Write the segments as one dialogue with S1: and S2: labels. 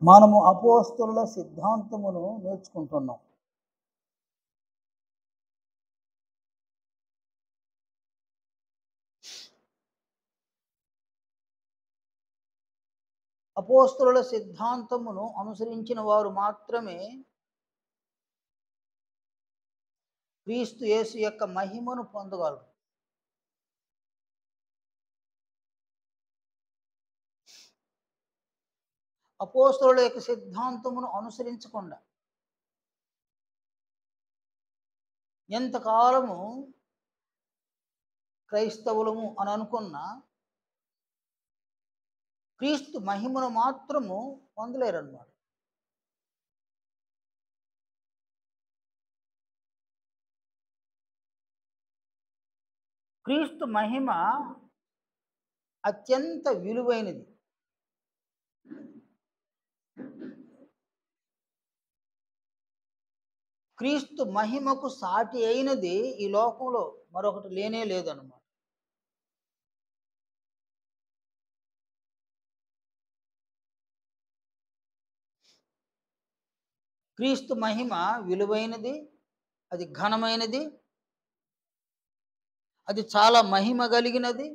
S1: మనము అపోస్తలుల సిద్ధాంతమును నేర్చుకుంటున్నాం. అపోస్తలుల సిద్ధాంతమును అనుసరించిన వారు మాత్రమే క్రీస్తు యేసు యొక్క మహిమను పొందగలరు. అపోస్తలుల యొక్క సిద్ధాంతమును అనుసరించకుండా ఎంతకాలము క్రైస్తవులము అని అనుకున్నా క్రీస్తు మహిమను మాత్రము పొందలేరన్నమాట. క్రీస్తు మహిమ అత్యంత విలువైనది. క్రీస్తు మహిమకు సాటి అయినది ఈ లోకంలో మరొకటి లేనే లేదన్నమాట. క్రీస్తు మహిమ విలువైనది, అది ఘనమైనది, అది చాలా మహిమ కలిగినది,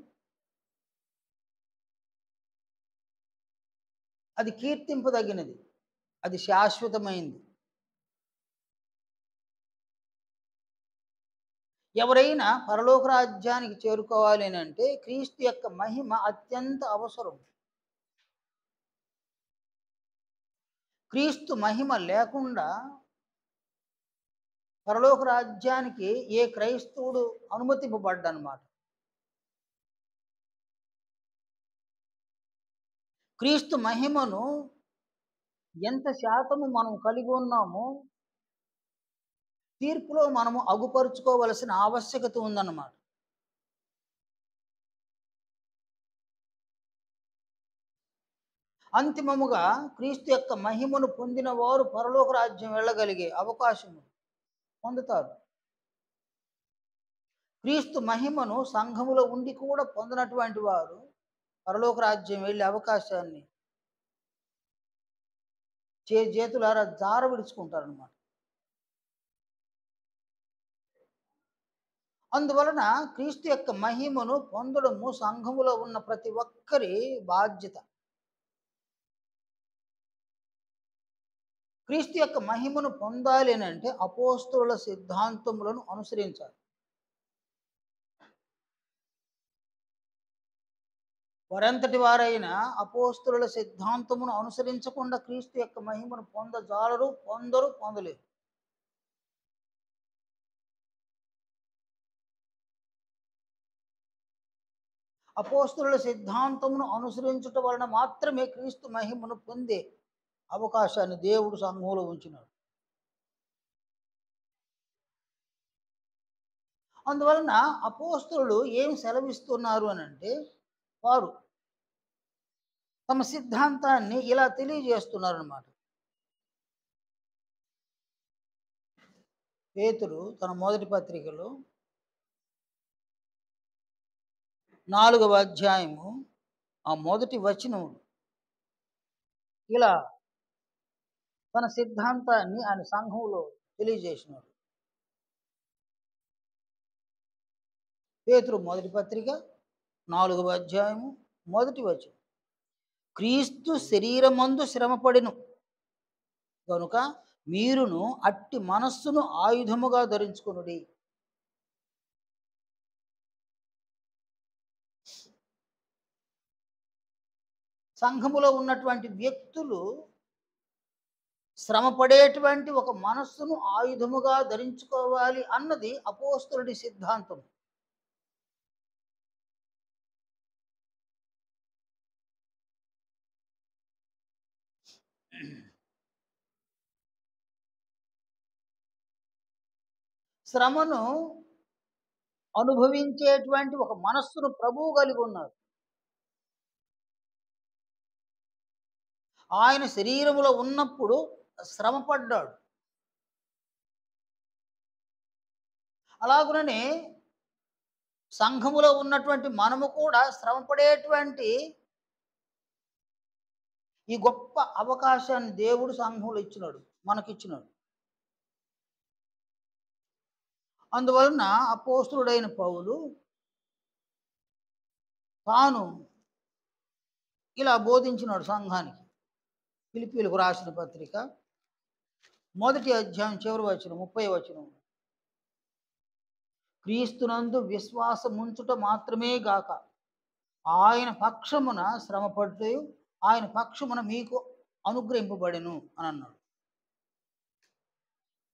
S1: అది కీర్తింపదగినది, అది శాశ్వతమైనది. ఎవరైనా పరలోక రాజ్యానికి చేరుకోవాలి అని అంటే క్రీస్తు యొక్క మహిమ అత్యంత అవసరం. క్రీస్తు మహిమ లేకుండా పరలోక రాజ్యానికి ఏ క్రైస్తవుడు అనుమతింపబడ్డనమాట. క్రీస్తు మహిమను ఎంత శాతము మనం కలిగి ఉన్నామో తీర్పులో మనము అగుపరుచుకోవలసిన ఆవశ్యకత ఉందన్నమాట. అంతిమముగా క్రీస్తు యొక్క మహిమను పొందిన వారు పరలోక రాజ్యం వెళ్ళగలిగే అవకాశం పొందుతారు. క్రీస్తు మహిమను సంఘములో ఉండి కూడా పొందినటువంటి వారు పరలోక రాజ్యం వెళ్ళే అవకాశాన్ని చేతులారా జార విడుచుకుంటారనమాట. అందువలన క్రీస్తు యొక్క మహిమను పొందడము సంఘములో ఉన్న ప్రతి ఒక్కరి బాధ్యత. క్రీస్తు యొక్క మహిమను పొందాలి అని అంటే అపోస్తలుల సిద్ధాంతములను అనుసరించాలి. వారంతటి వారైనా అపోస్తలుల సిద్ధాంతమును అనుసరించకుండా క్రీస్తు యొక్క మహిమను పొందలేరు. అపోస్తలుల సిద్ధాంతమును అనుసరించటం వలన మాత్రమే క్రీస్తు మహిమను పొందే అవకాశాన్ని దేవుడు సంఘంలో ఉంచినాడు. అందువలన అపోస్తలులు ఏం సెలవిస్తున్నారు అని అంటే వారు తమ సిద్ధాంతాన్ని ఇలా తెలియజేస్తున్నారు అన్నమాట. పేతురు తన మొదటి పత్రికలో 4వ అధ్యాయము ఆ మొదటి వచనం ఇలా తన సిద్ధాంతాన్ని ఆయన సంఘంలో తెలియజేసినాడు. పేతురు మొదటి పత్రిక 4వ అధ్యాయము మొదటి వచనం, క్రీస్తు శరీరమందు శ్రమపడెను కనుక మీరును అట్టి మనస్సును ఆయుధముగా ధరించుకొనుడి. సంఘములో ఉన్నటువంటి వ్యక్తులు శ్రమపడేటువంటి ఒక మనస్సును ఆయుధముగా ధరించుకోవాలి అన్నది అపోస్తలుడి సిద్ధాంతం. శ్రమను అనుభవించేటువంటి ఒక మనస్సును ప్రభువు కలిగి ఉన్నారు. ఆయన శరీరములో ఉన్నప్పుడు శ్రమపడ్డాడు. అలాగుననే సంఘములో ఉన్నటువంటి మనము కూడా శ్రమపడేటువంటి ఈ గొప్ప అవకాశాన్ని దేవుడు సంఘంలో ఇచ్చినాడు, మనకిచ్చినాడు. అందువలన అపోస్తలుడైన పౌలు తాను ఇలా బోధించినాడు సంఘానికి. ఫిలిప్పీయులకు రాసిన పత్రిక 1వ అధ్యాయం చివరి వచనం 30వ వచనం. క్రీస్తునందు విశ్వాసముంచుట మాత్రమే గాక ఆయన పక్షమున శ్రమపడుతూ ఆయన పక్షమున మీకు అనుగ్రహింపబడెను అని అన్నాడు.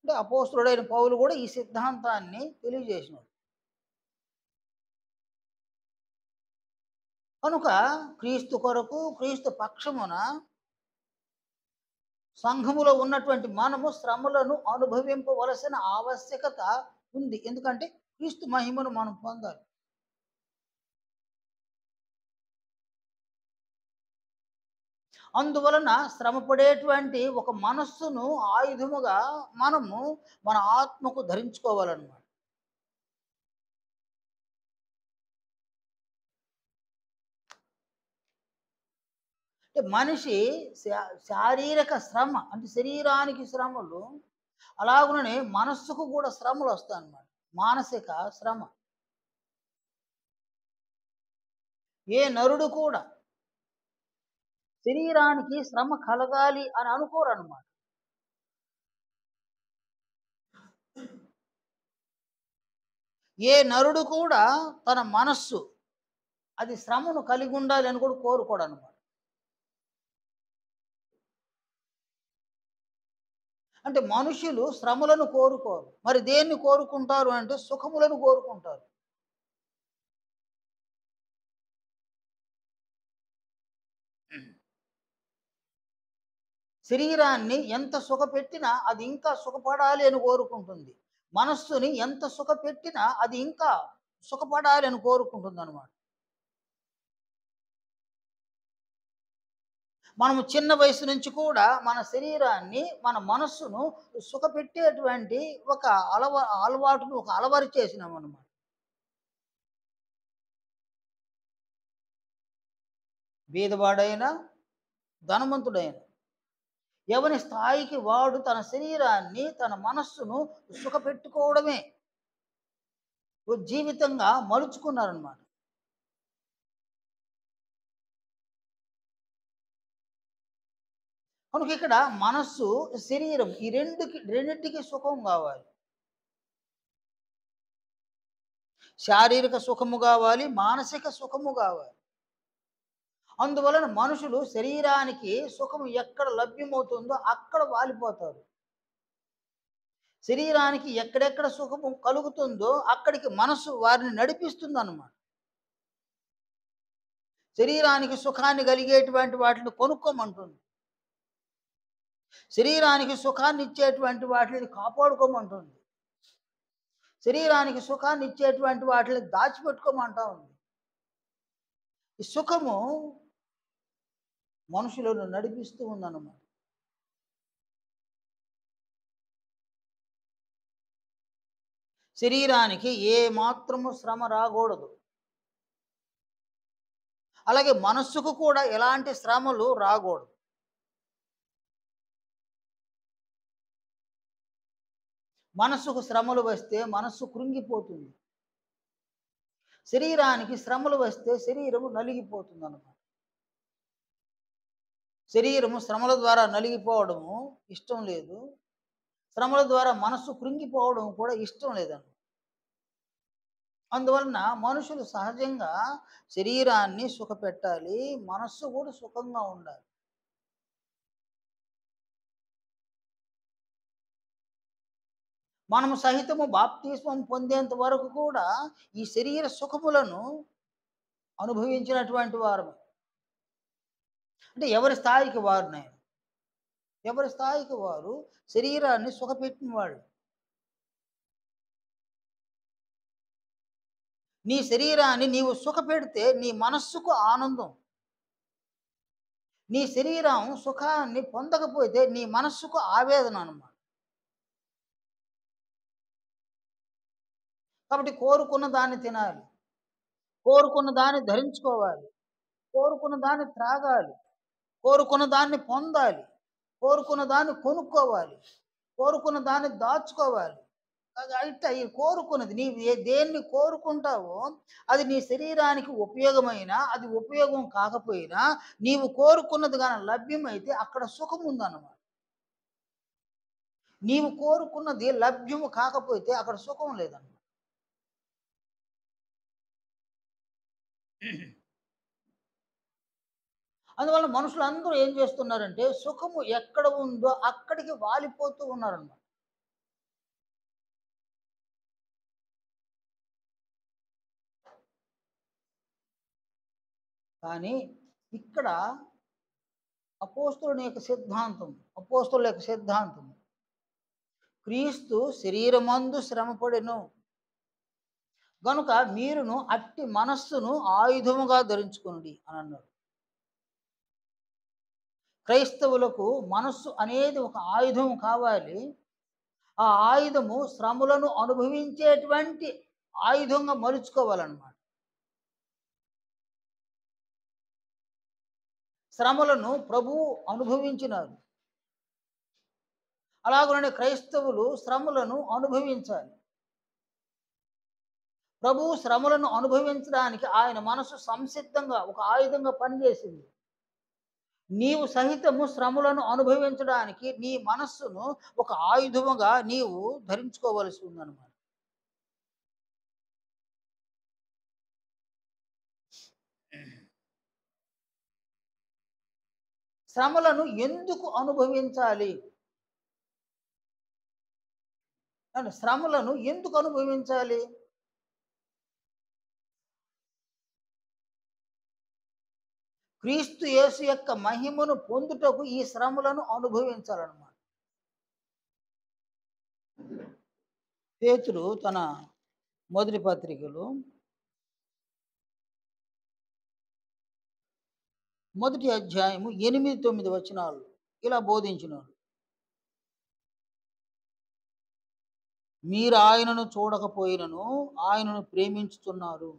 S1: అంటే అపోస్తలుడైన పౌలు కూడా ఈ సిద్ధాంతాన్ని తెలియజేసినాడు. కనుక క్రీస్తు కొరకు క్రీస్తు పక్షమున సంఘములో ఉన్నటువంటి మనము శ్రమలను అనుభవింపవలసిన ఆవశ్యకత ఉంది. ఎందుకంటే క్రీస్తు మహిమను మనం పొందాలి. అందువలన శ్రమపడేటువంటి ఒక మనస్సును ఆయుధముగా మనము మన ఆత్మకు ధరించుకోవాలన్నమాట. అంటే మనిషి శారీరక శ్రమ అంటే శరీరానికి శ్రమలు, అలాగుననే మనస్సుకు కూడా శ్రమలు వస్తాయన్నమాట. మానసిక శ్రమ. ఏ నరుడు కూడా శరీరానికి శ్రమ కలగాలి అని అనుకోరన్నమాట. ఏ నరుడు కూడా తన మనస్సు అది శ్రమను కలిగి ఉండాలి అని కూడా కోరుకోడు అనమాట. అంటే మనుషులు శ్రమలను కోరుకోరు. మరి దేన్ని కోరుకుంటారు అంటే సుఖములను కోరుకుంటారు. శరీరాన్ని ఎంత సుఖపెట్టినా అది ఇంకా సుఖపడాలి అని కోరుకుంటుంది. మనస్సుని ఎంత సుఖపెట్టినా అది ఇంకా సుఖపడాలి అని కోరుకుంటుంది అనమాట. మనము చిన్న వయసు నుంచి కూడా మన శరీరాన్ని, మన మనస్సును సుఖపెట్టేటువంటి ఒక అలవాటును ఒక అలవాటు చేసినామన్నమాట. బీదవాడైనా, ధనవంతుడైనా ఎవని స్థాయికి వాడు తన శరీరాన్ని, తన మనస్సును సుఖపెట్టుకోవడమే జీవితంగా మలుచుకున్నారన్నమాట. కనుక ఇక్కడ మనస్సు, శరీరం ఈ రెండింటికి సుఖం కావాలి. శారీరక సుఖము కావాలి, మానసిక సుఖము కావాలి. అందువలన మనుషులు శరీరానికి సుఖము ఎక్కడ లభ్యమవుతుందో అక్కడ వాలిపోతారు. శరీరానికి ఎక్కడెక్కడ సుఖము కలుగుతుందో అక్కడికి మనస్సు వారిని నడిపిస్తుంది అన్నమాట. శరీరానికి సుఖాన్ని కలిగేటువంటి వాటిని కొనుక్కోమంటుంది. శరీరానికి సుఖాన్ని ఇచ్చేటువంటి వాటిని కాపాడుకోమంటుంది. శరీరానికి సుఖాన్ని ఇచ్చేటువంటి వాటిని దాచిపెట్టుకోమంటా ఉంది. ఈ సుఖము మనుషులను నడిపిస్తూ ఉందన్నమాట. శరీరానికి ఏ మాత్రము శ్రమ రాకూడదు. అలాగే మనస్సుకు కూడా ఎలాంటి శ్రమలు రాకూడదు. మనస్సుకు శ్రమలు వస్తే మనస్సు కృంగిపోతుంది. శరీరానికి శ్రమలు వస్తే శరీరము నలిగిపోతుంది అన్నమాట. శరీరము శ్రమల ద్వారా నలిగిపోవడము ఇష్టం లేదు. శ్రమల ద్వారా మనస్సు కృంగిపోవడం కూడా ఇష్టం లేదన్నమాట. అందువలన మనుషులు సహజంగా శరీరాన్ని సుఖపెట్టాలి, మనస్సు కూడా సుఖంగా ఉండాలి. మనము సహితము బాప్తిస్మం పొందేంత వరకు కూడా ఈ శరీర సుఖములను అనుభవించినటువంటి వారమే. అంటే ఎవరి స్థాయికి వారునైనా, ఎవరి స్థాయికి వారు శరీరాన్ని సుఖపెట్టిన వాళ్ళు. నీ శరీరాన్ని నీవు సుఖపెడితే నీ మనస్సుకు ఆనందం. నీ శరీరం సుఖాన్ని పొందకపోతే నీ మనస్సుకు ఆవేదన అన్నమాట. కాబట్టి కోరుకున్న దాన్ని తినాలి, కోరుకున్న దాన్ని ధరించుకోవాలి, కోరుకున్న దాన్ని త్రాగాలి, కోరుకున్న దాన్ని పొందాలి, కోరుకున్న దాన్ని కొనుక్కోవాలి, కోరుకున్న దాన్ని దాచుకోవాలి. ఇట్లా ఈ కోరుకున్నది నీవు దేన్ని కోరుకుంటావో అది నీ శరీరానికి ఉపయోగమైన, అది ఉపయోగం కాకపోయినా నీవు కోరుకున్నది కానీ లభ్యమైతే అక్కడ సుఖం ఉందన్నమాట. నీవు కోరుకున్నది లభ్యము కాకపోతే అక్కడ సుఖం లేదన్నమాట. అందువల్ల మనుషులందరూ ఏం చేస్తున్నారంటే సుఖము ఎక్కడ ఉందో అక్కడికి వాలిపోతూ ఉన్నారన్నమాట. కానీ ఇక్కడ అపోస్తలుని యొక్క సిద్ధాంతం, అపోస్తలుల యొక్క సిద్ధాంతం, క్రీస్తు శరీరమందు శ్రమపడెను గనుక మీరును అట్టి మనస్సును ఆయుధముగా ధరించుకొనుడి అని అన్నాడు. క్రైస్తవులకు మనస్సు అనేది ఒక ఆయుధం కావాలి. ఆ ఆయుధము శ్రమలను అనుభవించేటువంటి ఆయుధంగా మలుచుకోవాలన్నమాట. శ్రమలను ప్రభువు అనుభవించినారు. అలాగనే క్రైస్తవులు శ్రమలను అనుభవించాలి. ప్రభువు శ్రమలను అనుభవించడానికి ఆయన మనసు సంసిద్ధంగా ఒక ఆయుధంగా పనిచేసింది. నీవు సహితము శ్రమలను అనుభవించడానికి నీ మనస్సును ఒక ఆయుధముగా నీవు ధరించుకోవలసి ఉందన్నమాట. శ్రమలను ఎందుకు అనుభవించాలి? శ్రమలను ఎందుకు అనుభవించాలి? క్రీస్తు యేసు యొక్క మహిమను పొందుటకు ఈ శ్రమలను అనుభవించాలన్నమాట. పేతురు తన మొదటి పత్రికలో మొదటి అధ్యాయము 8-9 వచనాలు ఇలా బోధించినాడు. మీరు ఆయనను చూడకపోయినను ఆయనను ప్రేమించుతున్నారు.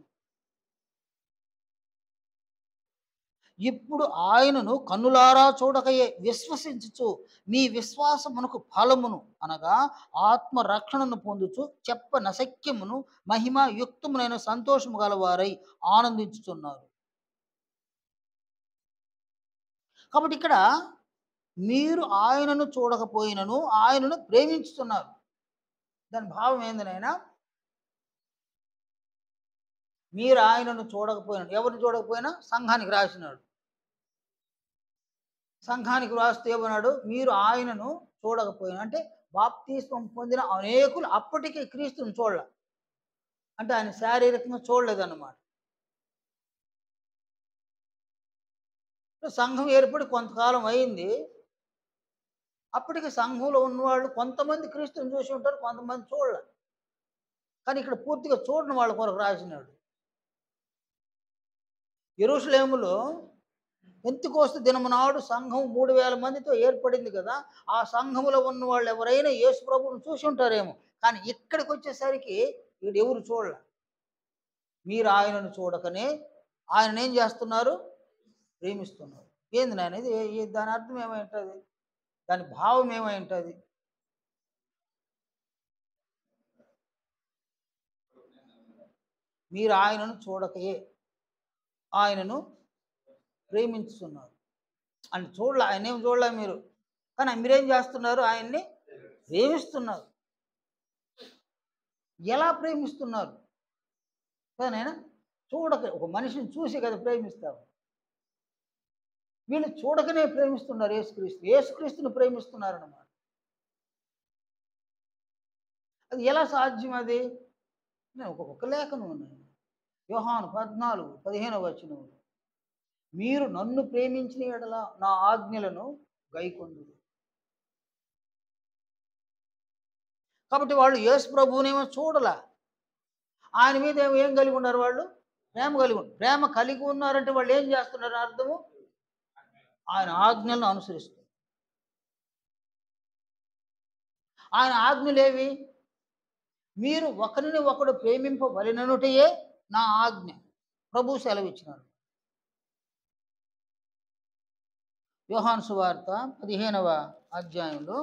S1: ఇప్పుడు ఆయనను కన్నులారా చూడకయే విశ్వసించుచు మీ విశ్వాసమునకు ఫలమును అనగా ఆత్మ రక్షణను పొందుచు చెప్పనశక్యమును మహిమాయుక్తమునైన సంతోషము గలవారై ఆనందించుతున్నారు. కాబట్టి ఇక్కడ మీరు ఆయనను చూడకపోయినను ఆయనను ప్రేమించుతున్నారు. దాని భావం ఏందనైనా, మీరు ఆయనను చూడకపోయినా, ఎవరిని చూడకపోయినా సంఘానికి రాసినాడు. సంఘానికి రాస్తే ఏమన్నాడు? మీరు ఆయనను చూడకపోయినా అంటే బాప్తిస్మం పొందిన అనేకులు అప్పటికే క్రీస్తుని చూడలే, అంటే ఆయన శారీరకంగా చూడలేదన్నమాట. సంఘం ఏర్పడి కొంతకాలం అయింది. అప్పటికి సంఘంలో ఉన్నవాళ్ళు కొంతమంది క్రీస్తుని చూసి ఉంటారు, కొంతమంది చూడలే. కానీ ఇక్కడ పూర్తిగా చూడని వాళ్ళ కొరకు రాసినాడు. యెరూషలేములో పెంతెకోస్తు దినము నాడు సంఘం 3000 మందితో ఏర్పడింది కదా. ఆ సంఘములో ఉన్న వాళ్ళు ఎవరైనా యేసు ప్రభువును చూసి ఉంటారేమో, కానీ ఇక్కడికి వచ్చేసరికి వీడు ఎవరు చూడలే. మీరు ఆయనను చూడకనే ఆయన ఏం చేస్తున్నారు? ప్రేమిస్తున్నారు. ఏంది నాయన ఇది? దాని అర్థం ఏమై ఉంటుంది? దాని భావం ఏమై ఉంటుంది? మీరు ఆయనను చూడకయే ఆయనను ప్రేమించుతున్నారు అని చూడలే. ఆయన ఏం చూడలే మీరు, కానీ మీరేం చేస్తున్నారు? ఆయన్ని ప్రేమిస్తున్నారు. ఎలా ప్రేమిస్తున్నారు? కాదైనా చూడక, ఒక మనిషిని చూసి కదా ప్రేమిస్తావు. వీళ్ళు చూడకనే ప్రేమిస్తున్నారు. యేసుక్రీస్తుని ప్రేమిస్తున్నారు అన్నమాట. అది ఎలా సాధ్యం? అది ఒక లేఖనం ఉన్నాయి, యోహాను 14:15 వచనం, మీరు నన్ను ప్రేమించిన యెడల నా ఆజ్ఞలను గైకొందురు. కాబట్టి వాళ్ళు యేసు ప్రభువునేమో చూడలా, ఆయన మీద ఏం కలిగి ఉన్నారు? వాళ్ళు ప్రేమ కలిగి ఉన్నారు. ప్రేమ కలిగి ఉన్నారంటే వాళ్ళు ఏం చేస్తున్నారు అర్థము? ఆయన ఆజ్ఞలను అనుసరిస్తారు. ఆయన ఆజ్ఞలేవి? మీరు ఒకరిని ఒకడు ప్రేమింపవలెననుటయే నా ఆజ్ఞ. ప్రభు సెలవిచ్చినాడు. యోహాను సువార్త 15వ అధ్యాయంలో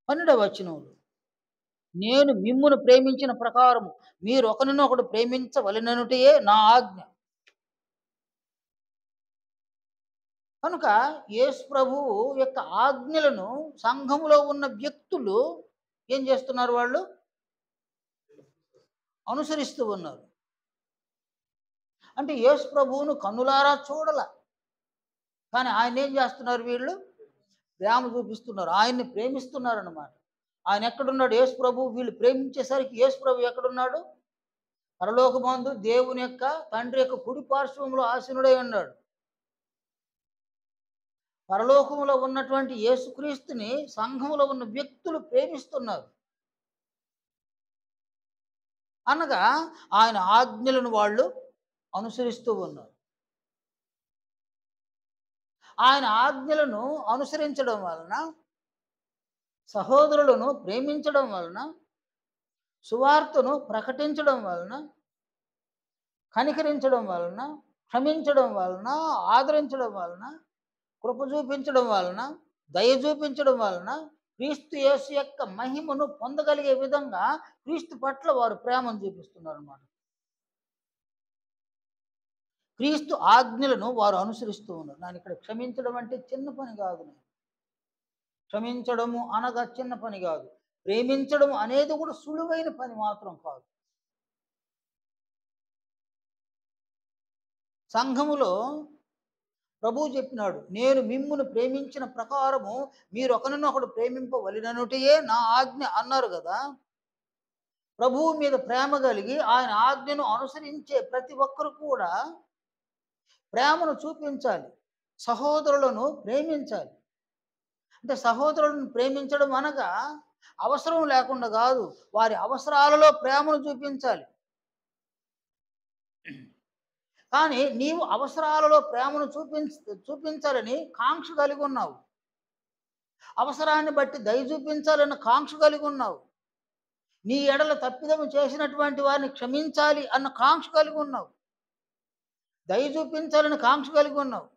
S1: 12వ వచనంలో, నేను మిమ్మును ప్రేమించిన ప్రకారము మీరు ఒకరినొకడు ప్రేమించవలెననుటయే నా ఆజ్ఞ. కనుక యేసు ప్రభువు యొక్క ఆజ్ఞలను సంఘములో ఉన్న వ్యక్తులు ఏం చేస్తున్నారు? వాళ్ళు అనుసరిస్తూ ఉన్నారు. అంటే యేసు ప్రభువును కన్నులారా చూడల, కానీ ఆయన ఏం చేస్తున్నారు? వీళ్ళు ప్రేమ చూపిస్తున్నారు, ఆయన్ని ప్రేమిస్తున్నారు అన్నమాట. ఆయన ఎక్కడున్నాడు? యేసు ప్రభు వీళ్ళు ప్రేమించేసరికి యేసు ప్రభు ఎక్కడున్నాడు? పరలోకమందు దేవుని యొక్క తండ్రి యొక్క కుడి పార్శ్వంలో ఆసీనుడై ఉన్నాడు. పరలోకములో ఉన్నటువంటి యేసుక్రీస్తుని సంఘములో ఉన్న వ్యక్తులు ప్రేమిస్తున్నారు. అనగా ఆయన ఆజ్ఞలను వాళ్ళు అనుసరిస్తూ ఉన్నారు. ఆయన ఆజ్ఞలను అనుసరించడం వలన, సహోదరులను ప్రేమించడం వలన, సువార్తను ప్రకటించడం వలన, కనికరించడం వలన, క్షమించడం వలన, ఆదరించడం వలన, కృప చూపించడం వలన, దయ చూపించడం వలన క్రీస్తు యేసు యొక్క మహిమను పొందగలిగే విధంగా క్రీస్తు పట్ల వారు ప్రేమను చూపిస్తున్నారు అన్నమాట. క్రీస్తు ఆజ్ఞలను వారు అనుసరిస్తూ ఉన్నారు. నేను ఇక్కడ క్షమించడం అంటే చిన్న పని కాదు. క్షమించడము అనగా చిన్న పని కాదు. ప్రేమించడం అనేది కూడా సులువైన పని మాత్రం కాదు. సంఘములో ప్రభువు చెప్పినాడు, నేను మిమ్మును ప్రేమించిన ప్రకారము మీరు ఒకరినొకడు ప్రేమింపవలెననుటయే నా ఆజ్ఞ అన్నారు కదా. ప్రభువు మీద ప్రేమ కలిగి ఆయన ఆజ్ఞను అనుసరించే ప్రతి ఒక్కరు కూడా ప్రేమను చూపించాలి, సహోదరులను ప్రేమించాలి. అంటే సహోదరులను ప్రేమించడం అనగా అవసరం లేకుండా కాదు, వారి అవసరాలలో ప్రేమను చూపించాలి. కానీ నీవు అవసరాలలో ప్రేమను చూపించాలని కాంక్ష కలిగి ఉన్నావు. అవసరాన్ని బట్టి దయ చూపించాలన్న కాంక్ష కలిగి ఉన్నావు. నీ ఎడల తప్పిదము చేసినటువంటి వారిని క్షమించాలి అన్న కాంక్ష కలిగి ఉన్నావు. దయ చూపించాలని కాంక్ష కలిగి ఉన్నావు.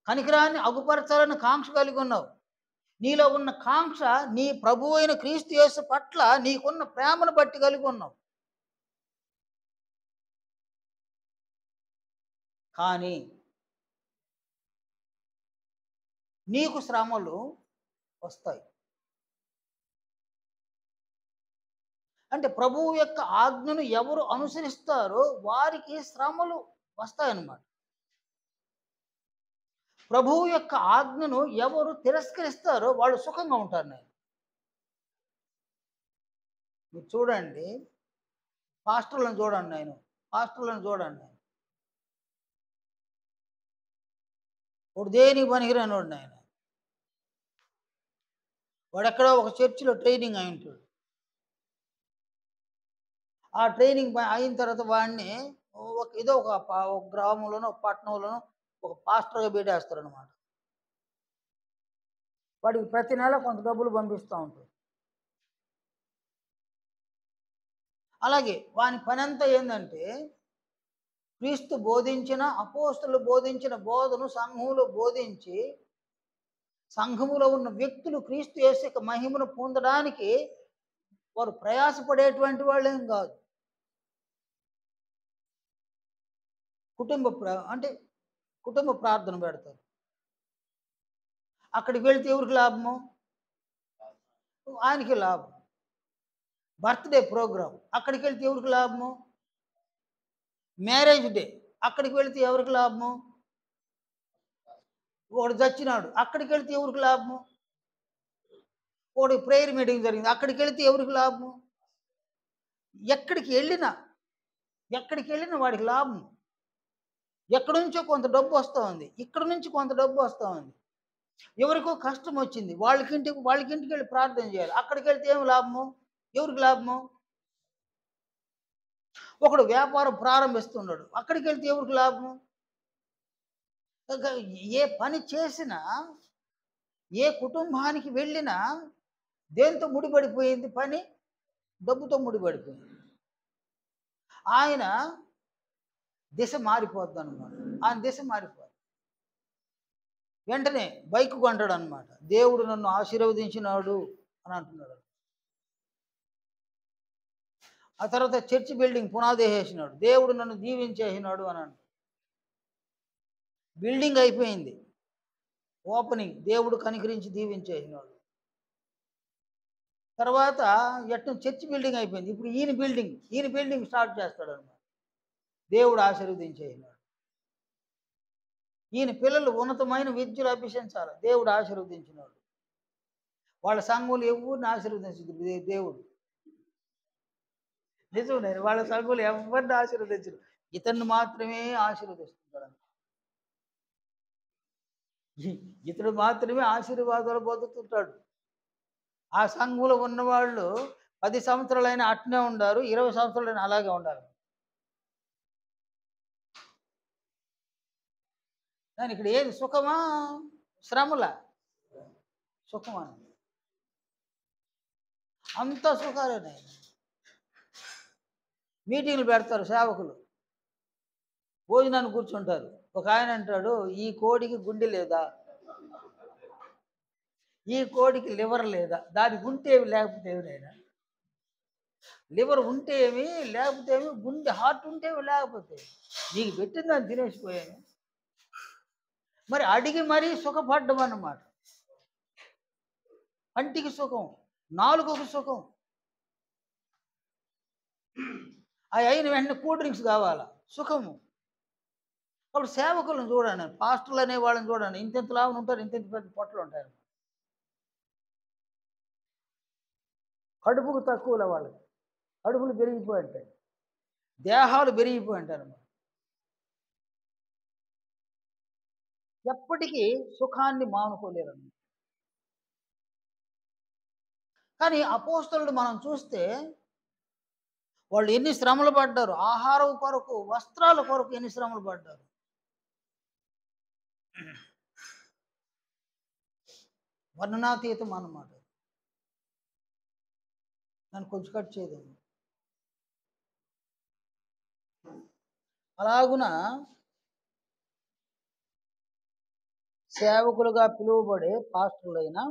S1: కనికరాన్ని అగుపరచాలని కాంక్ష కలిగి ఉన్నావు. నీలో ఉన్న కాంక్ష నీ ప్రభువు అయిన క్రీస్తు యేసు పట్ల నీకున్న ప్రేమను బట్టి కలిగి ఉన్నావు. కానీ నీకు శ్రమలు వస్తాయి. అంటే ప్రభువు యొక్క ఆజ్ఞను ఎవరు అనుసరిస్తారో వారికి శ్రమలు వస్తాయన్నమాట. ప్రభువు యొక్క ఆజ్ఞను ఎవరు తిరస్కరిస్తారో వాళ్ళు సుఖంగా ఉంటారు. మీరు చూడండి, పాస్టర్లను చూడండి, పాస్టర్లను చూడండి. వాడు దేనికి పనికిరానివాడు ఆయన. వాడు ఎక్కడో ఒక చర్చిలో ట్రైనింగ్ అయి ఉంటాడు. ఆ ట్రైనింగ్ అయిన తర్వాత వాడిని ఏదో ఒక గ్రామంలోనో ఒక పట్టణంలోనో ఒక పాస్టర్గా పెట్టేస్తారు అనమాట. వాడికి ప్రతి నెల కొంత డబ్బులు పంపిస్తూ ఉంటారు. అలాగే వాని పని అంతా ఏంటంటే క్రీస్తు బోధించిన, అపోస్తలులు బోధించిన బోధను సంఘములో బోధించి సంఘములో ఉన్న వ్యక్తులు క్రీస్తు యేసు యొక్క మహిమను పొందడానికి వారు ప్రయాసపడేటువంటి వాళ్ళేం కాదు. కుటుంబ ప్రార్థన పెడతారు. అక్కడికి వెళ్తే ఎవరికి లాభము? ఆయనకి లాభం. బర్త్డే ప్రోగ్రామ్ అక్కడికి వెళ్తే ఎవరికి లాభము? మ్యారేజ్ డే అక్కడికి వెళితే ఎవరికి లాభము? ఒకడు చచ్చినాడు అక్కడికి వెళితే ఎవరికి లాభము? ఒకటి ప్రేయర్ మీటింగ్ జరిగింది అక్కడికి వెళితే ఎవరికి లాభము? ఎక్కడికి వెళ్ళినా వాడికి లాభం. ఎక్కడి నుంచో కొంత డబ్బు వస్తూ ఉంది, ఇక్కడ నుంచి కొంత డబ్బు వస్తూ ఉంది. ఎవరికో కష్టం వచ్చింది, వాళ్ళకింటికి వెళ్ళి ప్రార్థన చేయాలి. అక్కడికి వెళ్తే ఏమి లాభము? ఎవరికి లాభము? ఒకడు వ్యాపారం ప్రారంభిస్తున్నాడు అక్కడికి వెళ్తే ఎవరికి లాభము? ఏ పని చేసినా, ఏ కుటుంబానికి వెళ్ళినా దేంతో ముడిపడిపోయింది? పని డబ్బుతో ముడిపడిపోయింది. ఆయన దిశ మారిపోద్ది అనమాట. ఆయన దిశ మారిపోద్ది. వెంటనే బైక్ కొంటాడు అనమాట. దేవుడు నన్ను ఆశీర్వదించినాడు అని అంటున్నాడు. ఆ తర్వాత చర్చి బిల్డింగ్ పునాది వేసేసినాడు. దేవుడు నన్ను దీవించేసినాడు అని అంటాడు. బిల్డింగ్ అయిపోయింది, ఓపెనింగ్, దేవుడు కనికరించి దీవించేసినాడు. తర్వాత చర్చి బిల్డింగ్ అయిపోయింది, ఇప్పుడు ఈయన బిల్డింగ్ స్టార్ట్ చేస్తాడు అనమాట. దేవుడు ఆశీర్వదించేసినాడు. ఈయన పిల్లలు ఉన్నతమైన విద్యలు అభ్యసించాలి, దేవుడు ఆశీర్వదించినాడు. వాళ్ళ సంఘములు ఎవరిని ఆశీర్వదించదు దేవుడు. నిజమే, వాళ్ళ సంఘములు ఎవరిని ఆశీర్వదించరు, ఇతన్ని మాత్రమే ఆశీర్వదిస్తుంటాడు. ఇతడు మాత్రమే ఆశీర్వాదాలు పొందుతుంటాడు. ఆ సంఘంలో ఉన్నవాళ్ళు 10 సంవత్సరాలైనా అట్నే ఉండారు, 20 సంవత్సరాలైనా అలాగే ఉండాలి. కానీ ఇక్కడ ఏది సుఖమా శ్రమల? సుఖమా? అంత సుఖాలేనే. మీటింగ్లు పెడతారు సేవకులు, భోజనాన్ని కూర్చుంటారు. ఒక ఆయన అంటాడు, ఈ కోడికి గుండె లేదా, ఈ కోడికి లివర్ లేదా, దానికి ఉంటే ఏమి లేకపోతే ఏమినైనా, లివర్ ఉంటే ఏమి లేకపోతే ఏమి, గుండె హార్ట్ ఉంటే ఏమి లేకపోతే నీకు పెట్టింది దాన్ని తినేసిపోయాను. మరి అడిగి మరీ సుఖపడ్డం అన్నమాట. కంటికి సుఖం, నాలుగుకు సుఖం. అయిన వెంటనే కూల్ డ్రింక్స్ కావాలా, సుఖము. అప్పుడు సేవకులను చూడండి, పాస్టర్లు అనే వాళ్ళని చూడండి, ఇంతెంత లాభం ఉంటారు, ఇంతెంత పెద్ద పొట్టలు ఉంటారు. కడుపుకు తక్కువలే వాళ్ళకి, కడుపులు పెరిగిపోయి ఉంటాయి, దేహాలు పెరిగిపోయి ఉంటారు. ఎప్పటికీ సుఖాన్ని మానుకోలేరు. కానీ అపోస్తలుడు మనం చూస్తే వాళ్ళు ఎన్ని శ్రమలు పడ్డారు, ఆహారం కొరకు, వస్త్రాల కొరకు ఎన్ని శ్రమలు పడ్డారు. వర్ణనాతీతం అన్నమాట. నన్ను కొంచెం కట్ చేయదండి. అలాగున సేవకులుగా పిలువబడే పాస్టర్లైనా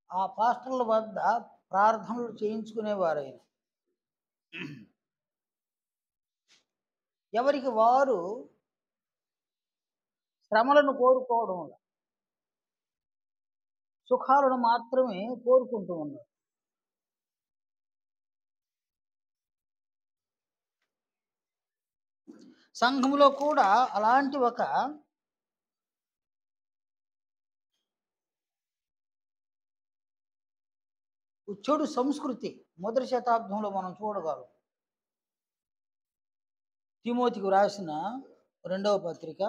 S1: ఆ పాస్టర్ల వద్ద ప్రార్థనలు చేయించుకునేవారైనా ఎవరికి వారు శ్రమలను కోరుకోవడం, సుఖాలను మాత్రమే కోరుకుంటూ ఉన్నారు. సంఘంలో కూడా అలాంటి ఒక చెడు సంస్కృతి మొదటి శతాబ్దంలో మనం చూడగలం. తిమోతికి రాసిన 2వ పత్రిక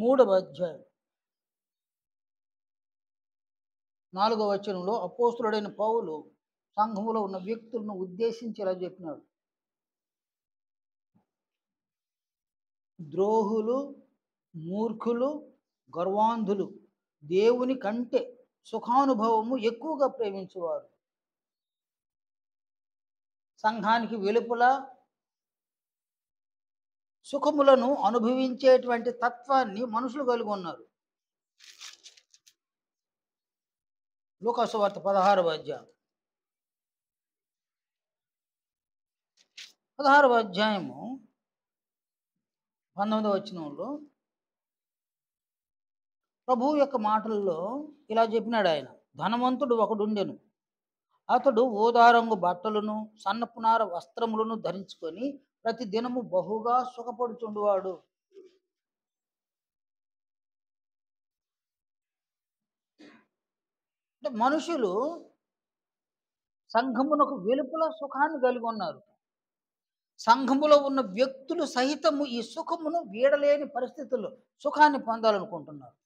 S1: 3వ అధ్యాయం 4వ వచనంలో అపోస్తులుడైన పౌలు సంఘములో ఉన్న వ్యక్తులను ఉద్దేశించి ఇలా చెప్పినాడు: ద్రోహులు, మూర్ఖులు, గర్వాంధులు, దేవుని కంటే సుఖానుభవము ఎక్కువగా ప్రేమించేవారు, సంఘానికి వెలుపల సుఖములను అనుభవించేటువంటి తత్వాన్ని మనుషులు కలిగి ఉన్నారు. లూకా సువార్త 16వ అధ్యాయం 19వ వచనంలో ప్రభువు యొక్క మాటల్లో ఇలా చెప్పినాడు ఆయన: ధనవంతుడు ఒకడుండెను, అతడు ఊదారంగు బట్టలను సన్నపునార వస్త్రములను ధరించుకొని ప్రతి దినము బహుగా సుఖపడుచుండువాడు. అంటే మనుషులు సంఘమునకు వెలుపల సుఖాన్ని కలిగి ఉన్నారు. సంఘములో ఉన్న వ్యక్తులు సహితము ఈ సుఖమును వీడలేని పరిస్థితుల్లో సుఖాన్ని పొందాలనుకుంటున్నారు.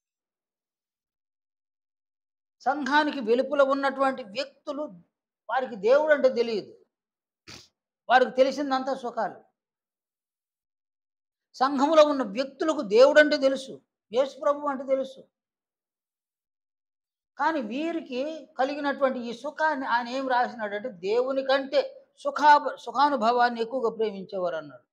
S1: సంఘానికి వెలుపల ఉన్నటువంటి వ్యక్తులు, వారికి దేవుడు అంటే తెలియదు, వారికి తెలిసిందంతా సుఖాలు. సంఘములో ఉన్న వ్యక్తులకు దేవుడు అంటే తెలుసు, యేసు ప్రభువు అంటే తెలుసు. కానీ వీరికి కలిగినటువంటి ఈ సుఖాన్ని ఆయన ఏం రాసినాడంటే దేవుని కంటే సుఖానుభవాన్ని ఎక్కువగా ప్రేమించేవారు అన్నాడు.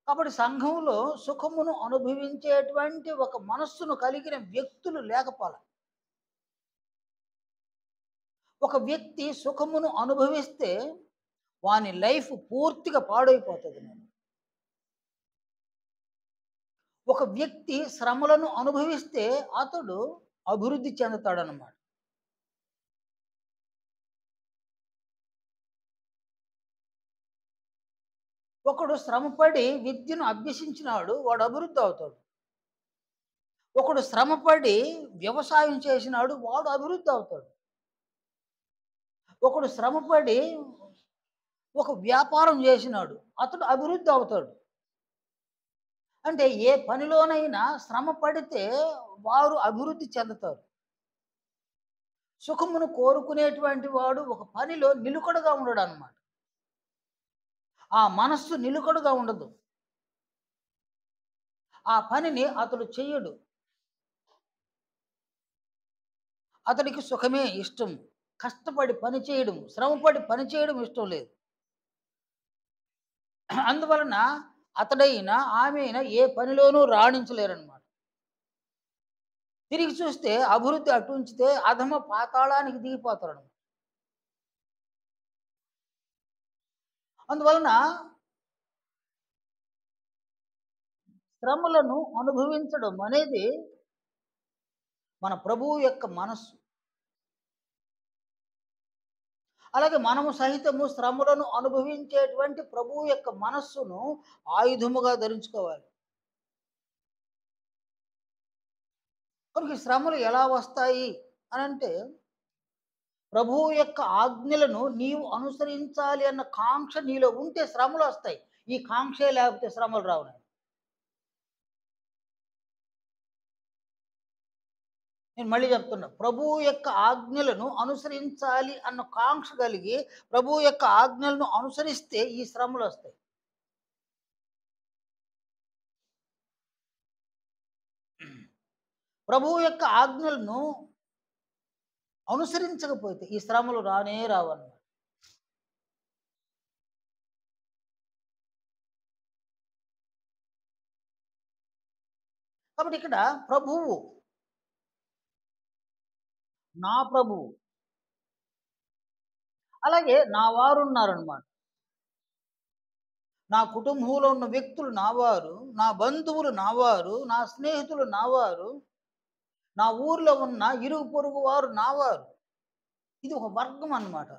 S1: కాబట్టి సంఘంలో సుఖమును అనుభవించేటువంటి ఒక మనస్సును కలిగిన వ్యక్తులు లేకపోలే. ఒక వ్యక్తి సుఖమును అనుభవిస్తే వాని లైఫ్ పూర్తిగా పాడైపోతుంది. ఒక వ్యక్తి శ్రమలను అనుభవిస్తే అతడు అభివృద్ధి చెందుతాడనమాట. ఒకడు శ్రమపడి విద్యను అభ్యసించినాడు, వాడు అభివృద్ధి అవుతాడు. ఒకడు శ్రమపడి వ్యవసాయం చేసినాడు, వాడు అభివృద్ధి అవుతాడు. ఒకడు శ్రమపడి ఒక వ్యాపారం చేసినాడు, అతడు అభివృద్ధి అవుతాడు. అంటే ఏ పనిలోనైనా శ్రమ పడితే వారు అభివృద్ధి చెందుతారు. సుఖమును కోరుకునేటువంటి వాడు ఒక పనిలో నిలుకడగా ఉండడు అన్నమాట. ఆ మనస్సు నిలుకడగా ఉండదు. ఆ పనిని అతడు చెయ్యడు. అతడికి సుఖమే ఇష్టం. కష్టపడి పని చేయడం, శ్రమపడి పని చేయడం ఇష్టం లేదు. అందువలన అతడైనా ఆమె అయినా ఏ పనిలోనూ రాణించలేరన్నమాట. తిరిగి చూస్తే అభివృద్ధి అటు ఉంచితే అధమ పాతాళానికి దిగిపోతారు. అందువలన శ్రమలను అనుభవించడం అనేది మన ప్రభువు యొక్క మనస్సు. అలాగే మనము సహితము శ్రమలను అనుభవించేటువంటి ప్రభువు యొక్క మనస్సును ఆయుధముగా ధరించుకోవాలి. కనుక శ్రమలు ఎలా వస్తాయి అనంటే, ప్రభువు యొక్క ఆజ్ఞలను నీవు అనుసరించాలి అన్న కాంక్ష నీలో ఉంటే శ్రమలు వస్తాయి. ఈ కాంక్షే లేకపోతే శ్రమలు రావు. నేను మళ్ళీ చెప్తున్నా, ప్రభువు యొక్క ఆజ్ఞలను అనుసరించాలి అన్న కాంక్ష కలిగి ప్రభువు యొక్క ఆజ్ఞలను అనుసరిస్తే ఈ శ్రమలు వస్తాయి. ప్రభువు యొక్క ఆజ్ఞలను అనుసరించకపోతే ఈ శ్రమలు రానే రావన్నమాట. కాబట్టి ఇక్కడ ప్రభువు, నా ప్రభువు, అలాగే నా వారు ఉన్నారన్నమాట. నా కుటుంబంలో ఉన్న వ్యక్తులు నావారు, నా బంధువులు నావారు, నా స్నేహితులు నావారు, నా ఊర్లో ఉన్న ఇరుగు పొరుగు వారు నావారు. ఇది ఒక వర్గం అన్నమాట.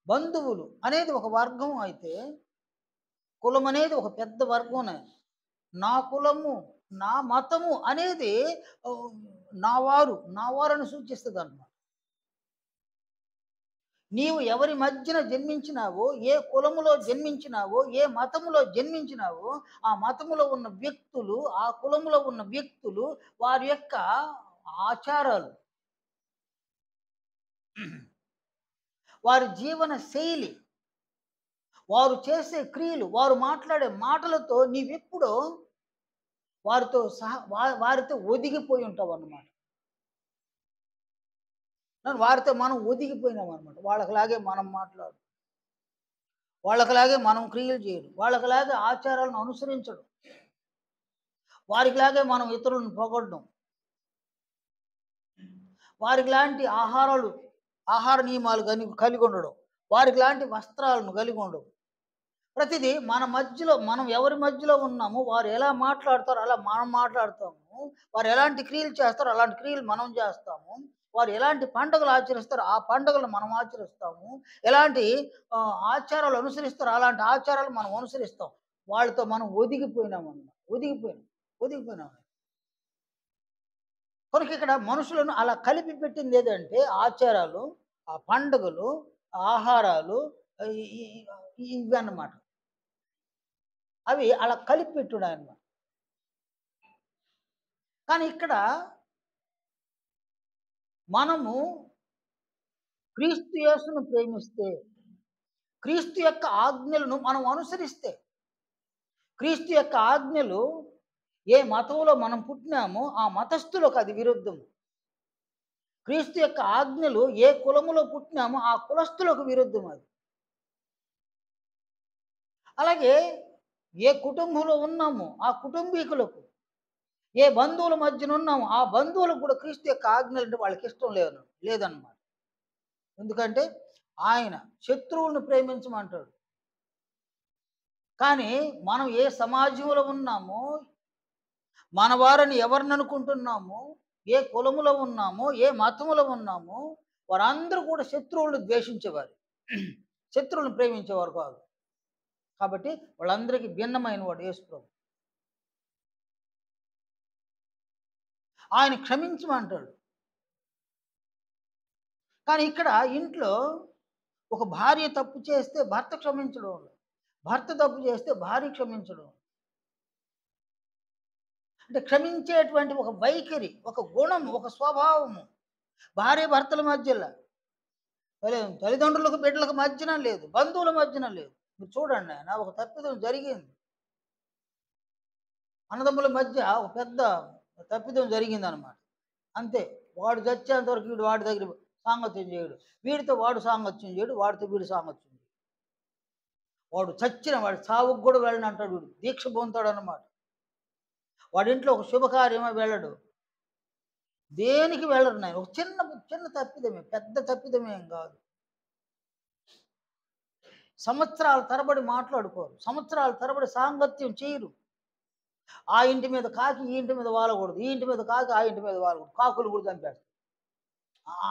S1: బంధువులు అనేది ఒక వర్గం అయితే, కులం అనేది ఒక పెద్ద వర్గం. నా కులము, నా మతము అనేది నా వారని సూచిస్తుంది అన్నమాట. నీవు ఎవరి మధ్యన జన్మించినావో, ఏ కులములో జన్మించినావో, ఏ మతములో జన్మించినావో, ఆ మతములో ఉన్న వ్యక్తులు, ఆ కులములో ఉన్న వ్యక్తులు, వారి యొక్క ఆచారాలు, వారి జీవన శైలి, వారు చేసే క్రియలు, వారు మాట్లాడే మాటలతో నీవెప్పుడో వారితో ఒదిగిపోయి ఉంటావు అన్నమాట. వారితో మనం ఒదిగిపోయినాం అనమాట. వాళ్ళకిలాగే మనం మాట్లాడు, వాళ్ళకిలాగే మనం క్రియలు చేయడం, వాళ్ళకిలాగే ఆచారాలను అనుసరించడం, వారికిలాగే మనం ఇతరులను పొగడడం, వారికి లాంటి ఆహార నియమాలు కలిగి ఉండడం, వారికి లాంటి వస్త్రాలను కలిగి ఉండడం, ప్రతిదీ మన మధ్యలో, మనం ఎవరి మధ్యలో ఉన్నామో వారు ఎలా మాట్లాడతారో అలా మనం మాట్లాడతాము, వారు ఎలాంటి క్రియలు చేస్తారో అలాంటి క్రియలు మనం చేస్తాము, వారు ఎలాంటి పండుగలు ఆచరిస్తారో ఆ పండుగలు మనం ఆచరిస్తాము, ఎలాంటి ఆచారాలు అనుసరిస్తారో అలాంటి ఆచారాలు మనం అనుసరిస్తాం. వాళ్ళతో మనం ఒదిగిపోయినామన్నమాట. ఒదిగిపోయినాం. కనుక ఇక్కడ మనుషులను అలా కలిపి పెట్టింది ఏదంటే ఆచారాలు, ఆ పండుగలు, ఆహారాలు, ఇవి అన్నమాట. అవి అలా కలిపి పెట్టుడు అన్నమాట. కానీ ఇక్కడ మనము క్రీస్తు యేసును ప్రేమిస్తే, క్రీస్తు యొక్క ఆజ్ఞలను మనం అనుసరిస్తే, క్రీస్తు యొక్క ఆజ్ఞలు ఏ మతంలో మనం పుట్టినామో ఆ మతస్థులకు అది విరుద్ధం. క్రీస్తు యొక్క ఆజ్ఞలు ఏ కులములో పుట్టినామో ఆ కులస్తులకు విరుద్ధం అది. అలాగే ఏ కుటుంబంలో ఉన్నామో ఆ కుటుంబీకులకు, ఏ బంధువుల మధ్యన ఉన్నామో ఆ బంధువులకు కూడా క్రీస్తు యొక్క ఆజ్ఞలు అంటే వాళ్ళకి ఇష్టం లేదన్నమాట. ఎందుకంటే ఆయన శత్రువులను ప్రేమించమంటాడు. కానీ మనం ఏ సమాజంలో ఉన్నామో, మన వారిని ఎవరిని అనుకుంటున్నామో, ఏ కులములో ఉన్నామో, ఏ మతములో ఉన్నామో వారందరూ కూడా శత్రువులను ద్వేషించేవారు. శత్రువులను ప్రేమించేవారు కాదు. కాబట్టి వాళ్ళందరికీ భిన్నమైన వాడు యేసుప్రభు. ఆయన క్షమించమంటాడు. కానీ ఇక్కడ ఇంట్లో ఒక భార్య తప్పు చేస్తే భర్త క్షమించడం, భర్త తప్పు చేస్తే భార్య క్షమించడం. అంటే క్షమించేటువంటి ఒక వైఖరి, ఒక గుణము, ఒక స్వభావము భార్య భర్తల మధ్యలో, తల్లిదండ్రులకు బిడ్డలకు మధ్యన లేదు, బంధువుల మధ్యన లేదు. మీరు చూడండి, ఆయన ఒక తప్పిదం జరిగింది, అన్నదమ్ముల మధ్య ఒక పెద్ద తప్పిదం జరిగిందనమాట. అంతే, వాడు చచ్చేంత వరకు వీడు వాడి దగ్గర సాంగత్యం చేయడు, వీడితో వాడు సాంగత్యం చేయడు, వాడితో వీడు సాంగత్యం చేయడు. వాడు చచ్చిన వాడి సావుకు కూడా వెళ్ళను అంటాడు, వీడు దీక్ష పొందుతాడు అన్నమాట. వాడింట్లో ఒక శుభకార్యమో వెళ్ళడు, దేనికి వెళ్ళరు. నేను ఒక చిన్న చిన్న తప్పిదమే, పెద్ద తప్పిదమేం కాదు. సంవత్సరాల తరబడి మాట్లాడుకోరు, సంవత్సరాల తరబడి సాంగత్యం చేయరు. ఆ ఇంటి మీద కాకి ఈ ఇంటి మీద వాలకూడదు, ఈ ఇంటి మీద కాకి ఆ ఇంటి మీద వాలకూడదు, కాకులు కూడా చంపేస్తారు.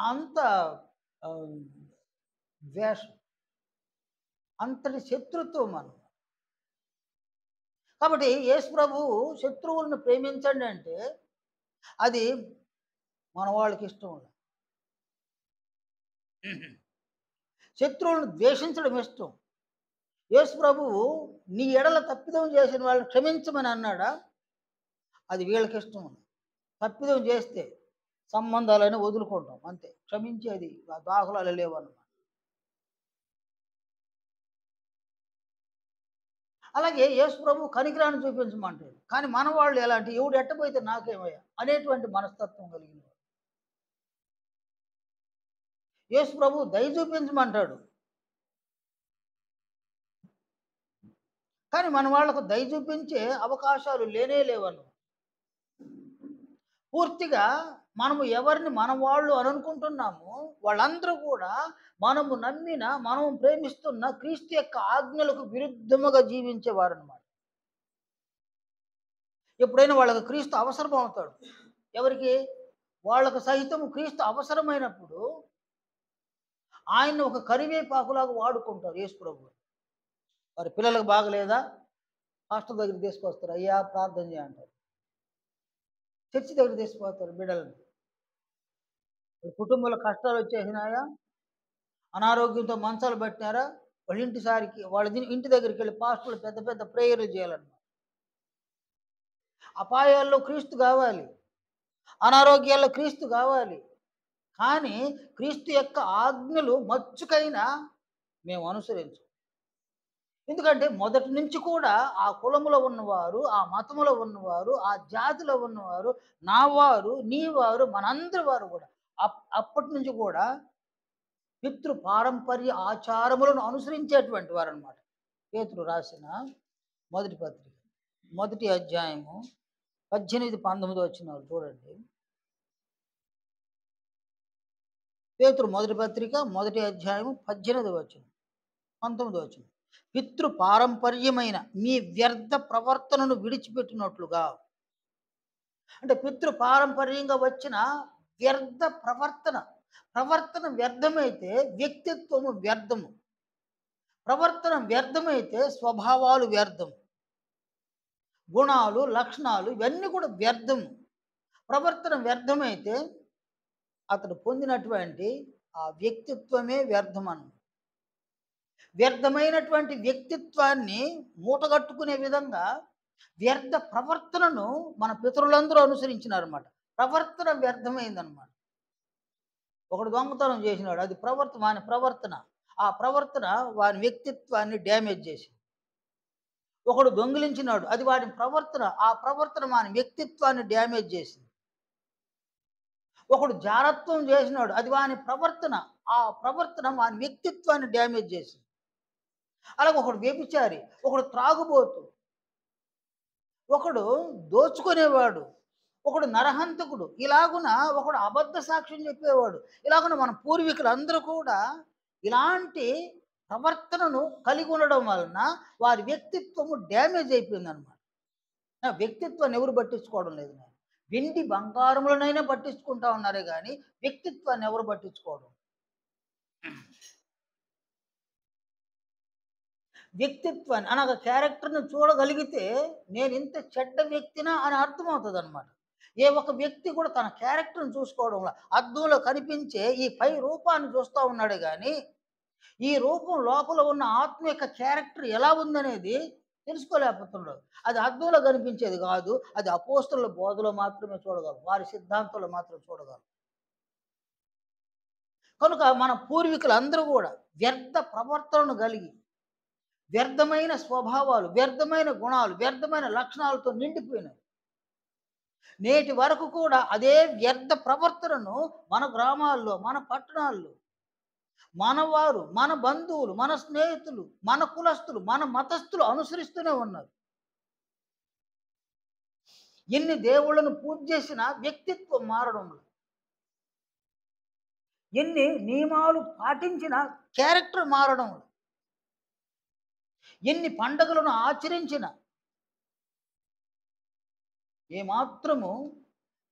S1: అంత ద్వేషం, అంతటి శత్రుత్వం మనం. కాబట్టి యేసు ప్రభువు శత్రువులను ప్రేమించండి అంటే అది మన వాళ్ళకి ఇష్టం లేదు. శత్రువులను ద్వేషించడం ఇష్టం. యేసు ప్రభువు నీ ఎడల తప్పిదం చేసిన వాళ్ళని క్షమించమని అన్నాడా? అది వీళ్ళకి ఇష్టం ఉంది. తప్పిదం చేస్తే సంబంధాలని వదులుకుంటాం అంతే, క్షమించేది దాఖలాలు లేవన్నమాట. అలాగే యేసు ప్రభు కనికరాన్ని చూపించమంటాడు. కానీ మన వాళ్ళు ఎలాంటి, ఎవడు ఎట్టపోయితే నాకేమయ్యా అనేటువంటి మనస్తత్వం కలిగిన వాడు. యేసు ప్రభు దయ చూపించమంటాడు. కానీ మన వాళ్లకు దయ చూపించే అవకాశాలు లేవను. పూర్తిగా మనము ఎవరిని మన వాళ్ళు అని అనుకుంటున్నామో వాళ్ళందరూ కూడా మనము నమ్మిన, మనము ప్రేమిస్తున్న క్రీస్తు యొక్క ఆజ్ఞలకు విరుద్ధముగా జీవించేవారు అన్నమాట. ఎప్పుడైనా వాళ్ళకు క్రీస్తు అవసరం అవుతాడు. ఎవరికి? వాళ్ళకు సహితము క్రీస్తు అవసరమైనప్పుడు ఆయన ఒక కరివేపాకులాగా వాడుకుంటారు యేసు ప్రభు. వారి పిల్లలకు బాగలేదా, హాస్టల్ దగ్గర తీసుకొస్తారు, అయ్యా ప్రార్థన చేయంటారు. చర్చి దగ్గర తీసుకుపోతారు బిడ్డలను. కుటుంబంలో కష్టాలు వచ్చేసినాయా, అనారోగ్యంతో మంచాలు పట్టినారా, వాళ్ళ ఇంటి దగ్గరికి వెళ్ళి పాస్టర్లు పెద్ద పెద్ద ప్రేయర్లు చేయాలన్నమాట. అపాయాల్లో క్రీస్తు కావాలి, అనారోగ్యాల్లో క్రీస్తు కావాలి. కానీ క్రీస్తు యొక్క ఆజ్ఞలు మచ్చుకైనా మేము అనుసరించం. ఎందుకంటే మొదటి నుంచి కూడా ఆ కులములో ఉన్నవారు, ఆ మతములో ఉన్నవారు, ఆ జాతిలో ఉన్నవారు నా వారు, నీ వారు, మనందరి వారు కూడా అప్పటి నుంచి కూడా పితృ పారంపర్య ఆచారములను అనుసరించేటువంటి వారు అనమాట. పేతురు రాసిన మొదటి పత్రిక, మొదటి అధ్యాయము 18-19 వచనాలు చూడండి. పేతురు మొదటి పత్రిక మొదటి అధ్యాయము 18 వచనం 19 వచనం. పితృ పారంపర్యమైన మీ వ్యర్థ ప్రవర్తనను విడిచిపెట్టినట్లుగా. అంటే పితృ పారంపర్యంగా వచ్చిన వ్యర్థ ప్రవర్తన వ్యర్థమైతే వ్యక్తిత్వము వ్యర్థము, ప్రవర్తన వ్యర్థమైతే స్వభావాలు వ్యర్థము, గుణాలు లక్షణాలు ఇవన్నీ కూడా వ్యర్థము. ప్రవర్తన వ్యర్థమైతే అతడు పొందినటువంటి ఆ వ్యక్తిత్వమే వ్యర్థమను. వ్యర్థమైనటువంటి వ్యక్తిత్వాన్ని మూటగట్టుకునే విధంగా వ్యర్థ ప్రవర్తనను మన పితరులందరూ అనుసరించినారన్నమాట. ప్రవర్తన వ్యర్థమైందనమాట. ఒకడు దొంగతనం చేసినాడు, అది వాని ప్రవర్తన, ఆ ప్రవర్తన వాని వ్యక్తిత్వాన్ని డ్యామేజ్ చేసింది. ఒకడు దొంగిలించినాడు, అది వాడి ప్రవర్తన, ఆ ప్రవర్తన వాని వ్యక్తిత్వాన్ని డ్యామేజ్ చేసింది. ఒకడు జారత్వం చేసినాడు, అది వాని ప్రవర్తన. ఆ ప్రవర్తన వాని వ్యక్తిత్వాన్ని డ్యామేజ్ చేసింది. అలాగే ఒకడు వ్యభిచారి, ఒకడు త్రాగుబోతు, ఒకడు దోచుకునేవాడు, ఒకడు నరహంతకుడు, ఇలాగున ఒకడు అబద్ధ సాక్ష్యం చెప్పేవాడు. ఇలాగున మన పూర్వీకులందరూ కూడా ఇలాంటి ప్రవర్తనను కలిగి ఉండడం వలన వారి వ్యక్తిత్వము డ్యామేజ్ అయిపోయిందనమాట. వ్యక్తిత్వాన్ని ఎవరు పట్టించుకోవడం లేదు. వెండి బంగారములనైనా పట్టించుకుంటా ఉన్నారే కానీ వ్యక్తిత్వాన్ని ఎవరు పట్టించుకోవడం. వ్యక్తిత్వాన్ని అనగా క్యారెక్టర్ని చూడగలిగితే నేను ఇంత చెడ్డ వ్యక్తినా అని అర్థమవుతుంది అనమాట. ఏ ఒక వ్యక్తి కూడా తన క్యారెక్టర్ని చూసుకోవడంలో అద్దంలో కనిపించే ఈ పై రూపాన్ని చూస్తూ ఉన్నాడే కానీ ఈ రూపం లోపల ఉన్న ఆత్మ యొక్క క్యారెక్టర్ ఎలా ఉందనేది తెలుసుకోలేకపోతున్నాడు. అది అద్దంలో కనిపించేది కాదు, అది అపోస్తలుల బోధలో మాత్రమే చూడగలం, వారి సిద్ధాంతంలో మాత్రం చూడగలం. కనుక మన పూర్వీకులందరూ కూడా వ్యర్థ ప్రవర్తనను కలిగి వ్యర్థమైన స్వభావాలు, వ్యర్థమైన గుణాలు, వ్యర్థమైన లక్షణాలతో నిండిపోయినాయి. నేటి వరకు కూడా అదే వ్యర్థ ప్రవర్తనను మన గ్రామాల్లో, మన పట్టణాల్లో, మనవారు, మన బంధువులు, మన స్నేహితులు, మన కులస్తులు, మన మతస్థులు అనుసరిస్తూనే ఉన్నారు. ఎన్ని దేవుళ్ళను పూజ చేసినా వ్యక్తిత్వం మారడంలో, ఎన్ని నియమాలు పాటించినా క్యారెక్టర్ మారడంలో, ఎన్ని పండుగలను ఆచరించిన ఏమాత్రము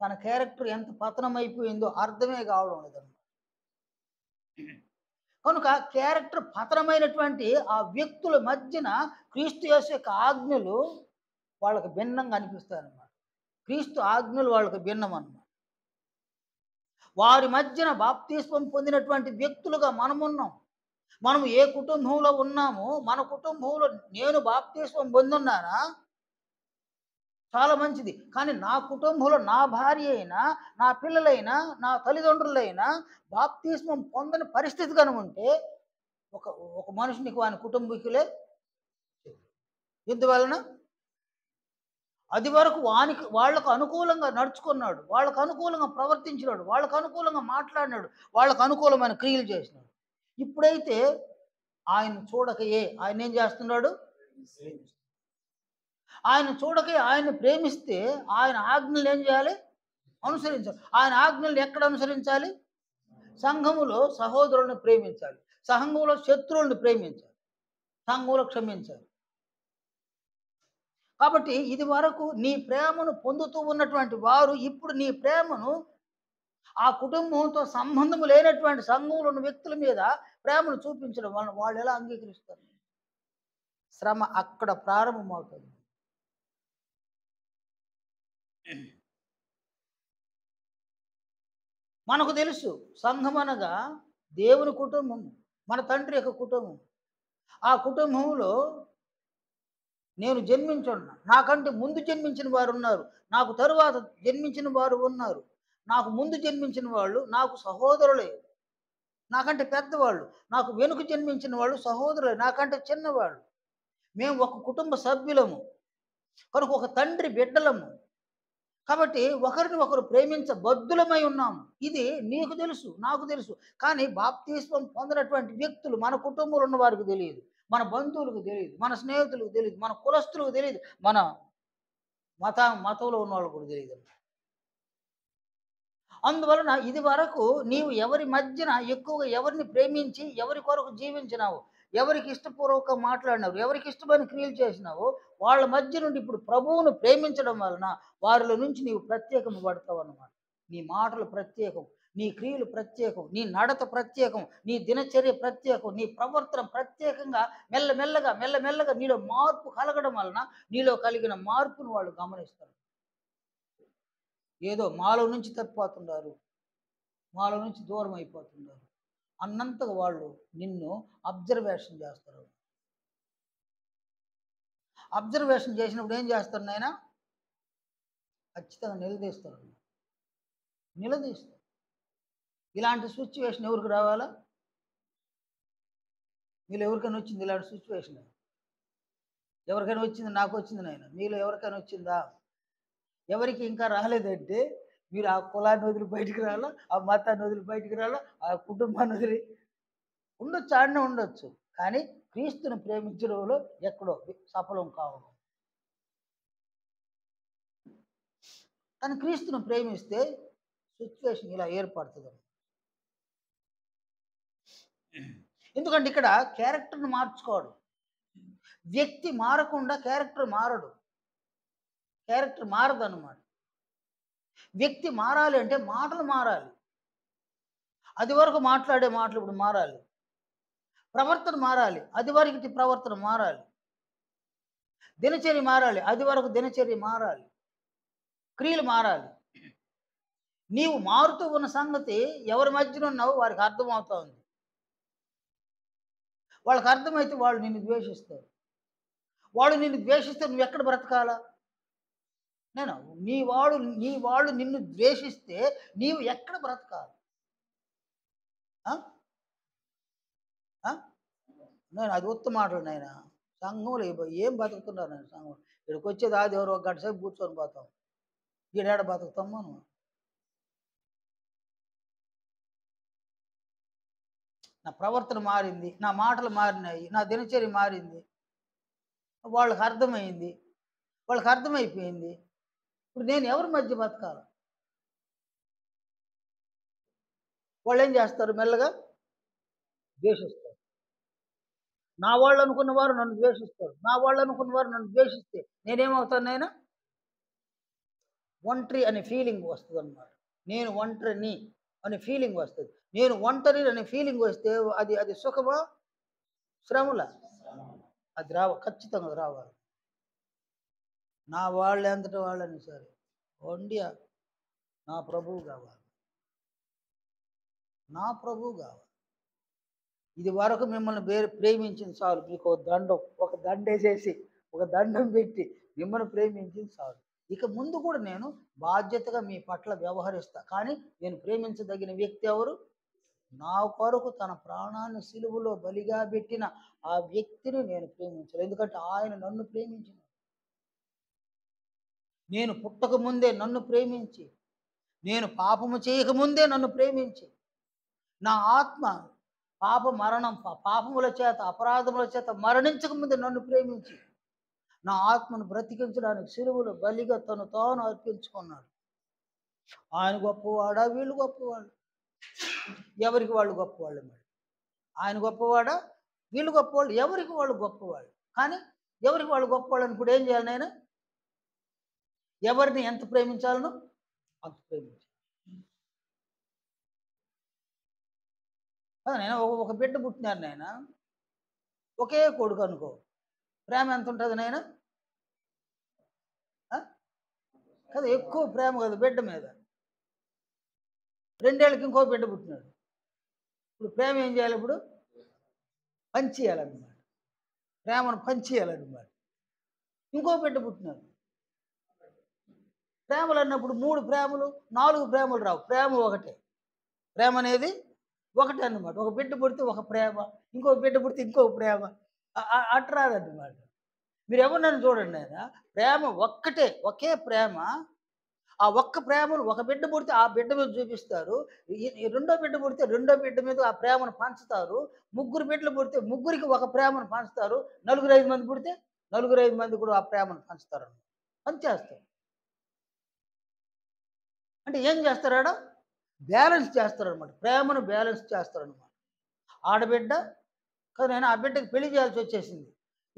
S1: తన క్యారెక్టర్ ఎంత పతనమైపోయిందో అర్థమే కావడం లేదన్నమాట. కనుక క్యారెక్టర్ పతనమైనటువంటి ఆ వ్యక్తుల మధ్యన క్రీస్తు యేసు యొక్క ఆజ్ఞలు వాళ్ళకి భిన్నంగా అనిపిస్తాయన్నమాట. క్రీస్తు ఆజ్ఞలు వాళ్ళకి భిన్నం అన్నమాట. వారి మధ్యన బాప్తిస్మం పొందినటువంటి వ్యక్తులుగా మనమున్నాం. మనం ఏ కుటుంబంలో ఉన్నామో మన కుటుంబంలో నేను బాప్తిస్మం పొందున్నానా చాలా మంచిది. కానీ నా కుటుంబంలో నా భార్య అయినా, నా పిల్లలైనా, నా తల్లిదండ్రులైనా బాప్తిస్మం పొందని పరిస్థితి కనుక ఉంటే ఒక ఒక మనుషునికి వాని కుటుంబీకులే. ఎందువలన అది వరకు వాళ్ళకు అనుకూలంగా నడుచుకున్నాడు, వాళ్ళకు అనుకూలంగా ప్రవర్తించినాడు, వాళ్ళకు అనుకూలంగా మాట్లాడినాడు, వాళ్ళకు అనుకూలమైన క్రియలు చేసినాడు. ఇప్పుడైతే ఆయన చూడకయే ఆయన ఏం చేస్తున్నాడు? ఆయన చూడకే ఆయన్ని ప్రేమిస్తే ఆయన ఆజ్ఞలు ఏం చేయాలి? అనుసరించాలి. ఆయన ఆజ్ఞలు ఎక్కడ అనుసరించాలి? సంఘములో సహోదరులను ప్రేమించాలి, సంఘంలో శత్రువులను ప్రేమించాలి, సంఘంలో క్షమించాలి. కాబట్టి ఇది వరకు నీ ప్రేమను పొందుతూ ఉన్నటువంటి వారు ఇప్పుడు నీ ప్రేమను ఆ కుటుంబంతో సంబంధం లేనటువంటి సంఘంలో ఉన్న వ్యక్తుల మీద ప్రేమను చూపించడం వలన వాళ్ళు ఎలా అంగీకరిస్తారు? శ్రమ అక్కడ ప్రారంభమవుతుంది. మనకు తెలుసు సంఘం అనగా దేవుని కుటుంబం, మన తండ్రి యొక్క కుటుంబం. ఆ కుటుంబంలో నేను జన్మించున్నా, నాకంటే ముందు జన్మించిన వారు ఉన్నారు, నాకు తరువాత జన్మించిన వారు ఉన్నారు. నాకు ముందు జన్మించిన వాళ్ళు నాకు సహోదరులే, నాకంటే పెద్దవాళ్ళు. నాకు వెనుక జన్మించిన వాళ్ళు సహోదరులే, నాకంటే చిన్నవాళ్ళు. మేము ఒక కుటుంబ సభ్యులము, కనుక ఒక తండ్రి బిడ్డలము. కాబట్టి ఒకరిని ఒకరు ప్రేమించబద్దులమై ఉన్నాము. ఇది నీకు తెలుసు, నాకు తెలుసు. కానీ బాప్తిస్మం పొందినటువంటి వ్యక్తులు మన కుటుంబంలో ఉన్న వారికి తెలియదు, మన బంధువులకు తెలియదు, మన స్నేహితులకు తెలియదు, మన కులస్తులకు తెలియదు, మన మతంలో ఉన్న వాళ్ళకు కూడా తెలియదు. అందువలన ఇది వరకు నీవు ఎవరి మధ్యన ఎక్కువగా ఎవరిని ప్రేమించి ఎవరి కొరకు జీవించినావు, ఎవరికి ఇష్టపూర్వకంగా మాట్లాడినావు, ఎవరికి ఇష్టమైన క్రియలు చేసినావో వాళ్ళ మధ్య నుండి ఇప్పుడు ప్రభువును ప్రేమించడం వలన వారిలో నుంచి నీవు ప్రత్యేకం పడతావు అన్నమాట. నీ మాటలు ప్రత్యేకం, నీ క్రియలు ప్రత్యేకం, నీ నడత ప్రత్యేకం, నీ దినచర్య ప్రత్యేకం, నీ ప్రవర్తన ప్రత్యేకంగా మెల్లమెల్లగా నీలో మార్పు కలగడం వలన నీలో కలిగిన మార్పును వాళ్ళు గమనిస్తారు. ఏదో మాలో నుంచి తప్పిపోతున్నారు, మాలో నుంచి దూరం అయిపోతున్నారు అన్నంతగా వాళ్ళు నిన్ను అబ్జర్వేషన్ చేస్తారు. అబ్జర్వేషన్ చేసినప్పుడు ఏం చేస్తారు నాయన? ఖచ్చితంగా నిలదీస్తారు. ఇలాంటి సిచ్యువేషన్ ఎవరికి రావాలా? మీలో ఎవరికైనా వచ్చింది ఇలాంటి సిచ్యువేషన్? ఎవరికైనా వచ్చింది? నాకు వచ్చింది నాయన. మీలో ఎవరికైనా వచ్చిందా? ఎవరికి ఇంకా రాలేదంటే మీరు ఆ కులాన్ని వదిలి బయటికి రాలా, ఆ మతాన్ని వదిలి బయటికి రాలా, ఆ కుటుంబాన్ని వదిలి ఉండొచ్చు, ఆడనే ఉండొచ్చు. కానీ క్రీస్తుని ప్రేమించడంలో ఎక్కడో సఫలం కావడం. కానీ క్రీస్తుని ప్రేమిస్తే సిచ్యువేషన్ ఇలా ఏర్పడుతుంది. ఎందుకంటే ఇక్కడ క్యారెక్టర్ని మార్చుకోవడం. వ్యక్తి మారకుండా క్యారెక్టర్ మారడు. క్యారెక్టర్ మారదన్నమాట. వ్యక్తి మారాలి అంటే మాటలు మారాలి. అది వరకు మాట్లాడే మాటలు ఇప్పుడు మారాలి. ప్రవర్తన మారాలి. అది వరకటి ప్రవర్తన మారాలి. దినచర్య మారాలి. అది వరకు దినచర్య మారాలి. క్రియలు మారాలి. నీవు మారుతూ ఉన్న సంగతి ఎవరి మధ్యన ఉన్నావో వారికి అర్థమవుతా ఉంది. వాళ్ళకి అర్థమైతే వాళ్ళు నిన్ను ద్వేషిస్తారు. వాళ్ళు నిన్ను ద్వేషిస్తే నువ్వు ఎక్కడ బ్రతకాలా? నేను నీ వాళ్ళు నిన్ను ద్వేషిస్తే నీవు ఎక్కడ బ్రతకాలి? ఆ? ఆ? నేను అది ఉత్త మాటలు నాయన. సంఘంలో ఏం బతుకుతున్నారు నేను సంఘం. ఇక్కడికి వచ్చేది ఆదివారం ఒక గంట సేపు కూర్చొని పోతాం. ఈడేడ బతుకుతాం మనం. నా ప్రవర్తన మారింది, నా మాటలు మారినాయి, నా దినచర్య మారింది. వాళ్ళకి అర్థమైంది, వాళ్ళకి అర్థమైపోయింది. ఇప్పుడు నేను ఎవరి మధ్య బతకాలి? వాళ్ళు ఏం చేస్తారు? మెల్లగా ద్వేషిస్తారు. నా వాళ్ళు అనుకున్న వారు నన్ను ద్వేషిస్తారు. నా వాళ్ళు అనుకున్న వారు నన్ను ద్వేషిస్తే నేనేమవుతాను? నేను ఒంటరి అనే ఫీలింగ్ వస్తుంది అన్నమాట. నేను ఒంటరిని అనే ఫీలింగ్ వస్తుంది. నేను ఒంటరి అనే ఫీలింగ్ వస్తే అది అది సుఖమా శ్రమల? అది ఖచ్చితంగా రావాలి. నా వాళ్ళు ఎంతటి వాళ్ళని సరే వండియా నా ప్రభువు కావాలి. నా ప్రభువు కావాలి. ఇది వరకు మిమ్మల్ని ప్రేమించింది చాలు. మీకు ఒక దండేసేసి ఒక దండం పెట్టి మిమ్మల్ని ప్రేమించింది చాలు. ఇక ముందు కూడా నేను బాధ్యతగా మీ పట్ల వ్యవహరిస్తా. కానీ నేను ప్రేమించదగిన వ్యక్తి ఎవరు? నా కొరకు తన ప్రాణాన్ని సిలువలో బలిగా పెట్టిన ఆ వ్యక్తిని నేను ప్రేమించాలి. ఎందుకంటే ఆయన నన్ను ప్రేమించిన. నేను పుట్టక ముందే నన్ను ప్రేమించి, నేను పాపము చేయకముందే నన్ను ప్రేమించి, నా ఆత్మ పాపముల చేత అపరాధముల చేత మరణించకముందే నన్ను ప్రేమించి నా ఆత్మను బ్రతికించడానికి సిలువలో బలిగా తను తాను అర్పించుకున్నాడు. ఆయన గొప్పవాడా? వీళ్ళు గొప్పవాళ్ళు? ఎవరికి వాళ్ళు గొప్పవాళ్ళు? మరి ఆయన గొప్పవాడా? వీళ్ళు గొప్పవాళ్ళు? ఎవరికి వాళ్ళు గొప్పవాళ్ళు. కానీ ఎవరికి వాళ్ళు గొప్పవాళ్ళు అని ఇప్పుడు ఏం చేయాలి? నేను ఎవరిని ఎంత ప్రేమించాలను అంత ప్రేమించాలి. నేను ఒక బిడ్డ పుట్టినారు నాయన, ఒకే కొడుకు అనుకో, ప్రేమ ఎంత ఉంటుంది నాయన? కదా ఎక్కువ ప్రేమ కదా బిడ్డ మీద. 2 ఏళ్ళకి ఇంకో బిడ్డ పుట్టినాడు. ఇప్పుడు ప్రేమ ఏం చేయాలి? ఇప్పుడు పంచేయాలన్నమాట. ప్రేమను పంచేయాలన్నమాట. ఇంకో బిడ్డ పుట్టినాడు. ప్రేమలు అన్నప్పుడు 3 ప్రేమలు 4 ప్రేమలు రావు. ప్రేమ ఒకటే. ప్రేమ అనేది ఒకటే అన్నమాట. ఒక బిడ్డ పుడితే ఒక ప్రేమ, ఇంకో బిడ్డ పుడితే ఇంకో ప్రేమ, అట్రాదన్నమాట. మీరు ఎవరినైనా చూడండి ఆయన, ప్రేమ ఒక్కటే, ఒకే ప్రేమ. ఆ ఒక్క ప్రేమను ఒక బిడ్డ పుడితే ఆ బిడ్డ మీద చూపిస్తారు. రెండో బిడ్డ పుడితే రెండో బిడ్డ మీద ఆ ప్రేమను పంచుతారు. 3 బిడ్డలు పుడితే ముగ్గురికి ఒక ప్రేమను పంచుతారు. 4-5 మంది పుడితే 4-5 మంది కూడా ఆ ప్రేమను పంచుతారు. పంచేస్తారు. అంటే ఏం చేస్తారాడ? బ్యాలెన్స్ చేస్తారనమాట. ప్రేమను బ్యాలెన్స్ చేస్తారనమాట. ఆడబిడ్డ కానీ నేను ఆ బిడ్డకి పెళ్లి చేయాల్సి వచ్చేసింది.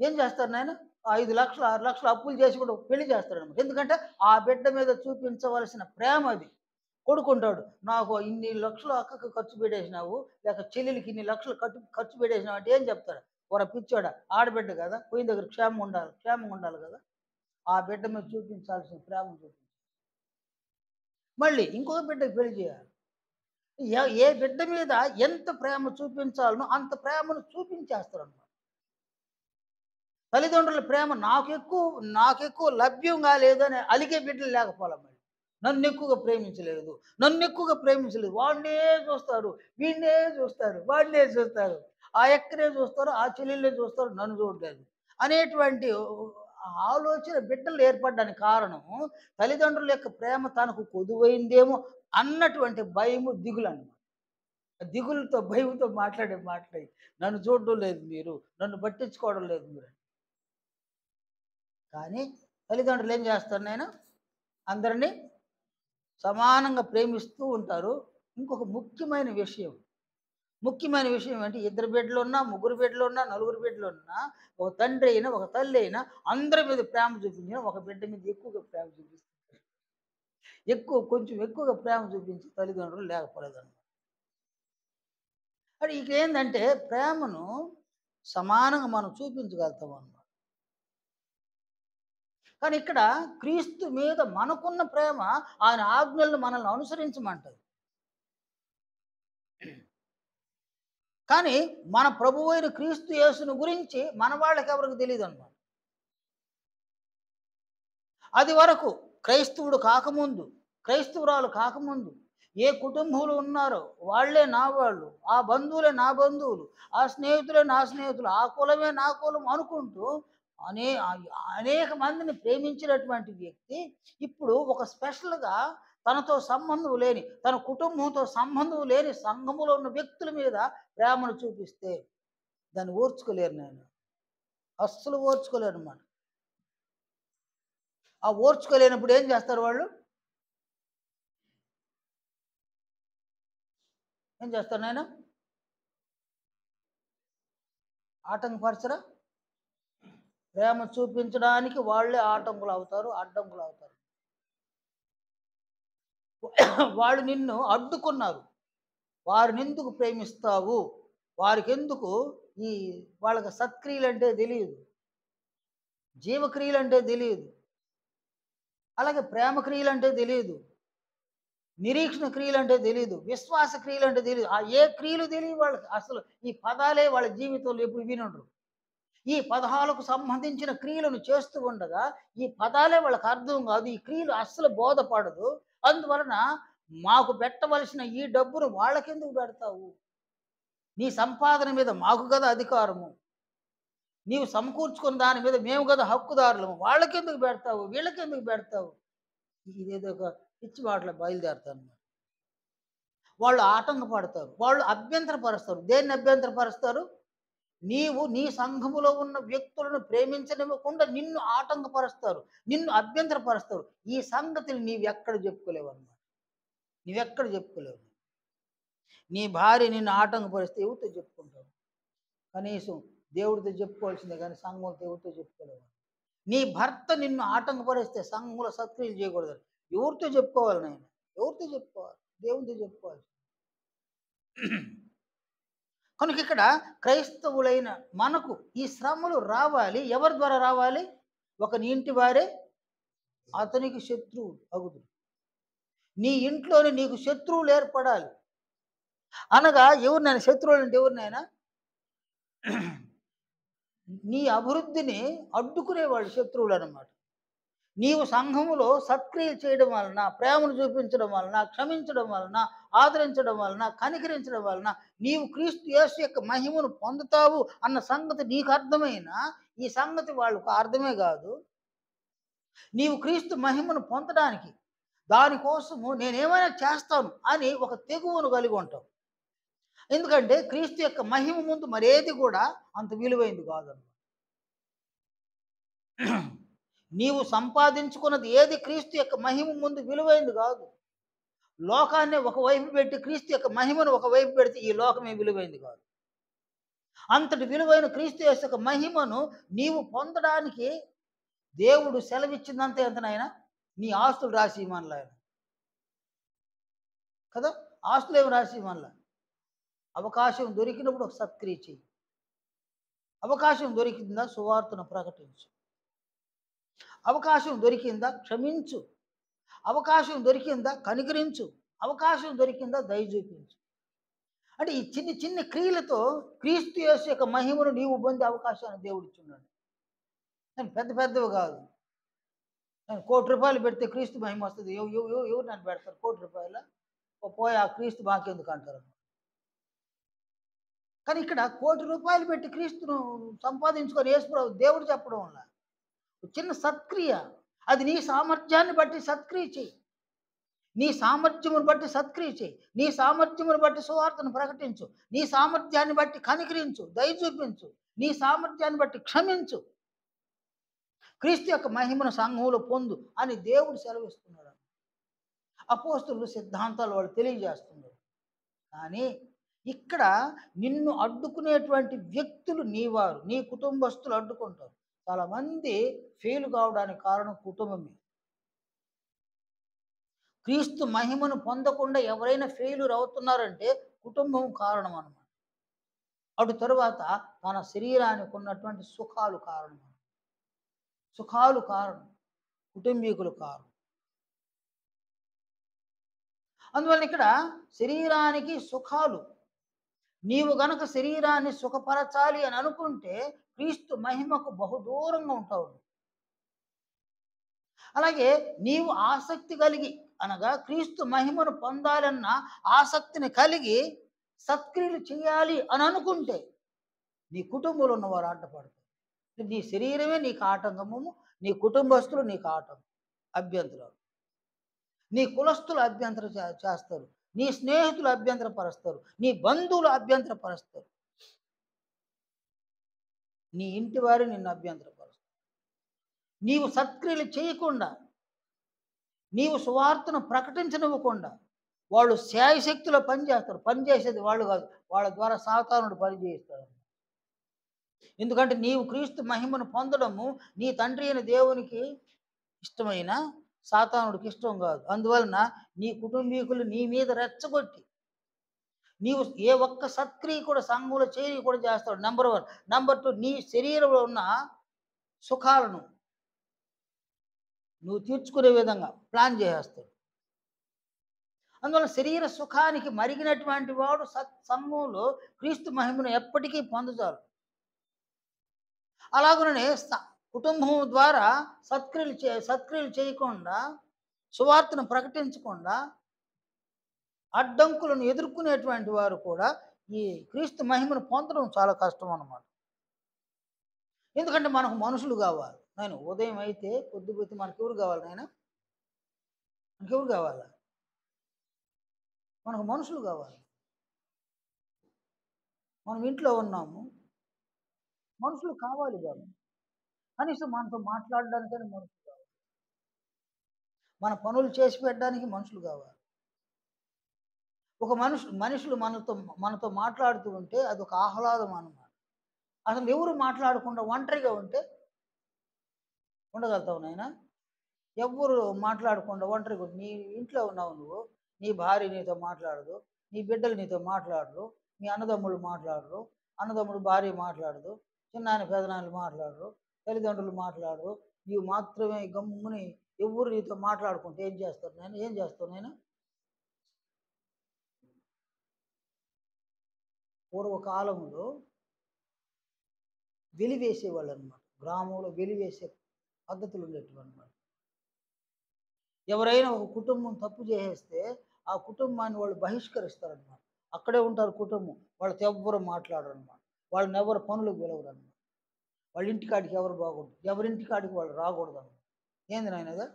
S1: ఏం చేస్తారు నాయన? 5 లక్షలు 6 లక్షలు అప్పులు చేసి కూడా పెళ్లి చేస్తారనమాట. ఎందుకంటే ఆ బిడ్డ మీద చూపించవలసిన ప్రేమ అది. కొడుకుంటాడు, నాకు ఇన్ని లక్షలు అక్కకు ఖర్చు పెట్టేసినావు, లేక చెల్లెలికి ఇన్ని లక్షలు ఖర్చు పెట్టేసినావు అంటే ఏం చెప్తాడు? ఒక పిచ్చోడా, ఆడబిడ్డ కదా, పోయిన దగ్గర క్షేమంగా ఉండాలి కదా. ఆ బిడ్డ మీద చూపించాల్సిన ప్రేమను చూపించాలి. మళ్ళీ ఇంకొక బిడ్డకి పెళ్లి చేయాలి. ఏ బిడ్డ మీద ఎంత ప్రేమ చూపించాలనో అంత ప్రేమను చూపించేస్తారు అన్నమాట. తల్లిదండ్రుల ప్రేమ నాకెక్కువ లభ్యం కాలేదని అలిగే బిడ్డలు లేకపోవాలి. మళ్ళీ నన్ను ఎక్కువగా ప్రేమించలేదు, వాడినే చూస్తారు, వీడినే చూస్తారు, వాడినే చూస్తారు, ఆ ఎక్కనే చూస్తారు, ఆ చెల్లెళ్ళే చూస్తారు, నన్ను చూడలేదు అనేటువంటి ఆ ఆలోచన బిడ్డలు ఏర్పడడానికి కారణము తల్లిదండ్రుల యొక్క ప్రేమ తనకు కొదువైందేమో అన్నటువంటి భయము, దిగులు అన్నమాట. దిగులుతో భయంతో మాట్లాడే మాటలే, నన్ను చూడడం లేదు మీరు, నన్ను పట్టించుకోవడం లేదు మీరు. కానీ తల్లిదండ్రులు ఏం చేస్తారు, నేను అందరినీ సమానంగా ప్రేమిస్తూ ఉంటారు. ఇంకొక ముఖ్యమైన విషయం అంటే ఇద్దరు బిడ్డలు ఉన్నా, ముగ్గురు బిడ్డలు ఉన్నా, నలుగురు బిడ్డలు ఉన్నా, ఒక తండ్రి అయినా ఒక తల్లి అయినా అందరి మీద ప్రేమ చూపించిన ఒక బిడ్డ మీద ఎక్కువగా ప్రేమ చూపిస్తారు. కొంచెం ఎక్కువగా ప్రేమ చూపించి తల్లిదండ్రులు లేకపోలేదన్నమాట. అది ఇక ఏంటంటే ప్రేమను సమానంగా మనం చూపించగలుగుతాం అన్నమాట. కానీ ఇక్కడ క్రీస్తు మీద మనకున్న ప్రేమ ఆయన ఆజ్ఞలను మనల్ని అనుసరించమంటది. కానీ మన ప్రభువైన క్రీస్తు యేసుని గురించి మన వాళ్ళకి ఎవరికి తెలియదు అన్నమాట. అది వరకు క్రైస్తవుడు కాకముందు, క్రైస్తవురాలు కాకముందు ఏ కుటుంబంలో ఉన్నారో వాళ్ళే నా వాళ్ళు, ఆ బంధువులే నా బంధువులు, ఆ స్నేహితులే నా స్నేహితులు, ఆ కులమే నా కులం అనుకుంటూ అనే అనేక మందిని ప్రేమించినటువంటి వ్యక్తి ఇప్పుడు ఒక స్పెషల్గా తనతో సంబంధం లేని, తన కుటుంబంతో సంబంధం లేని సంఘములో ఉన్న వ్యక్తుల మీద ప్రేమను చూపిస్తే దాన్ని ఓర్చుకోలేరు, నేను అస్సలు ఓర్చుకోలేరు అన్నమాట. ఆ ఓర్చుకోలేనప్పుడు ఏం చేస్తారు వాళ్ళు, ఏం చేస్తారు నాయన, ఆటంకపరచరా? ప్రేమ చూపించడానికి వాళ్ళే ఆటంకులు అవుతారు, అడ్డంకులు అవుతారు. వాళ్ళు నిన్ను అడ్డుకున్నారు, వారిని ఎందుకు ప్రేమిస్తావు, వారికి ఎందుకు ఈ వాళ్ళకి సత్క్రియలు అంటే తెలియదు, జీవక్రియలు అంటే తెలియదు, అలాగే ప్రేమ క్రియలు అంటే తెలియదు, నిరీక్షణ క్రియలు అంటే తెలియదు, విశ్వాస క్రియలు అంటే తెలియదు. ఆ ఏ క్రియలు తెలియదు వాళ్ళకి, అసలు ఈ పదాలే వాళ్ళ జీవితంలో ఎప్పుడు వినుండ్రు. ఈ పదాలకు సంబంధించిన క్రియలను చేస్తూ ఉండగా ఈ పదాలే వాళ్ళకి అర్థం కాదు, ఈ క్రియలు అస్సలు బోధపడదు. అందువలన మాకు పెట్టవలసిన ఈ డబ్బును వాళ్ళకెందుకు పెడతావు, నీ సంపాదన మీద మాకు కదా అధికారము, నీవు సమకూర్చుకున్న దాని మీద మేము కదా హక్కుదారులము, వాళ్ళకెందుకు పెడతావు, వీళ్ళకెందుకు పెడతావు, ఇదేదో ఒక పిచ్చి మాటలు బయలుదేరుతాను. వాళ్ళు ఆటంకపడతారు, వాళ్ళు అభ్యంతరపరుస్తారు. దేన్ని అభ్యంతరపరుస్తారు, నీవు నీ సంఘములో ఉన్న వ్యక్తులను ప్రేమించనివ్వకుండా నిన్ను ఆటంకపరుస్తారు, నిన్ను అభ్యంతరపరుస్తారు. ఈ సంగతిని నీవెక్కడ చెప్పుకోలేవు అన్నమాట, నీవెక్కడ చెప్పుకోలేవు. నీ భార్య నిన్ను ఆటంకపరిస్తే ఎవరితో చెప్పుకుంటావు, కనీసం దేవుడితో చెప్పుకోవాల్సిందే కానీ సంఘంతో ఎవరితో చెప్పుకోలేవు. నీ భర్త నిన్ను ఆటంకపరిస్తే సంఘంలో సత్క్రియలు చేయకూడదు, ఎవరితో చెప్పుకోవాలి నాయన, ఎవరితో చెప్పుకోవాలి, దేవుడితో చెప్పుకోవాలి. కనుక ఇక్కడ క్రైస్తవులైన మనకు ఈ శ్రమలు రావాలి, ఎవరి ద్వారా రావాలి, ఒక నీ ఇంటి వారే అతనికి శత్రువు అగుదు. నీ ఇంట్లోనే నీకు శత్రువులు ఏర్పడాలి. అనగా ఎవరినైనా శత్రువులు అంటే ఎవరినైనా నీ అభివృద్ధిని అడ్డుకునేవాళ్ళు శత్రువులు అన్నమాట. నీవు సంఘములో సత్క్రియలు చేయడం వలన, ప్రేమను చూపించడం వలన, క్షమించడం వలన, ఆదరించడం వలన, కనికరించడం వలన నీవు క్రీస్తు యేసు యొక్క మహిమను పొందుతావు అన్న సంగతి నీకు అర్థమైనా ఈ సంగతి వాళ్ళకు అర్థమే కాదు. నీవు క్రీస్తు మహిమను పొందడానికి దానికోసము నేనేమైనా చేస్తాను అని ఒక తెగువను కలిగి ఉంటావు. ఎందుకంటే క్రీస్తు యొక్క మహిమ ముందు మరేది కూడా అంత విలువైంది కాదన్నమాట. నీవు సంపాదించుకున్నది ఏది క్రీస్తు యొక్క మహిమ ముందు విలువైంది కాదు. లోకాన్ని ఒకవైపు పెట్టి క్రీస్తు యొక్క మహిమను ఒకవైపు పెడితే ఈ లోకమే విలువైంది కాదు. అంతటి విలువైన క్రీస్తు యొక్క మహిమను నీవు పొందడానికి దేవుడు సెలవిచ్చిందంతే ఎంతనైనా నీ ఆస్తులు రాసి ఇవ్వమనలా ఆయన కదా, ఆస్తులు ఏమి రాసి ఇవ్వమనలా. అవకాశం దొరికినప్పుడు ఒక సత్క్రియ చెయ్యి, అవకాశం దొరికిందా సువార్తను ప్రకటించు, అవకాశం దొరికిందా క్షమించు, అవకాశం దొరికిందా కనికరించు, అవకాశం దొరికిందా దయ చూపించు. అంటే ఈ చిన్ని చిన్ని క్రియలతో క్రీస్తు యేసు యొక్క మహిమను నీవు పొందే అవకాశాన్ని దేవుడు ఇచ్చున్నాడు. నేను పెద్ద పెద్దవి కాదు, నేను ₹1,00,00,000 పెడితే క్రీస్తు మహిమ వస్తుంది, ఎవరు నన్ను పెడతారు ₹1,00,00,000 పోయి ఆ క్రీస్తు మాకెందుకు అంటారు. కానీ ఇక్కడ ₹1,00,00,000 పెట్టి క్రీస్తును సంపాదించుకొని యేసుప్రభు దేవుడు చెప్పడం వల్ల చిన్న సత్క్రియ. అది నీ సామర్థ్యాన్ని బట్టి సత్క్రియ చెయ్యి. నీ సామర్థ్యమును బట్టి సత్క్రియ చెయ్యి. నీ సామర్థ్యమును బట్టి సువార్తను ప్రకటించు. నీ సామర్థ్యాన్ని బట్టి కనికరించు, దయ చూపించు. నీ సామర్థ్యాన్ని బట్టి క్షమించు. క్రీస్తు యొక్క మహిమను సంఘంలో పొందు అని దేవుడు సెలవిస్తున్నాడు. అపోస్తలులు సిద్ధాంతాలు వాళ్ళు తెలియజేస్తున్నారు. కానీ ఇక్కడ నిన్ను అడ్డుకునేటువంటి వ్యక్తులు నీవారు, నీ కుటుంబస్తులు అడ్డుకుంటారు. చాలామంది ఫెయిల్ కావడానికి కారణం కుటుంబమే. క్రీస్తు మహిమను పొందకుండా ఎవరైనా ఫెయిల్యూర్ అవుతున్నారంటే కుటుంబం కారణం అన్నమాట. అటు తరువాత తన శరీరానికి ఉన్నటువంటి సుఖాలు కారణం. సుఖాలు కారణం, కుటుంబీకులు కారణం. అందువల్ల ఇక్కడ శరీరానికి సుఖాలు, నీవు గనక శరీరాన్ని సుఖపరచాలి అని అనుకుంటే క్రీస్తు మహిమకు బహుదూరంగా ఉంటావు. అలాగే నీవు ఆసక్తి కలిగి అనగా క్రీస్తు మహిమను పొందాలన్న ఆసక్తిని కలిగి సత్క్రియలు చేయాలి అని అనుకుంటే నీ కుటుంబంలో ఉన్నవారు అడ్డపడతారు. నీ శరీరమే నీకు ఆటంకము, నీ కుటుంబస్తులు నీకు ఆటంకం, అభ్యంతరాలు. నీ కులస్తులు అభ్యంతరం చేస్తారు, నీ స్నేహితులు అభ్యంతరపరుస్తారు, నీ బంధువులు అభ్యంతరపరుస్తారు, నీ ఇంటి వారు నిన్ను అభ్యంతరపరుస్తారు. నీవు సత్క్రియలు చేయకుండా, నీవు సువార్తను ప్రకటించనివ్వకుండా వాళ్ళు శాయశక్తిలో పనిచేస్తారు. పనిచేసేది వాళ్ళు కాదు, వాళ్ళ ద్వారా సాతానుడు పనిచేయిస్తాడు. ఎందుకంటే నీవు క్రీస్తు మహిమను పొందడము నీ తండ్రి అయిన దేవునికి ఇష్టమైన సాతానుడికి ఇష్టం కాదు. అందువలన నీ కుటుంబీకులు నీ మీద రెచ్చగొట్టి నీవు ఏ ఒక్క సత్క్రియ కూడా సంఘంలో చేరి కూడా చేస్తాడు. నెంబర్ 1. నెంబర్ 2, నీ శరీరంలో ఉన్న సుఖాలను నువ్వు తీర్చుకునే విధంగా ప్లాన్ చేసేస్తాడు. అందువల్ల శరీర సుఖానికి మరిగినటువంటి వాడు సంఘంలో క్రీస్తు మహిమను ఎప్పటికీ పొందజాలు. అలాగనే కుటుంబం ద్వారా సత్క్రియలు చేయకుండా, సువార్తను ప్రకటించకుండా అడ్డంకులను ఎదుర్కొనేటువంటి వారు కూడా ఈ క్రీస్తు మహిమను పొందడం చాలా కష్టం అన్నమాట. ఎందుకంటే మనకు మనుషులు కావాలి. నేను ఉదయం అయితే పొద్దుపోతే మనకెవరు కావాలి? మనకెవరు కావాలి? మనకు మనుషులు కావాలి. మనం ఇంట్లో ఉన్నాము, మనుషులు కావాలి బాబు. కనీసం మనతో మాట్లాడడానికని మనుషులు కావాలి. మన పనులు చేసి పెట్టడానికి మనుషులు కావాలి. ఒక మనుషులు మనతో మాట్లాడుతూ ఉంటే అదొక ఆహ్లాదం అన్నమాట. అసలు ఎవరు మాట్లాడకుండా ఒంటరిగా ఉంటే ఉండగలుగుతావు నాయన? ఎవ్వరు మాట్లాడకుండా ఒంటరిగా నీ ఇంట్లో ఉన్నావు నువ్వు, నీ భార్య నీతో మాట్లాడదు, నీ బిడ్డలు నీతో మాట్లాడరు, నీ అన్నదమ్ముళ్ళు మాట్లాడరు, అన్నదమ్ముడు భార్య మాట్లాడదు, చిన్నాయన పెదనాయనలు మాట్లాడరు, తల్లిదండ్రులు మాట్లాడరు, నీవు మాత్రమే గమ్ముని ఎవరు నీతో మాట్లాడుకుంటే ఏం చేస్తారు నేను? ఏం చేస్తావు నేను? పూర్వకాలంలో వెలివేసేవాళ్ళు అనమాట. గ్రామంలో వెలివేసే పద్ధతులు ఉండేటివి అనమాట. ఎవరైనా ఒక కుటుంబం తప్పు చేసేస్తే ఆ కుటుంబాన్ని వాళ్ళు బహిష్కరిస్తారనమాట. అక్కడే ఉంటారు కుటుంబం, వాళ్ళతో ఎవ్వరు మాట్లాడరు అనమాట. వాళ్ళని ఎవరు పనులకు పిలవరు అనమాట. వాళ్ళ ఇంటికాడికి ఎవరు బాగుండదు, ఎవరింటికాడికి వాళ్ళు రాకూడదు అనమాట. ఏంది నాయనదా?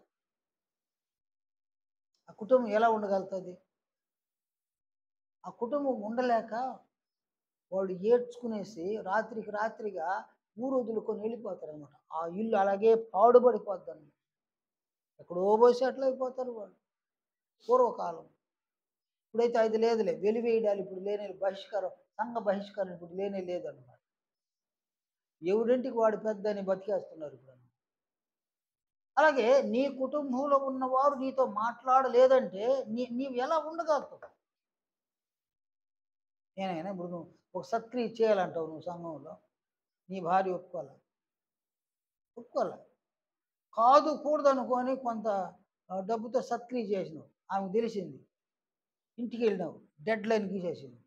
S1: ఆ కుటుంబం ఎలా ఉండగలుగుతుంది? ఆ కుటుంబం ఉండలేక వాళ్ళు ఏడ్చుకునేసి రాత్రిగా ఊరు వదులుకొని వెళ్ళిపోతారనమాట. ఆ ఇల్లు అలాగే పాడుబడిపోద్ది అనమాట. ఎక్కడో పోసి అట్లా అయిపోతారు వాళ్ళు. పూర్వకాలం. ఇప్పుడైతే అది లేదులే, వెలివేయడాలు ఇప్పుడు లేనే, బహిష్కారం, సంఘ బహిష్కారం ఇప్పుడు లేనే లేదన్నమాట. ఎవరింటికి వాడు పెద్ద అని బతికేస్తున్నారు ఇప్పుడు. అలాగే నీ కుటుంబంలో ఉన్నవారు నీతో మాట్లాడలేదంటే నీవు ఎలా ఉండగలుగుతావు? నేనైనా ఇప్పుడు నువ్వు ఒక సత్క్రియ చేయాలంటావు, నువ్వు సంఘంలో నీ భార్య ఒప్పుకోలే కాదు కూడదు అనుకొని కొంత డబ్బుతో సత్క్రియ చేసినావు, ఆమెకు తెలిసింది, ఇంటికి వెళ్ళినావు, డెడ్ లైన్ గీసేసింది,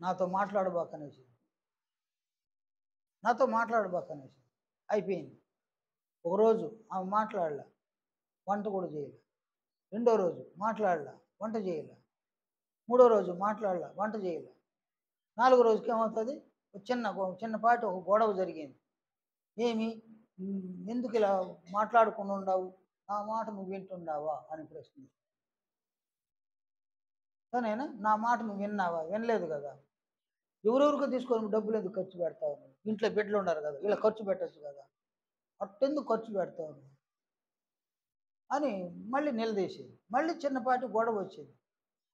S1: నాతో మాట్లాడబాకనేసి అయిపోయింది. ఒకరోజు ఆమె మాట్లాడలే, వంట కూడా చేయలే. రెండో రోజు మాట్లాడలే, వంట చేయలే. మూడో రోజు మాట్లాడలే, వంట చేయలే. నాలుగో రోజుకి ఏమవుతుంది? చిన్నపాటి ఒక గొడవ జరిగింది. ఏమి? ఎందుకు ఇలా మాట్లాడుకుని ఉండవు, నా మాట నువ్వు వింటున్నావా అని ప్రశ్న. కానైనా నా మాట నువ్వు విన్నావా? వినలేదు కదా. ఎవరెవరికో తీసుకొని డబ్బులు ఎందుకు ఖర్చు పెడతావు? ఇంట్లో బిడ్డలు ఉన్నారు కదా, ఇలా ఖర్చు పెట్టచ్చు కదా, అట్టెందుకు ఖర్చు పెడతావు అని మళ్ళీ నిలదీసేది. మళ్ళీ చిన్నపాటి గొడవ వచ్చేది.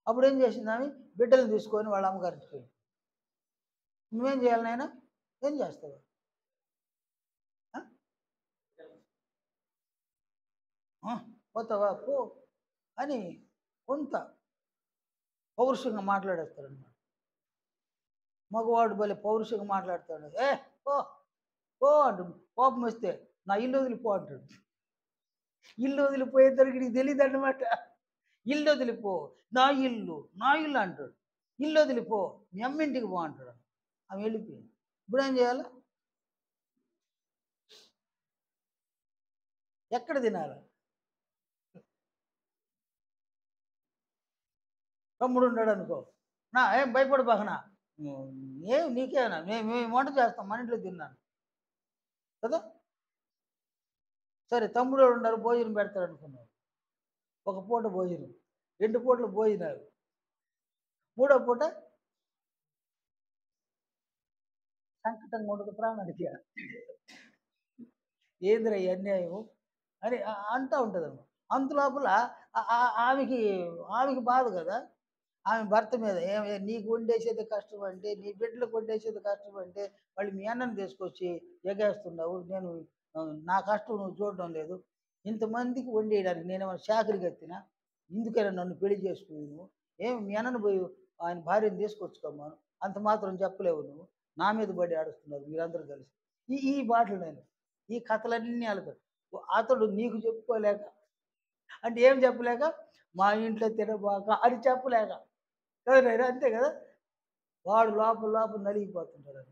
S1: అప్పుడు ఏం చేసింది ఆమె? బిడ్డలను తీసుకొని వాళ్ళ అమ్మగారికి పోయింది. నువ్వేం చేయాలి నాయన? ఏం చేస్తావు? పోతావా పో అని కొంత పౌరుషంగా మాట్లాడేస్తాడనమాట. మగవాడు భలే పౌరుషంగా మాట్లాడతాడు. పో పో అంటాడు. కోపం వస్తే నా ఇల్లు వదిలిపో అంటాడు. ఇల్లు వదిలిపోయేసరికి నీకు తెలియదు అన్నమాట. ఇల్లు వదిలిపో, నా ఇల్లు నా ఇల్లు అంటాడు. ఇల్లు వదిలిపో, మీ అమ్మింటికి పో అంటాడు. ఆమె వెళ్ళిపోయింది. ఇప్పుడు ఏం చేయాలి? ఎక్కడ తినాలి? తమ్ముడు ఉన్నాడు అనుకో, నా ఏం భయపడి బాగనా, ఏం నీకేనా, మేము వంట చేస్తాం, మన ఇంట్లో తిన్నాను కదా. సరే తమ్ముడు ఉన్నారు, భోజనం పెడతాడు అనుకున్నావు. ఒక పూట భోజనం, 2 పూటలు భోజనాలు, 3వ పూట సంకటంగా ఉండదు ప్రాణానికి. ఏందిరా ఈ అన్యాయం అని అంటూ ఉంటుంది అన్నమాట. అంత లోపల ఆమెకి ఆమెకి బాధ కదా, ఆమె భర్త మీద నీకు వండేసేది కష్టం అంటే, నీ బిడ్డలకు వండేసేది కష్టం అంటే, వాళ్ళు మీ అన్నని తీసుకొచ్చి ఎగేస్తున్నావు, నేను నా కష్టం నువ్వు చూడడం లేదు, ఇంతమందికి వండేయడానికి నేనేమైనా చాకరికి ఎత్తినా, ఎందుకైనా నన్ను పెళ్లి చేసుకుని నువ్వు మీ అన్నను పోయి ఆయన భార్యను తీసుకొచ్చుకోమాను, అంత మాత్రం చెప్పలేవు నువ్వు, నా మీద పడి ఆడుస్తున్నారు మీరందరూ కలిసి. ఈ మాటలు నేను, ఈ కథలన్నీ వెళ్తాడు. అతడు నీకు చెప్పుకోలేక, అంటే ఏం చెప్పలేక, మా ఇంట్లో తినబాక అని చెప్పలేక కదా, అంతే కదా. వాడు లోపల లోపల నలిగిపోతుంటాడు.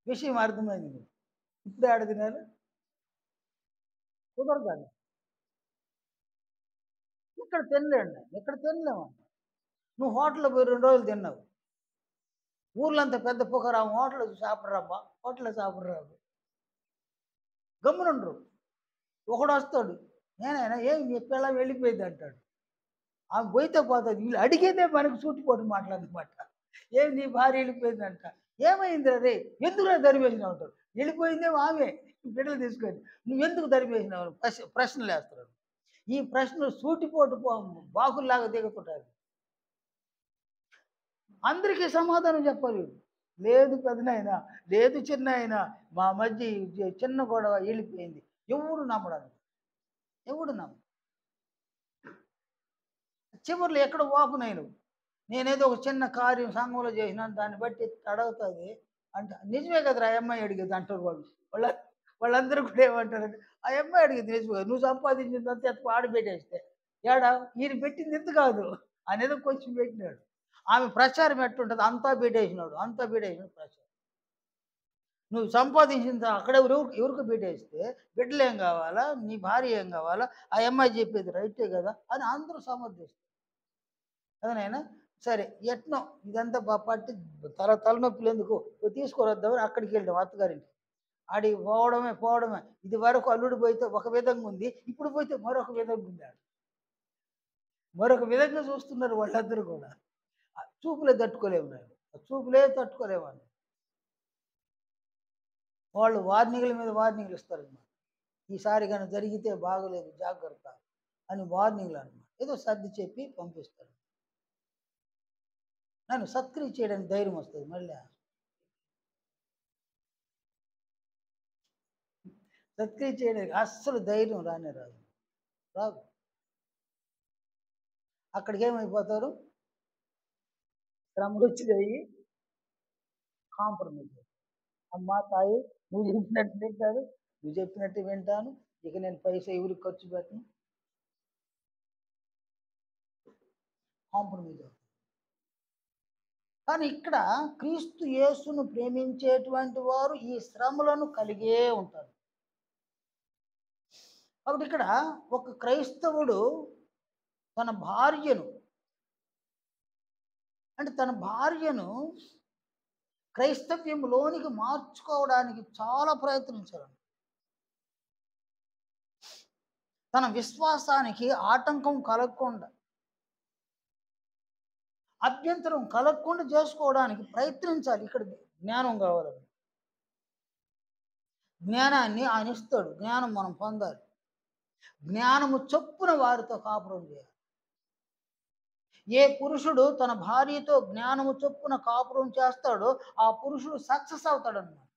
S1: విషయం అర్థమైంది. ఇప్పుడే ఆడ తినాలి కుదరదాన్ని. ఇక్కడ తినలేండి, ఇక్కడ తినలేము. నువ్వు హోటల్లో పోయి 2 రోజులు తిన్నావు, ఊర్లో అంత పెద్ద పుకారు, హోటల్లో సాப்பிட்றாబ్బా, హోటల్లో సాப்பிட்றாబ్బా, గమ్మునుండరు. ఒకడు వస్తాడు, నేనైనా ఏం చెప్పేలా వెళ్ళిపోయింది అంటాడు. ఆమె పోయితే పోతుంది, వీళ్ళు అడిగేదే మనకు సూటిపోటు మాట్లాడనమాట. ఏం నీ భార్య వెళ్ళిపోయిందంట, ఏమైంది రే, ఎందుకు దరివేసినావు అంటారు. వెళ్ళిపోయిందేమో ఆమె, బిడ్డలు తీసుకొని నువ్వెందుకు దరివేసినావు ప్రశ్నలు వేస్తారు. ఈ ప్రశ్నలు సూటిపోటు బాకుల్లాగా దిగుతుంటారు. అందరికీ సమాధానం చెప్పాలి. లేదు పెద్దనైనా, లేదు చిన్న అయినా, మా మధ్య చిన్న గొడవ వెళ్ళిపోయింది, ఎవడు నమ్మడానికి, ఎవడు నమ్మ. చివరిలో ఎక్కడ వాపునైను, నేనేదో ఒక చిన్న కార్యం సంఘంలో చేసినాను, దాన్ని బట్టి అడుగుతుంది అంటే, నిజమే కదరా ఆ అమ్మాయి అడిగేది అంటారు వాళ్ళు. వాళ్ళందరూ కూడా ఏమంటారంటే, ఆ అమ్మాయి అడిగేది నిజమే, నువ్వు సంపాదించిందంతా ఎత్తుకు ఆడబెట్టేస్తే ఏడా ఈయన పెట్టింది ఎంత కాదు అనేది కొంచెం పెట్టినాడు. ఆమె ప్రచారం ఎట్టుంటుంది, అంతా పెట్టేసినాడు, అంతా పెట్టేసినాడు ప్రచారం. నువ్వు సంపాదించింది అక్కడ ఎవరికి పెట్టేస్తే బిడ్డలు ఏం కావాలా, నీ భార్య ఏం కావాలా, ఆ అమ్మాయి చెప్పేది రైటే కదా అని అందరూ సమర్థిస్తారు. అదనైనా సరే ఎట్నో ఇదంతా పట్టి తలనొప్పులు ఎందుకు తీసుకురద్దామని అక్కడికి వెళ్తాం అత్తగారింటి. ఆడికి పోవడమే. ఇది వరకు అల్లుడు పోయితే ఒక విధంగా ఉంది, ఇప్పుడు పోయితే మరొక విధంగా ఉంది. మరొక విధంగా చూస్తున్నారు వాళ్ళందరూ కూడా. చూపులే తట్టుకోలేము, చూపులే తట్టుకోలేము. వాళ్ళు వార్నింగ్ల మీద వార్నింగ్లు ఇస్తారనమాట. ఈసారి కానీ జరిగితే బాగలేదు జాగ్రత్త అని వార్నింగ్లు అనమాట. ఏదో సర్ది చెప్పి పంపిస్తారు. నన్ను సత్క్రియ చేయడానికి ధైర్యం వస్తుంది. మళ్ళీ సత్క్రియ చేయడానికి అస్సలు ధైర్యం రాదు. అక్కడికి ఏమైపోతారు, శ్రమలు వచ్చినాయి, కాంప్రమైజ్. అమ్మా తాయి, నువ్వు చెప్పినట్టు తింటాను, నువ్వు చెప్పినట్టు వింటాను, ఇక నేను పైసా ఎవరికి ఖర్చు పెట్టను, కాంప్రమైజ్. కానీ ఇక్కడ క్రీస్తు యేసును ప్రేమించేటువంటి వారు ఈ శ్రమలను కలిగే ఉంటారు. కాబట్టి ఇక్కడ ఒక క్రైస్తవుడు తన భార్యను క్రైస్తవ్యంలోనికి మార్చుకోవడానికి చాలా ప్రయత్నించారు. తన విశ్వాసానికి ఆటంకం కలగకుండా, అభ్యంతరం కలగకుండా చేసుకోవడానికి ప్రయత్నించాలి. ఇక్కడ జ్ఞానం కావాలి. జ్ఞానాన్ని ఆయన ఇస్తాడు. జ్ఞానం మనం పొందాలి. జ్ఞానము చొప్పున వారితో కాపురం చేయాలి. ఏ పురుషుడు తన భార్యతో జ్ఞానము చొప్పున కాపురం చేస్తాడో ఆ పురుషుడు సక్సెస్ అవుతాడన్నమాట.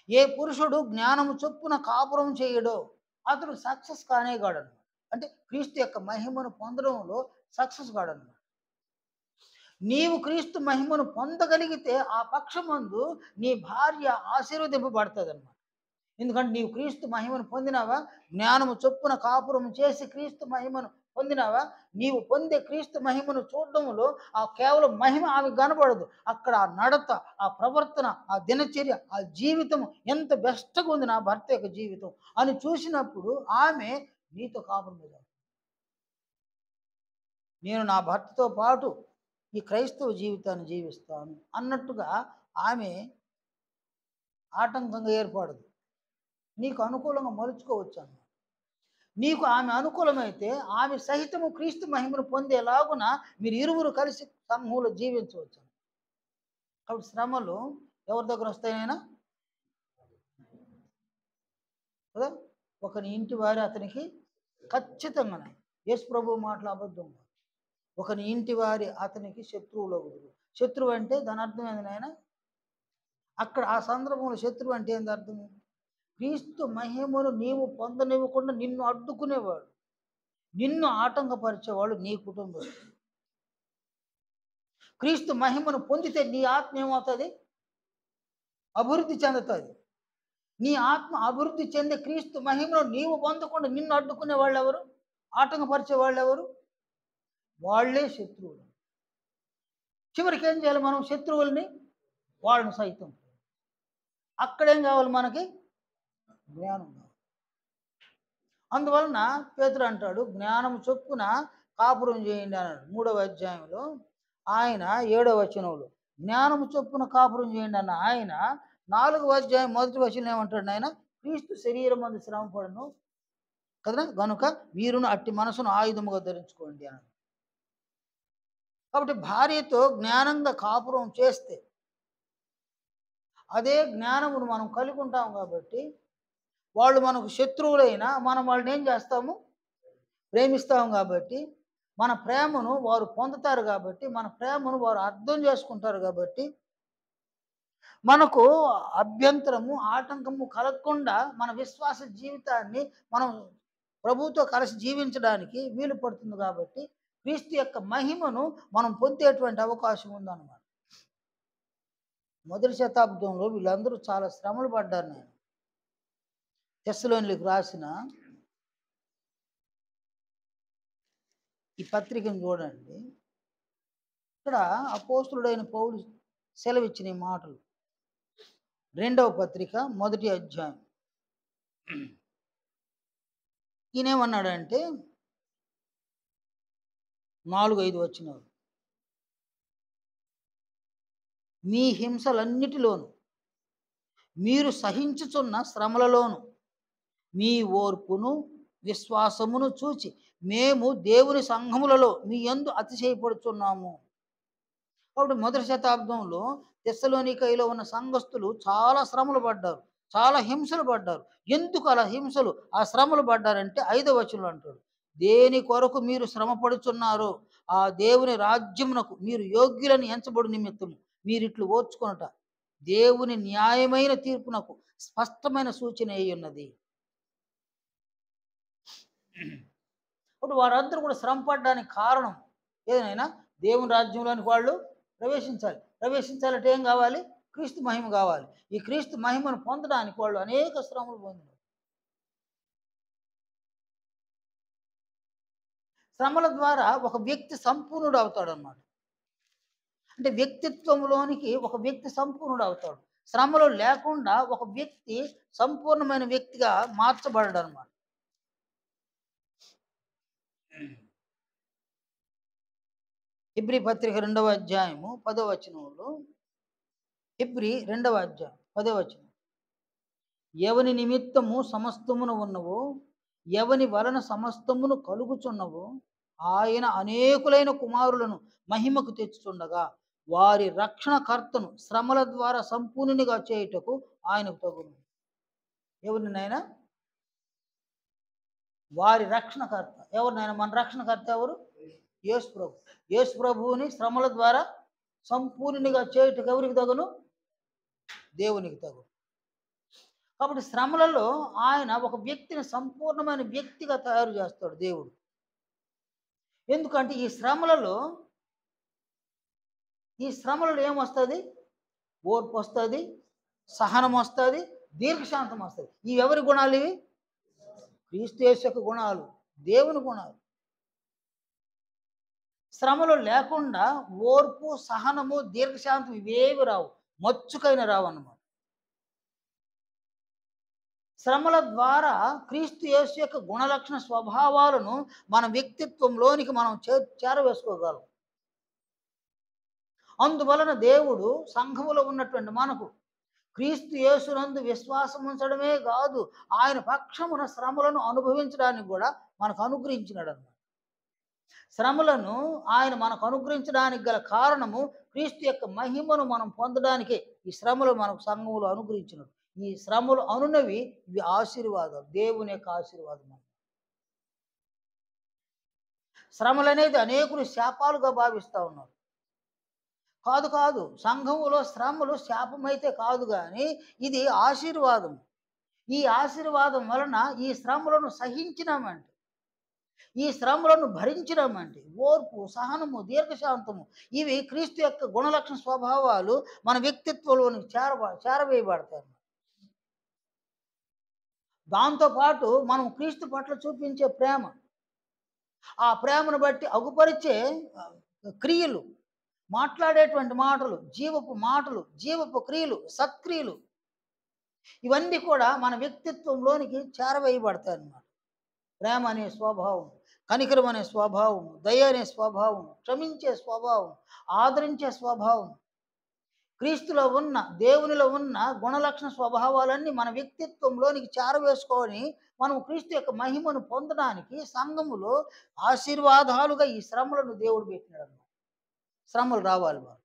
S1: ఏ పురుషుడు జ్ఞానము చొప్పున కాపురం చేయడో అతడు సక్సెస్ కానే కాడన్నమాట. అంటే క్రీస్తు యొక్క మహిమను పొందడంలో సక్సెస్ కాడన్నమాట. నీవు క్రీస్తు మహిమను పొందగలిగితే ఆ పక్షమందు నీ భార్య ఆశీర్వదింపబడుతుంది అన్నమాట. ఎందుకంటే నీవు క్రీస్తు మహిమను పొందినావా, జ్ఞానము చొప్పున కాపురం చేసి క్రీస్తు మహిమను పొందినావా, నీవు పొందే క్రీస్తు మహిమను చూడడంలో ఆ కేవలం మహిమ ఆమె కనబడదు. అక్కడ ఆ నడత, ఆ ప్రవర్తన, ఆ దినచర్య, ఆ జీవితం ఎంత బెస్ట్గా ఉంది నా భర్త యొక్క జీవితం అని చూసినప్పుడు ఆమె నీతో కాపురం చేయాలి. నేను నా భర్తతో పాటు ఈ క్రైస్తవ జీవితాన్ని జీవిస్తాను అన్నట్టుగా ఆమె ఆటంకంగా ఏర్పడదు. నీకు అనుకూలంగా మలుచుకోవచ్చు అన్న. నీకు ఆమె అనుకూలమైతే ఆమె సహితము క్రీస్తు మహిమను పొందేలాగున మీరు ఇరువురు కలిసి సమూహంలో జీవించవచ్చు. కాబట్టి శ్రమలు ఎవరి దగ్గర వస్తాయైనా కదా, ఒకని ఇంటి వారి అతనికి ఖచ్చితంగా యేసు ప్రభు మాటలు అబద్ధం. ఒకని ఇంటి వారి అతనికి శత్రువులో కుదురు. శత్రువు అంటే దాని అర్థం ఏంది నాయన? అక్కడ ఆ సందర్భంలో శత్రువు అంటే ఏంది అర్థం? క్రీస్తు మహిమను నీవు పొందనివ్వకుండా నిన్ను అడ్డుకునేవాడు, నిన్ను ఆటంకపరిచేవాడు నీ కుటుంబం. క్రీస్తు మహిమను పొందితే నీ ఆత్మ ఏమవుతుంది? అభివృద్ధి చెందుతుంది. నీ ఆత్మ అభివృద్ధి చెందే క్రీస్తు మహిమను నీవు పొందకుండా నిన్ను అడ్డుకునే వాళ్ళు ఎవరు? ఆటంకపరిచే వాళ్ళు ఎవరు? వాళ్ళే శత్రువులు. చివరికి ఏం చేయాలి మనం? శత్రువుల్ని వాళ్ళని సైతం. అక్కడేం కావాలి మనకి? జ్ఞానం కావాలి. అందువలన పేతురు అంటాడు జ్ఞానం చొప్పున కాపురం చేయండి అన్నాడు 3వ అధ్యాయంలో. ఆయన 7వ వచనంలో జ్ఞానము చొప్పున కాపురం చేయండి అన్న ఆయన 4వ అధ్యాయం 1వ వచనం ఏమంటాడు? ఆయన క్రీస్తు శరీరం మందు శ్రమ పడను కదా, గనుక మీరును అట్టి మనసును ఆయుధముగా ధరించుకోండి అన్నాడు. కాబట్టి భార్యతో జ్ఞానంగా కాపురం చేస్తే అదే జ్ఞానమును మనం కలిగి ఉంటాం. కాబట్టి వాళ్ళు మనకు శత్రువులైనా మనం వాళ్ళని ఏం చేస్తాము? ప్రేమిస్తాం. కాబట్టి మన ప్రేమను వారు పొందుతారు. కాబట్టి మన ప్రేమను వారు అర్థం చేసుకుంటారు. కాబట్టి మనకు అభ్యంతరము, ఆటంకము కలగకుండా మన విశ్వాస జీవితాన్ని మనం ప్రభుతో కలిసి జీవించడానికి వీలు పడుతుంది. కాబట్టి క్రీస్తు యొక్క మహిమను మనం పొందేటువంటి అవకాశం ఉందన్నమాట. మొదటి శతాబ్దంలో వీళ్ళందరూ చాలా శ్రమలు పడ్డారు. నేను తెస్సలోనిలకు రాసిన ఈ పత్రికను చూడండి. ఇక్కడ అపోస్తులుడైన పౌలు సెలవిచ్చిన ఈ మాటలు 2వ పత్రిక 1వ అధ్యాయం. ఈయనేమన్నాడంటే 4-5 వచనాలు. మీ హింసలన్నిటిలోను మీరు సహించుచున్న శ్రమలలోను మీ ఓర్పును విశ్వాసమును చూచి మేము దేవుని సంఘములలో మీ యందు అతిశయపడుచున్నాము. కాబట్టి మొదటి శతాబ్దంలో తెస్సలోనికైలో ఉన్న సంఘస్థులు చాలా శ్రమలు పడ్డారు, చాలా హింసలు పడ్డారు. ఎందుకు అలా హింసలు, ఆ శ్రమలు పడ్డారంటే 5వ వచనంలో అంటాడు దేని కొరకు మీరు శ్రమ పడుచున్నారో ఆ దేవుని రాజ్యమునకు మీరు యోగ్యులని ఎంచబడు నిమిత్తము మీరిట్లు ఓర్చుకొనుట దేవుని న్యాయమైన తీర్పునకు స్పష్టమైన సూచన అయి ఉన్నది. ఇప్పుడు వారందరూ కూడా శ్రమ పడడానికి కారణం ఏదైనా దేవుని రాజ్యంలోనికి వాళ్ళు ప్రవేశించాలి. ప్రవేశించాలంటే ఏం కావాలి? క్రీస్తు మహిమ కావాలి. ఈ క్రీస్తు మహిమను పొందడానికి వాళ్ళు అనేక శ్రమలు పొందినారు. శ్రమల ద్వారా ఒక వ్యక్తి సంపూర్ణుడు అవుతాడు అన్నమాట. అంటే వ్యక్తిత్వంలోనికి ఒక వ్యక్తి సంపూర్ణుడు అవుతాడు. శ్రమలు లేకుండా ఒక వ్యక్తి సంపూర్ణమైన వ్యక్తిగా మార్చబడడు అన్నమాట. హెబ్రీ పత్రిక 2వ అధ్యాయము 10వ వచనంలో హెబ్రీ 2వ అధ్యాయం 10వ వచనం. ఎవని నిమిత్తము సమస్తమును ఉన్నవో, ఎవని వలన సమస్తమును కలుగుచున్నవో, ఆయన అనేకులైన కుమారులను మహిమకు తెచ్చుచుండగా, వారి రక్షణకర్తను శ్రమల ద్వారా సంపూర్ణునిగా చేయుటకు ఆయనకు తగును. ఎవరినైనా వారి రక్షణకర్త ఎవరినైనా, మన రక్షణకర్త ఎవరు? యేసు ప్రభు. యేసు ప్రభువుని శ్రమల ద్వారా సంపూర్ణునిగా చేయుటకు ఎవరికి తగును? దేవునికి తగును. కాబట్టి శ్రమలలో ఆయన ఒక వ్యక్తిని సంపూర్ణమైన వ్యక్తిగా తయారు చేస్తాడు దేవుడు. ఎందుకంటే ఈ శ్రమలలో ఏమొస్తుంది? ఓర్పు వస్తుంది, సహనం వస్తుంది, దీర్ఘశాంతం వస్తుంది. ఇవి ఎవరి గుణాలు? ఇవి క్రీస్తు యేసు యొక్క గుణాలు, దేవుని గుణాలు. శ్రమలు లేకుండా ఓర్పు, సహనము, దీర్ఘశాంతం ఇవేవి రావు, మచ్చుకైన రావు అన్నమాట. శ్రమల ద్వారా క్రీస్తు యేసు యొక్క గుణలక్షణ స్వభావాలను మన వ్యక్తిత్వంలోనికి మనం చేరవేసుకోగలం. అందువలన దేవుడు సంఘములో ఉన్నటువంటి మనకు క్రీస్తు యేసునందు విశ్వాసం ఉంచడమే కాదు, ఆయన పక్షమున శ్రమలను అనుభవించడానికి కూడా మనకు అనుగ్రహించినాడు అన్నమాట. శ్రమలను ఆయన మనకు అనుగ్రహించడానికి గల కారణము క్రీస్తు యొక్క మహిమను మనం పొందడానికే ఈ శ్రమలు మనకు సంఘములు అనుగ్రహించినవి. ఈ శ్రమలు అనున్నవి ఇవి ఆశీర్వాదాలు, దేవుని యొక్క ఆశీర్వాదం. శ్రమలు అనేది అనేకులు శాపాలుగా భావిస్తూ ఉన్నారు. కాదు కాదు, సంఘములో శ్రమలు శాపమైతే కాదు, కానీ ఇది ఆశీర్వాదం. ఈ ఆశీర్వాదం వలన ఈ శ్రమలను సహించినామంటే, ఈ శ్రమలను భరించినామంటే, ఓర్పు, సహనము, దీర్ఘశాంతము ఇవి క్రీస్తు యొక్క గుణలక్షణ స్వభావాలు మన వ్యక్తిత్వంలోనికి చేరవేయబడతాయి. దాంతోపాటు మనం క్రీస్తు పట్ల చూపించే ప్రేమ, ఆ ప్రేమను బట్టి అగుపరిచే క్రియలు, మాట్లాడేటువంటి మాటలు, జీవపు క్రియలు, సత్క్రియలు ఇవన్నీ కూడా మన వ్యక్తిత్వంలోనికి చేరవేయబడతాయి అన్నమాట. ప్రేమ అనే స్వభావం, కనికరం అనే స్వభావం, దయ అనే స్వభావం, క్షమించే స్వభావం, ఆదరించే స్వభావం, క్రీస్తులో ఉన్న, దేవునిలో ఉన్న గుణలక్షణ స్వభావాలన్నీ మన వ్యక్తిత్వంలోనికి చేరవేసుకొని మనం క్రీస్తు యొక్క మహిమను పొందడానికి సంఘములో ఆశీర్వాదాలుగా ఈ శ్రమలను దేవుడు పెట్టినాడు. శ్రమలు రావాలి వారు.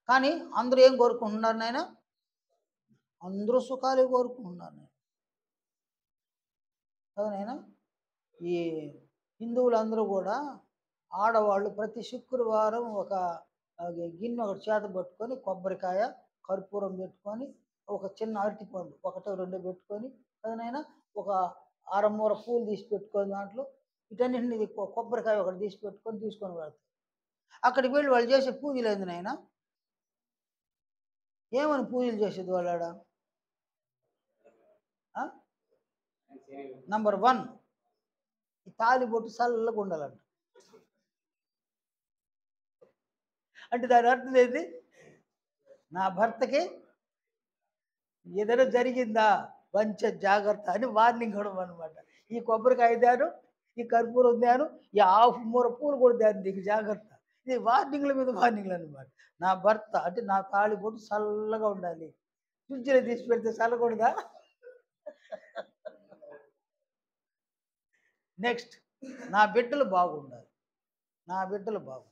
S1: కానీ అందరూ ఏం కోరుకుంటున్నారు నాయన? అందరూ సుఖాలే కోరుకుంటున్నారు నాయన. కదా నాయన? ఈ హిందువులందరూ కూడా ఆడవాళ్ళు ప్రతి శుక్రవారం ఒక గిన్నె ఒకటి చేత పట్టుకొని, కొబ్బరికాయ, కర్పూరం పెట్టుకొని, ఒక చిన్న అరటిపండు ఒకటో రెండో పెట్టుకొని, అదనైనా ఒక అరమూర పూలు తీసి పెట్టుకొని, దాంట్లో వీటన్నింటినీ కొబ్బరికాయ ఒకటి తీసుకొని వెళ్తారు. అక్కడికి వెళ్ళి వాళ్ళు చేసే పూజలు ఏంది నాయన? ఏమని పూజలు చేసేది వాళ్ళాడ? నంబర్ 1 ఈ తాలిబొట్టు చల్లగా ఉండాలంట. అంటే దాని అర్థం ఏంటి? నా భర్తకి ఏదైనా జరిగిందా, మంచి జాగ్రత్త అని వార్నింగ్ ఇవ్వడం అనమాట. ఈ కొబ్బరికాయ దాను, ఈ కర్పూరం దాను, ఈ హాఫ్ మూర పూలు కూడా దాని, నీకు జాగ్రత్త. ఇది వార్నింగ్ల మీద వార్నింగ్లు అనమాట. నా భర్త అంటే నా తాళిబొట్టు చల్లగా ఉండాలి. ఫ్రిడ్జ్లో తీసి పెడితే చల్లకూడదా? నెక్స్ట్, నా బిడ్డలు బాగుండాలి. నా బిడ్డలు బాగుండాలి.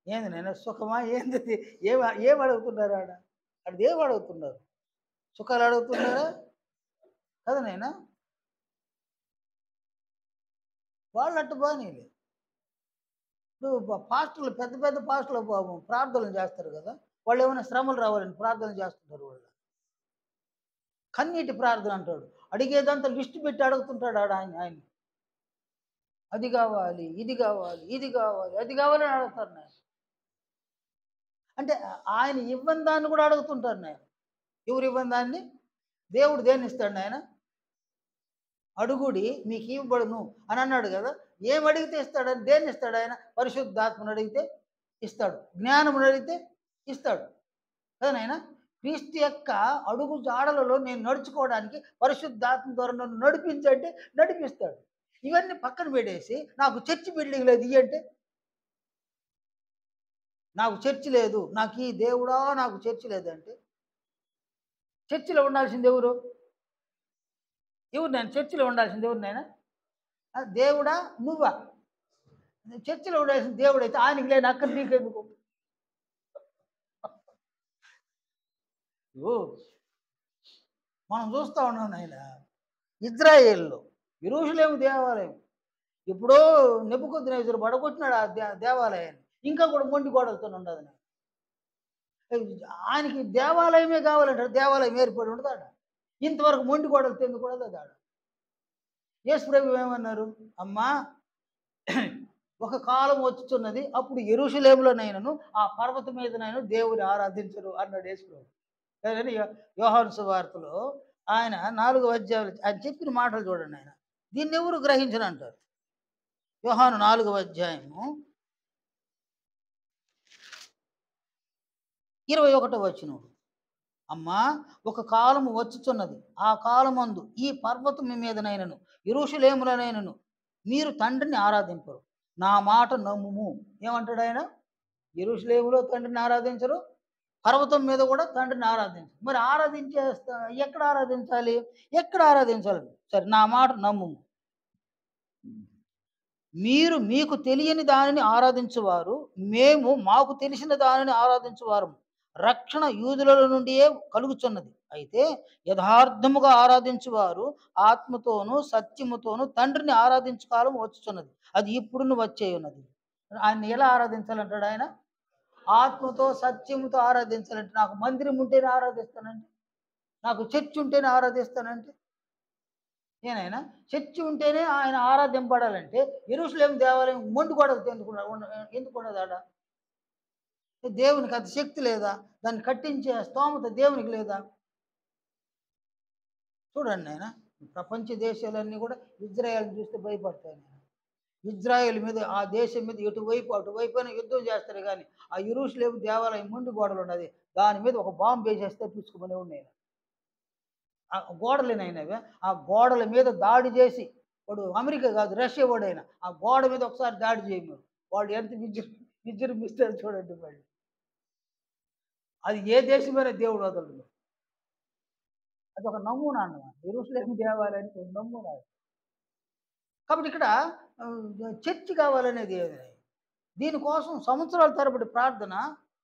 S1: ఏంది నేను సుఖమా ఏంది? ఏం అడుగుతున్నారు ఆడ? అది ఏం అడుగుతున్నారు? సుఖాలు అడుగుతున్నారా? కదా నైనా? వాళ్ళట్టు బాగానేలే. ఇప్పుడు పాస్టర్లు, పెద్ద పెద్ద పాస్టర్లు పాపం ప్రార్థనలు చేస్తారు కదా, వాళ్ళు ఏమైనా శ్రమలు రావాలని ప్రార్థన చేస్తుంటారు. వాళ్ళు కన్నీటి ప్రార్థన అంటాడు. అడిగేదంతా లిస్టు పెట్టి అడుగుతుంటాడు ఆయన. అది కావాలి, ఇది కావాలి, ఇది కావాలి, అది కావాలని అడుగుతారు నేను. అంటే ఆయన ఇవ్వని దాన్ని కూడా అడుగుతుంటారు నేను. ఎవరు ఇవ్వని దాన్ని? దేవుడు దేన్ని ఇస్తాడు ఆయన? అడుగుడి మీకు ఇవ్వబడును అని అన్నాడు కదా. ఏం అడిగితే ఇస్తాడని? దేన్ని ఇస్తాడు ఆయన? పరిశుద్ధాత్మను అడిగితే ఇస్తాడు, జ్ఞానమును అడిగితే ఇస్తాడు కదా నాయన. క్రీస్తు యొక్క అడుగు జాడలలో నేను నడుచుకోవడానికి పరిశుద్ధాత్మ ద్వారా నన్ను నడిపించంటే నడిపిస్తాడు. ఇవన్నీ పక్కన పెట్టేసి నాకు చర్చి బిల్డింగ్ లేదు ఇయ్యంటే నాకు చర్చి లేదు, నాకు ఈ దేవుడా నాకు చర్చి లేదంటే చర్చిలో ఉండాల్సింది ఎవరు? ఎవరు నేను చర్చిలో ఉండాల్సింది ఎవరు నాయన? దేవుడా నువ్వా? చర్చిలో ఉండాల్సిన దేవుడైతే ఆయనకి లేని అక్కడ నీకెందుకు? ఓ మనం చూస్తా ఉన్నాం నాయన, ఇజ్రాయేల్లో యెరూషలేము దేవాలయం ఎప్పుడో నెబుకద్నెజరు పడగొట్టినాడు ఆ దేవాలయాన్ని. ఇంకా కూడా మొండి గోడలతో ఉండదు. ఆయనకి దేవాలయమే కావాలంటాడు. దేవాలయం ఏర్పడి ఉండదు ఆడ. ఇంతవరకు మొండి గోడలతో ఎందుకు ఉండదు ఆడ. యేసుప్రభు ఏమన్నారు? అమ్మా ఒక కాలం వచ్చుచున్నది, అప్పుడు యెరూషలేములోనైనను ఆ పర్వతం మీదనైనా దేవుని ఆరాధించరు అన్నాడు యేసుప్రభు. కానీ యోహాను సువార్తలో ఆయన 4వ అధ్యాయంలో ఆయన చెప్పిన మాటలు చూడండి ఆయన. దీన్ని ఎవరు గ్రహించనంటారు. యోహాను 4వ అధ్యాయము 21వ వచనం. అమ్మా ఒక కాలము వచ్చుచున్నది, ఆ కాలమందు ఈ పర్వతం మీదనైనను యెరూషలేములోనైనను మీరు తండ్రిని ఆరాధింపరు, నా మాట నమ్ముము. ఏమంటాడు ఆయన? యెరూషలేములో తండ్రిని ఆరాధించరు, పర్వతం మీద కూడా తండ్రిని ఆరాధించరు. మరి ఎక్కడ ఆరాధించాలి? ఎక్కడ ఆరాధించాలి? సరే, నా మాట నమ్ముము. మీరు మీకు తెలియని దానిని ఆరాధించువారు, మేము మాకు తెలిసిన దానిని ఆరాధించువారు. రక్షణ యూదుల నుండియే కలుగుచున్నది. అయితే యథార్థముగా ఆరాధించువారు ఆత్మతోనూ సత్యముతోనూ తండ్రిని ఆరాధించు కాలం వచ్చుచున్నది, అది ఇప్పుడును వచ్చే ఉన్నది. ఆయన ఎలా ఆరాధించాలంటాడు ఆయన? ఆత్మతో సత్యముతో ఆరాధించాలంటే నాకు మందిరం ఉంటేనే ఆరాధిస్తానంటే, నాకు చర్చ్ ఉంటేనే ఆరాధిస్తానంటే ఏనాయన చర్చి ఉంటేనే ఆయన ఆరాధింపడాలంటే యెరూషలేము దేవాలయం మొండి గోడలతో ఎందుకు ఉండదు ఆడ? దేవునికి అంత శక్తి లేదా? దాన్ని కట్టించే స్తోమత దేవునికి లేదా? చూడండి నాయన, ప్రపంచ దేశాలన్నీ కూడా ఇజ్రాయెల్ని చూస్తే భయపడతాయి. ఇజ్రాయెల్ మీద, ఆ దేశం మీద అటువైపు అయినా యుద్ధం చేస్తారు, కానీ ఆ యెరూషలేము దేవాలయం మొండి గోడలు ఉన్నది, దాని మీద ఒక బాంబు వేసేస్తే పుచ్చుకునే ఉన్నాయి. ఆ గోడలేనైనవే, ఆ గోడల మీద దాడి చేసి, వాడు అమెరికా కాదు రష్యా వాడైనా ఆ గోడ మీద ఒకసారి దాడి చేయము, వాడు ఎంత విజృంభిస్తాడు చూడండి. మళ్ళీ అది ఏ దేశమైనా దేవుడు వదలడు. అది ఒక నమూనా అన్నమాట. యెరూషలేము దేవాలయానికి ఒక నమూనా. కాబట్టి ఇక్కడ చర్చి కావాలనేది ఏది? దీనికోసం సంవత్సరాల తరబడి ప్రార్థన,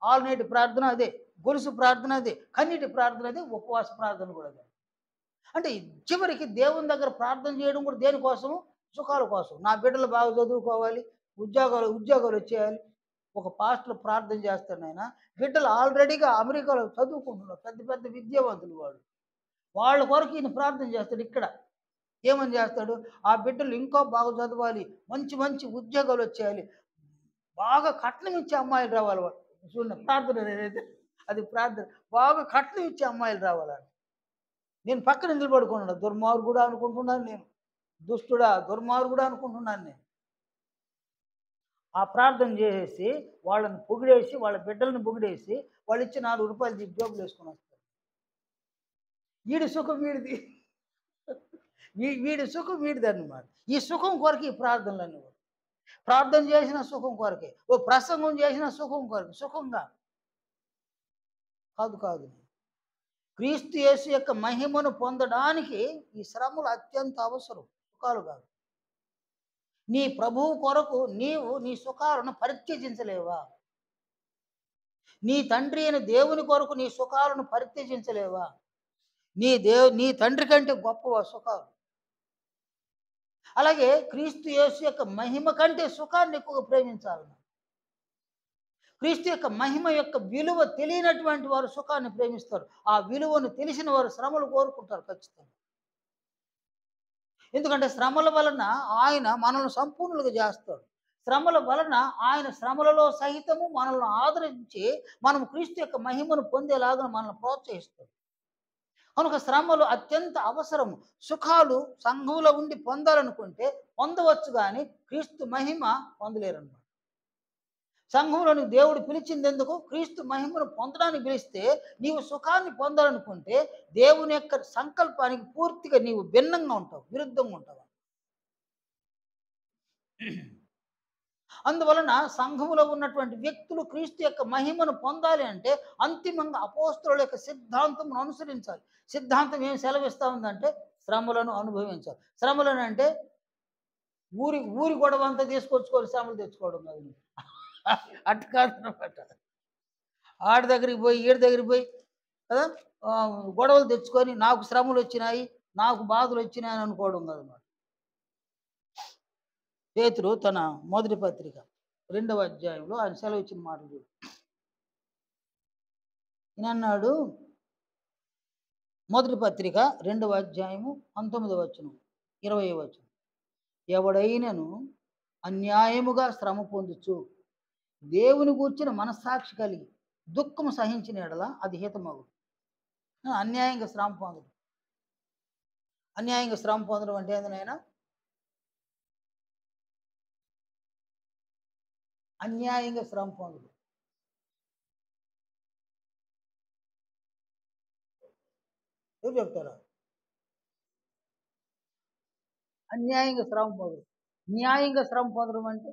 S1: ఆల్ నైట్ ప్రార్థన అదే, గొలుసు ప్రార్థన అదే, కన్నీటి ప్రార్థన అదే, ఉపవాస ప్రార్థన కూడా అదే. అంటే చివరికి దేవుని దగ్గర ప్రార్థన చేయడం కూడా దేనికోసం? సుఖాల కోసం. నా బిడ్డలు బాగా చదువుకోవాలి, ఉద్యోగాలు వచ్చేయాలి. ఒక పాస్టర్ ప్రార్థన చేస్తాడు ఆయన, బిడ్డలు ఆల్రెడీగా అమెరికాలో చదువుకుంటున్నారు, పెద్ద పెద్ద విద్యావంతులు వాళ్ళు, వాళ్ళ కొరకు ఈయన ప్రార్థన చేస్తాడు. ఇక్కడ ఏమని చేస్తాడు? ఆ బిడ్డలు ఇంకా బాగా చదవాలి, మంచి మంచి ఉద్యోగాలు వచ్చేయాలి, బాగా కట్నం ఇచ్చే అమ్మాయిలు రావాలి. వాళ్ళు చూడండి ప్రార్థన నేనైతే, అది ప్రార్థన, బాగా కట్నం ఇచ్చే అమ్మాయిలు రావాలని. నేను పక్కన నిలబడుకున్నాడు, దుర్మార్గుడా అనుకుంటున్నాను నేను, దుష్టుడా దుర్మార్గుడా అనుకుంటున్నాను నేను. ఆ ప్రార్థన చేసేసి వాళ్ళని పొగిడేసి, వాళ్ళ బిడ్డలను పొగిడేసి, వాళ్ళు ఇచ్చి 4 రూపాయలు తీసి జోబులు వేసుకొని వస్తారు. వీడి సుఖం వీడిది, వీడి సుఖం వీడిది అన్నమాట. ఈ సుఖం కొరకు ఈ ప్రార్థనలన్నీ, ప్రార్థన చేసిన సుఖం కొరకే, ఓ ప్రసంగం చేసిన సుఖం కొరకు, సుఖంగా కాదు. క్రీస్తు యేసు యొక్క మహిమను పొందడానికి ఈ శ్రమలు అత్యంత అవసరం, సుఖాలు కాదు. నీ ప్రభువు కొరకు నీవు నీ సుఖాలను పరిత్యజించలేవా? నీ తండ్రి అయిన దేవుని కొరకు నీ సుఖాలను పరిత్యజించలేవా? నీ తండ్రి కంటే గొప్పవా సుఖాలు? అలాగే క్రీస్తు యేసు యొక్క మహిమ కంటే సుఖాన్ని ఎక్కువగా ప్రేమించాలన్న. క్రీస్తు యొక్క మహిమ యొక్క విలువ తెలియనటువంటి వారు సుఖాన్ని ప్రేమిస్తారు, ఆ విలువను తెలిసిన వారు శ్రమలు కోరుకుంటారు ఖచ్చితంగా. ఎందుకంటే శ్రమల వలన ఆయన మనల్ని సంపూర్ణులుగా చేస్తాడు. శ్రమల వలన ఆయన శ్రమలలో సహితము మనల్ని ఆదరించి మనం క్రీస్తు యొక్క మహిమను పొందేలాగా మనల్ని ప్రోత్సహిస్తాడు. కనుక శ్రమలు అత్యంత అవసరము. సుఖాలు సంఘంలో ఉండి పొందాలనుకుంటే పొందవచ్చు, కానీ క్రీస్తు మహిమ పొందలేరన్నమాట. సంఘంలోని దేవుడు పిలిచింది ఎందుకు? క్రీస్తు మహిమను పొందడానికి పిలిస్తే, నీవు సుఖాన్ని పొందాలనుకుంటే దేవుని యొక్క సంకల్పానికి పూర్తిగా నీవు భిన్నంగా ఉంటావు, విరుద్ధంగా ఉంటావు. అందువలన సంఘములో ఉన్నటువంటి వ్యక్తులు క్రీస్తు యొక్క మహిమను పొందాలి అంటే అంతిమంగా అపోస్తలుల యొక్క సిద్ధాంతమును అనుసరించాలి. సిద్ధాంతం ఏం సెలవిస్తూ ఉందంటే శ్రమలను అనుభవించాలి. శ్రమలను అంటే ఊరి ఊరి గొడవ అంతా తీసుకొచ్చుకొని శ్రమలు తెచ్చుకోవడం కాదు. అటు కాదనమాట. ఆడి దగ్గరికి పోయి ఈడి దగ్గరికి పోయి కదా గొడవలు తెచ్చుకొని నాకు శ్రమలు వచ్చినాయి, నాకు బాధలు వచ్చినాయి అని అనుకోవడం కాదన్నమాట. పేతురు తన మొదటి పత్రిక 2వ అధ్యాయంలో ఆయన సెలవు ఇచ్చిన మాటలు చూడు. ఈయనన్నాడు, మొదటి పత్రిక 2వ అధ్యాయము 19వ వచనం 20వ వచనం, ఎవడైనను అన్యాయముగా శ్రమ పొందుచు దేవుని గూర్చిన మనస్సాక్షి కలిగి దుఃఖము సహించిన ఎడల అది హితమగు. అన్యాయంగా శ్రమ పొందడం. అన్యాయంగా శ్రమ పొందడం అంటే ఏందనైనా? అన్యాయంగా శ్రమ పొందడం. ఎవరు చెప్తారా? అన్యాయంగా శ్రమ పొందడం. న్యాయంగా శ్రమ పొందడం అంటే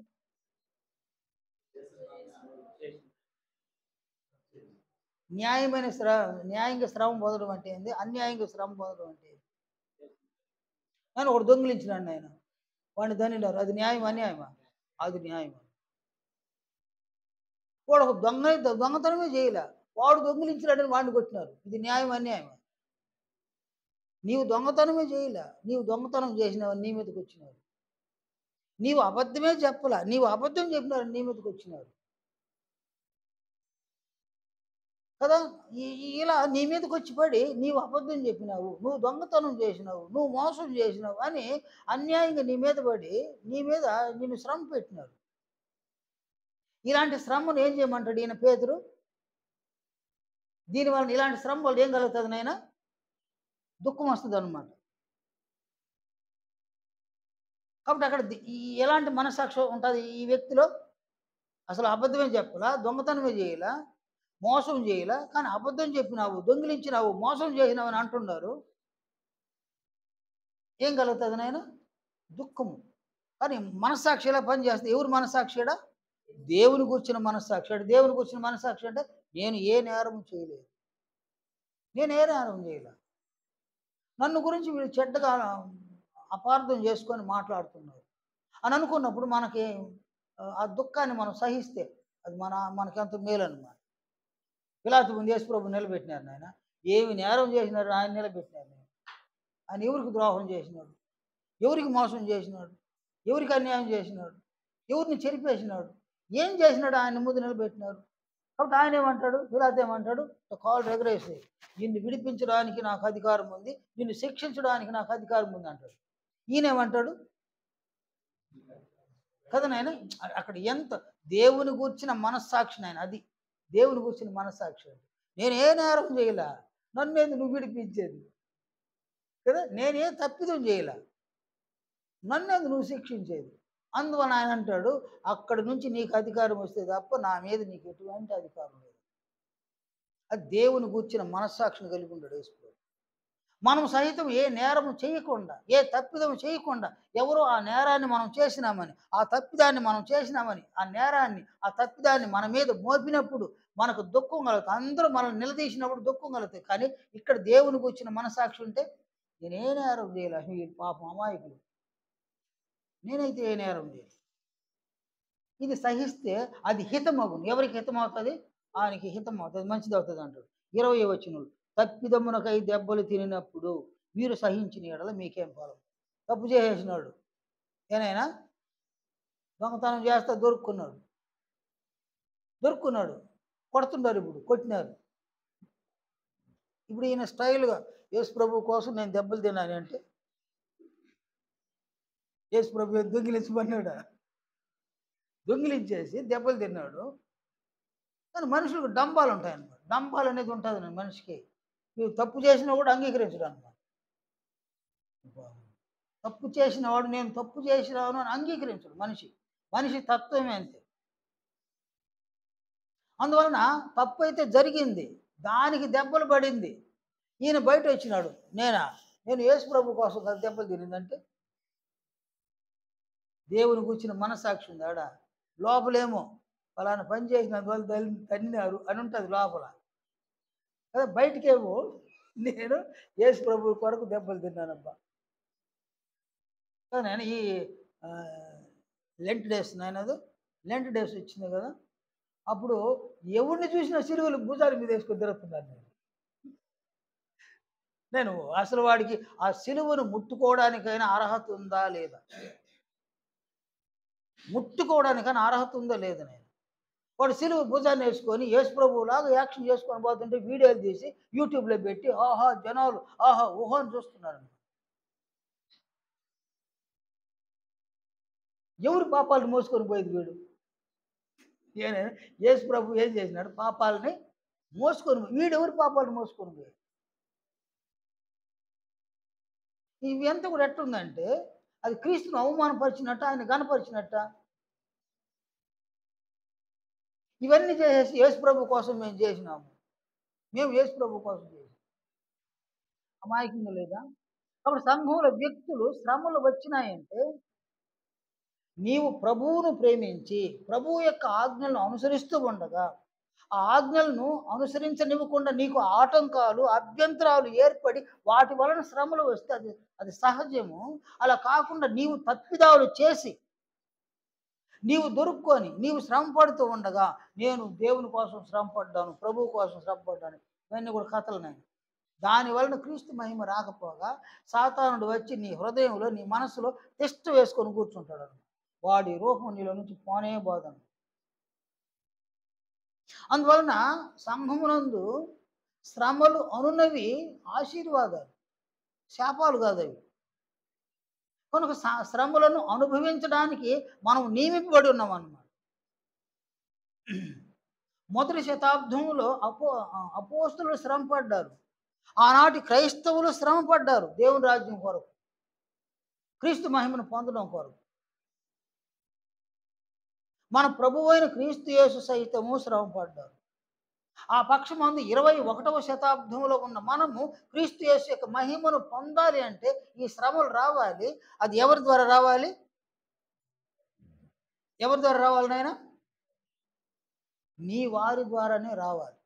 S1: న్యాయంగా శ్రమ పొందడం అంటే ఏంది? అన్యాయంగా శ్రమ పొందడం అంటే నేను ఒకడు దొంగిలించినాడు ఆయన, వాడిని దండినారు. అది న్యాయం అన్యాయమా? అది న్యాయమా? వాడు ఒక దొంగతనమే చేయలే, వాడు దొంగిలించినాడని వాడిని కొట్టినారు. ఇది న్యాయం అన్యాయమా? నీవు దొంగతనమే చేయలే, నీవు దొంగతనం చేసినావు, నీ మీదకి వచ్చినారు. నీవు అబద్ధమే చెప్పలా, నీవు అబద్ధం చెప్పినారు, నీ మీదకి వచ్చినారు కదా. ఇలా నీ మీదకి వచ్చి పడి నీవు అబద్ధం చెప్పినావు, నువ్వు దొంగతనం చేసినావు, నువ్వు మోసం చేసినావు అని అన్యాయంగా నీ మీద పడి నీ మీద నిన్ను శ్రమ పెట్టినారు. ఇలాంటి శ్రమను ఏం చేయమంటాడు ఈయన పేతురు? దీనివల్ల ఇలాంటి శ్రమ వల్ల ఏం కలుగుతుంది నాయన? దుఃఖం వస్తుంది అన్నమాట. కాబట్టి అక్కడ ఎలాంటి మనసాక్షి ఉంటుంది ఈ వ్యక్తిలో? అసలు అబద్ధమే చెప్పలా, దొంగతనమే చేయలా, మోసం చేయలా, కానీ అబద్ధం చెప్పినావు, దొంగిలించినావు, మోసం చేసినావు అని అంటున్నారు. ఏం కలుగుతుంది నాయన? దుఃఖము. కానీ మనస్సాక్షి ఎలా పనిచేస్తుంది? ఎవరు మనస్సాక్షిడా? దేవుని కూర్చున్న మనస్సాక్షి. అంటే దేవుని కూర్చున్న మనస్సాక్షి అంటే నేను ఏ నేరం చేయలేదు, నేను ఏ నేరం చేయలే, నన్ను గురించి వీళ్ళు చెడ్డగా అపార్థం చేసుకొని మాట్లాడుతున్నారు అని అనుకున్నప్పుడు మనకి ఆ దుఃఖాన్ని మనం సహిస్తే అది మనకెంత మేలు అన్నమాట. పిలాతు ముందు యేసుప్రభు నిలబెట్టినారు. నాయన ఏమి నేరం చేసినారు? ఆయన నిలబెట్టినారు. ఆయన ఎవరికి ద్రోహం చేసినాడు? ఎవరికి మోసం చేసినాడు? ఎవరికి అన్యాయం చేసినాడు? ఎవరిని చెరిపేసినాడు? ఏం చేసినాడు? ఆయన ముందు నిలబెట్టినారు. కాబట్టి ఆయన ఏమంటాడు? పిలాతు ఏమంటాడు? కాళ్ళు ఎగరేసి నిన్ను విడిపించడానికి నాకు అధికారం ఉంది, నిన్ను శిక్షించడానికి నాకు అధికారం ఉంది అంటాడు. ఈయనేమంటాడు కదా నాయన? అక్కడ ఎంత దేవుని గూర్చిన మనస్సాక్షి నాయన, అది దేవుని గూర్చిన మనస్సాక్షి. నేను ఏ నేరం చేయలే, నన్ను ఏంది నువ్వు విడిపించేది కదా? నేనే తప్పిదం చేయలే, నన్ను ఏంది నువ్వు శిక్షించేది? అందువల్ల ఆయన అంటాడు, అక్కడి నుంచి నీకు అధికారం వస్తే తప్ప నా మీద నీకు ఎటువంటి అధికారం లేదు. అది దేవుని గూర్చిన మనస్సాక్షిని కలిగి ఉంటాడు యేసు. మనం సహితం ఏ నేరము చేయకుండా, ఏ తప్పిదం చేయకుండా, ఎవరో ఆ నేరాన్ని మనం చేసినామని, ఆ తప్పిదాన్ని మనం చేసినామని, ఆ నేరాన్ని ఆ తప్పిదాన్ని మన మీద మోపినప్పుడు మనకు దుఃఖం కలుగుతుంది. అందరూ మనల్ని నిలదీసినప్పుడు దుఃఖం కలుగుతాయి. కానీ ఇక్కడ దేవునికి వచ్చిన మనసాక్షి ఉంటే నేనే నేరం చేయలే, ఈ పాపం అమాయకులు, నేనైతే ఏ నేరం చేయలేదు. ఇది సహిస్తే అది హితమగును. ఎవరికి హితమవుతుంది? ఆయనకి హితం అవుతుంది, మంచిది అవుతుంది అంటాడు. 20వ వచనం, తప్పిదమ్మునకై దెబ్బలు తినినప్పుడు మీరు సహించిన ఎడల మీకేం ఫలం? తప్పు చేసేసినాడు, ఏనైనా దొంగతనం చేస్తా దొరుకున్నాడు, కొడుతున్నారు, ఇప్పుడు కొట్టినారు. ఇప్పుడు ఈయన స్టైల్గా యేసు ప్రభు కోసం నేను దెబ్బలు తిన్నాను అంటే యేసు ప్రభు దొంగిలించమన్నాడా? దొంగిలించేసి దెబ్బలు తిన్నాడు. కానీ మనుషులకు డంబాలు ఉంటాయన్నమాట. డంబాలు అనేది ఉంటుంది మనిషికి. నువ్వు తప్పు చేసినా కూడా అంగీకరించడు అనమాట. తప్పు చేసిన వాడు నేను తప్పు చేసినాను అని అంగీకరించడు మనిషి తత్వమే అంతే. అందువలన తప్పు అయితే జరిగింది, దానికి దెబ్బలు పడింది. ఈయన బయట వచ్చినాడు, నేను యేసు ప్రభు కోసం దెబ్బలు తినిందంటే దేవుని కూర్చిన మనస్సాక్షి ఉంది ఆడ. లోపలేమో ఫలానా పని చేసినందువల్ల తన్నారు అని ఉంటుంది లోపల. అదే బయటికేమో నేను యేసు ప్రభు కొరకు దెబ్బలు తిన్నానబ్బా. నేను ఈ లెంట్ డేస్ నాయనది లెంట్ డేస్ వచ్చింది కదా, అప్పుడు ఎవరిని చూసినా సిలువలు భుజాల మీద వేసుకొని తిరుగుతున్నాను నేను. నేను అసలు వాడికి ఆ సిలువను ముట్టుకోవడానికైనా అర్హత ఉందా లేదా, ముట్టుకోవడానికైనా అర్హత ఉందా లేదా నేను. వాడు సిలువ భుజాన్ని వేసుకొని యేసు ప్రభువులాగా యాక్షన్ చేసుకొని పోతుంటే వీడియోలు తీసి యూట్యూబ్లో పెట్టి ఆహా జనాలు ఆహా ఊహో అని చూస్తున్నారు. ఎవరు పాపాలను మోసుకొని పోయేది వీడు? ఏనే యేసు ప్రభు ఏం చేసినాడు? పాపాలని మోసుకొని వీడెవరు పాపాలను మోసుకొని పోయేది? ఇవి ఎంత కూడా ఎట్టుందంటే అది క్రీస్తును అవమానపరిచినట్ట, ఆయన గణపరిచినట్ట. ఇవన్నీ చేసేసి యేసు ప్రభు కోసం మేము చేసినాము, మేము యేసు ప్రభు కోసం చేసాం. అమాయకంగా లేదా? కాబట్టి సంఘంలో వ్యక్తులు శ్రమలు వచ్చినాయంటే నీవు ప్రభువును ప్రేమించి ప్రభువు యొక్క ఆజ్ఞలను అనుసరిస్తూ ఉండగా ఆ ఆజ్ఞలను అనుసరించనివ్వకుండా నీకు ఆటంకాలు అభ్యంతరాలు ఏర్పడి వాటి వలన శ్రమలు వస్తే అది అది సహజము. అలా కాకుండా నీవు తప్పిదాలు చేసి నీవు దొరుక్కొని నీవు శ్రమ పడుతూ ఉండగా నేను దేవుని కోసం శ్రమ పడ్డాను, ప్రభువు కోసం శ్రమ పడ్డాను, ఇవన్నీ కూడా కథలు నేను. దాని వలన క్రీస్తు మహిమ రాకపోగా సాతానుడు వచ్చి నీ హృదయంలో నీ మనసులో టెస్ట్ వేసుకొని కూర్చుంటాడు. వాడి రూపం నీలో నుంచి పోనే పోదని. అందువలన సంఘమునందు శ్రమలు అనున్నవి ఆశీర్వాదాలు, శాపాలు కాదవి. కనుక శ్రమలను అనుభవించడానికి మనం నియమింపబడి ఉన్నాం అన్నమాట. మొదటి శతాబ్దంలో అపోస్తులు శ్రమ పడ్డారు. ఆనాటి క్రైస్తవులు శ్రమ పడ్డారు దేవుని రాజ్యం కొరకు, క్రీస్తు మహిమను పొందడం కొరకు. మన ప్రభువైన క్రీస్తు యేసు సైతము శ్రమ పడ్డారు. ఆ పక్షమందు 21వ శతాబ్దంలో ఉన్న మనము క్రీస్తు యేసు యొక్క మహిమను పొందాలి అంటే ఈ శ్రమలు రావాలి. అది ఎవరి ద్వారా రావాలి? ఎవరి ద్వారా రావాలి నాయన? నీ వారి ద్వారానే రావాలి.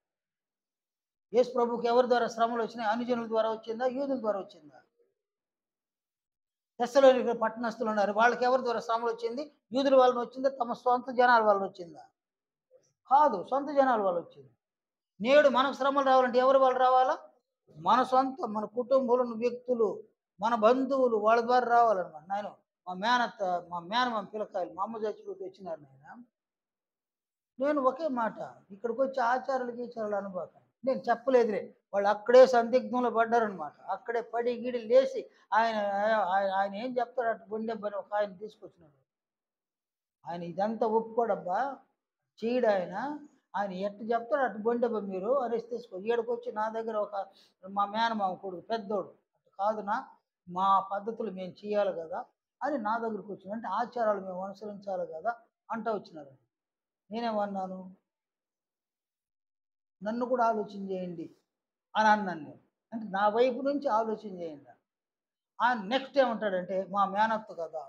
S1: యేసు ప్రభుకి ఎవరి ద్వారా శ్రమలు వచ్చినాయి? అనుజనుల ద్వారా వచ్చిందా, యూదుల ద్వారా వచ్చిందా? తెస్సలోనిక పట్టణస్థులు ఉన్నారు, వాళ్ళకి ఎవరి ద్వారా శ్రమలు వచ్చింది? యూదుల వలన వచ్చిందా, తమ సొంత జనాల వలన వచ్చిందా? కాదు, సొంత జనాల వల్ల వచ్చింది. నేడు మనకు శ్రమలు రావాలంటే ఎవరి వల్ల రావాలా? మన సొంత, మన కుటుంబంలో ఉన్న వ్యక్తులు, మన బంధువులు, వాళ్ళ ద్వారా రావాలన్నమాట. నాయన మా మేనత్త, మా మేనమామ పిల్లకాయలు మా అమ్మ చచ్చిపోతే వచ్చినారు నాయన. నేను ఒకే మాట, ఇక్కడికి వచ్చి ఆచారాలు గీచారాలు అనుభవం నేను చెప్పలేదులే. వాళ్ళు అక్కడే సందిగ్ధంలో పడ్డారనమాట. అక్కడే పడి గిడి లేచి ఆయన ఆయన ఏం చెప్తాడు అటు బొండెబ్బని ఒక ఆయన తీసుకొచ్చినాడు. ఆయన ఇదంతా ఒప్పుకోడబ్బా, చీడు ఆయన. ఆయన ఎట్టు చెప్తాడు అటు బొండెబ్బ మీరు అనేసి తీసుకో. ఈడకి వచ్చి నా దగ్గర ఒక మా మేనమామ కొడుకు పెద్దోడు, అటు కాదునా మా పద్ధతులు మేము చేయాలి కదా అని నా దగ్గరకు వచ్చిన, అంటే ఆచారాలు మేము అనుసరించాలి కదా అంటూ వచ్చినారు. నేనేమన్నాను? నన్ను కూడా ఆలోచన చేయండి అని అన్నాను నేను. అంటే నా వైపు నుంచి ఆలోచన చేయండి. ఆయన నెక్స్ట్ ఏమంటాడంటే మా మేనత్త కదా,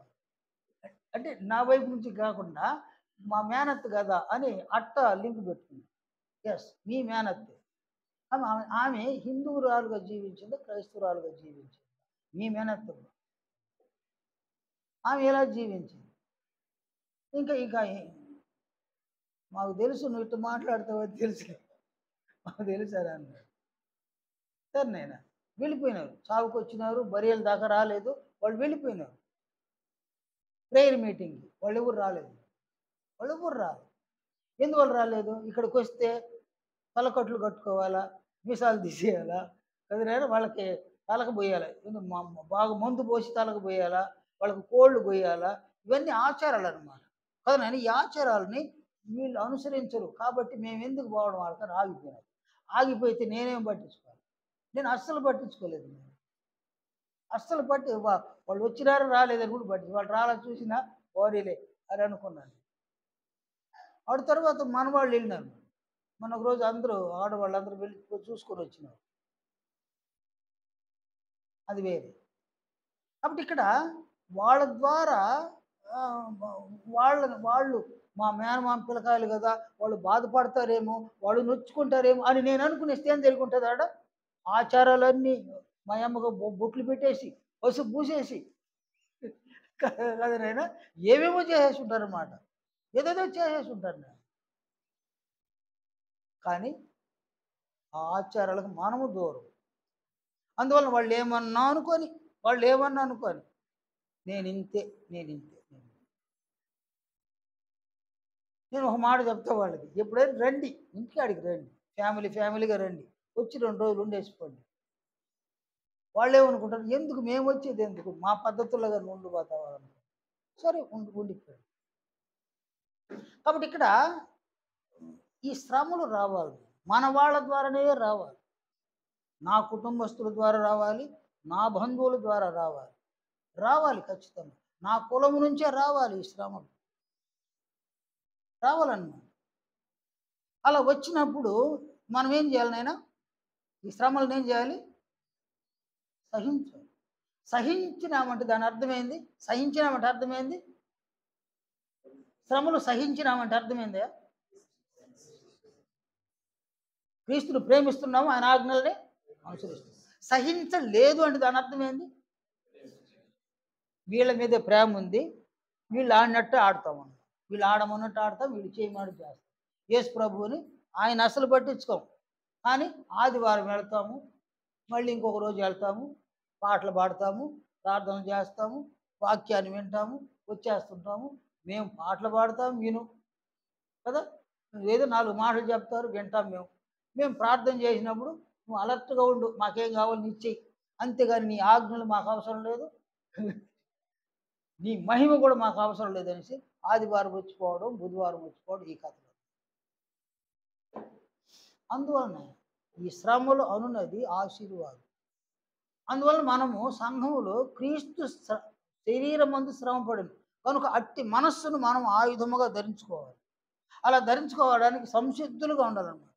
S1: అంటే నా వైపు నుంచి కాకుండా మా మేనత్త కదా అని అట్ట లింక్ పెట్టుకుంది. ఎస్, మీ మేనత్తే. ఆమె హిందువురాలుగా జీవించింది, క్రైస్తవురాలుగా జీవించింది. మీ మేనత్త ఆమె ఎలా జీవించింది? ఇంకా ఇంకా మాకు తెలుసు నువ్వు ఇట్లా మాట్లాడతావో తెలుసు, మాకు తెలుసారా అన్నాడు. సరే నేను వెళ్ళిపోయినారు, చావుకు వచ్చినారు, బరియల దాకా రాలేదు, వాళ్ళు వెళ్ళిపోయినారు. ప్రేయర్ మీటింగ్కి వాళ్ళు ఎవరు రాలేదు, వాళ్ళు ఎవరు రాలేదు. ఎందువల్ల రాలేదు? ఇక్కడికి వస్తే తలకట్లు కట్టుకోవాలా, మీసాలు తీసేయాలా కదరా, వాళ్ళకి తలకు పోయాలి, బాగా మందు పోసి తలకు పోయాలా, వాళ్ళకి కోళ్ళు పోయాలా, ఇవన్నీ ఆచారాలు అనమాట. కదా నేను ఈ ఆచారాలని వీళ్ళు అనుసరించరు కాబట్టి మేము ఎందుకు పోవడం వాళ్ళకని ఆగిపోయినారు. ఆగిపోతే నేనేం పట్టించుకోవాలి? నేను అస్సలు పట్టించుకోలేదు. నేను అస్సలు వాళ్ళు వచ్చినారు రాలేదని కూడా పట్టించు, వాళ్ళు రాలని చూసినా ఓడీలే అని అనుకున్నాను. ఆవిడ తర్వాత మనవాళ్ళు వెళ్ళినారు. మన ఒక రోజు అందరూ ఆడవాళ్ళందరూ వెళ్ళి చూసుకొని వచ్చినారు. అది వేరే. కాబట్టి ఇక్కడ వాళ్ళ ద్వారా ఆ, వాళ్ళు మా మేనమామ పిల్లకాయలు కదా, వాళ్ళు బాధపడతారేమో, వాళ్ళు నొచ్చుకుంటారేమో అని నేను అనుకునేస్తే ఏం తెలుగుంటుంది ఆడ. ఆచారాలన్నీ మా అమ్మకు బొట్లు పెట్టేసి పసుపు పూసేసి కదా నాయన, ఏమేమో చేసేసి ఉంటారు అన్నమాట. ఏదేదో చేసేసి ఉంటారు నేను. కానీ ఆ ఆచారాలకు మనము దూరం. అందువల్ల వాళ్ళు ఏమన్నా అనుకొని నేను ఇంతే, నేను ఇంతే, నేను ఒక మాట చెప్తా వాళ్ళకి, ఎప్పుడైనా రండి ఇంటికాడికి రండి, ఫ్యామిలీగా రండి, వచ్చి 2 రోజులు ఉండేసిపోండి. వాళ్ళు ఏమనుకుంటారు, ఎందుకు మేము వచ్చేది, ఎందుకు మా పద్ధతుల్లో ఉండిపోతావా అనుకో. సరే ఉండిపోయాడు. కాబట్టి ఇక్కడ ఈ శ్రమలు రావాలి, మన వాళ్ళ ద్వారానే రావాలి. నా కుటుంబస్తుల ద్వారా రావాలి, నా బంధువుల ద్వారా రావాలి ఖచ్చితంగా. నా కులము నుంచే రావాలి ఈ శ్రమలు, రావాలన్నమాట. అలా వచ్చినప్పుడు మనం ఏం చేయాలి నాయన, ఈ శ్రమలను ఏం చేయాలి, సహించాలి. సహించినామంటే దాని అర్థమైంది, సహించినామంటే అర్థమైంది, శ్రమలు సహించినామంటే అర్థమైందా, క్రీస్తును ప్రేమిస్తున్నాము, ఆయన ఆజ్ఞల్ని అనుసరిస్తున్నాం. సహించలేదు అంటే దాని అర్థమైంది, వీళ్ళ మీద ప్రేమ ఉంది, వీళ్ళు ఆడినట్టు ఆడతామన్న, వీళ్ళు ఆడమన్నట్టు ఆడతాం, వీళ్ళు చేయమన్నట్టు చేస్తాం. యేసు ప్రభువుని ఆయన అసలు పట్టించుకోము. కానీ ఆదివారం వెళ్తాము, మళ్ళీ ఇంకొక రోజు వెళ్తాము, పాటలు పాడతాము, ప్రార్థన చేస్తాము, వాక్యాన్ని వింటాము, వచ్చేస్తుంటాము. మేము పాటలు పాడతాము, విను కదా, ఏదో 4 మాటలు చెప్తారు, వింటాం. మేము ప్రార్థన చేసినప్పుడు నువ్వు అలర్ట్గా ఉండు, మాకేం కావాలి నిశ్చయి, అంతేగాని నీ ఆజ్ఞలు మాకు అవసరం లేదు, నీ మహిమ కూడా మాకు అవసరం లేదనేసి ఆదివారం వచ్చిపోవడం, బుధవారం వచ్చిపోవడం, ఈ కథలు. అందువలన ఈ శ్రమలు అనున్నది ఆశీర్వాదం. అందువలన మనము సంఘములో క్రీస్తు శరీరమందు శ్రమ పడింది కనుక అట్టి మనస్సును మనం ఆయుధముగా ధరించుకోవాలి. అలా ధరించుకోవడానికి సంసిద్ధులుగా ఉండాలన్నమాట.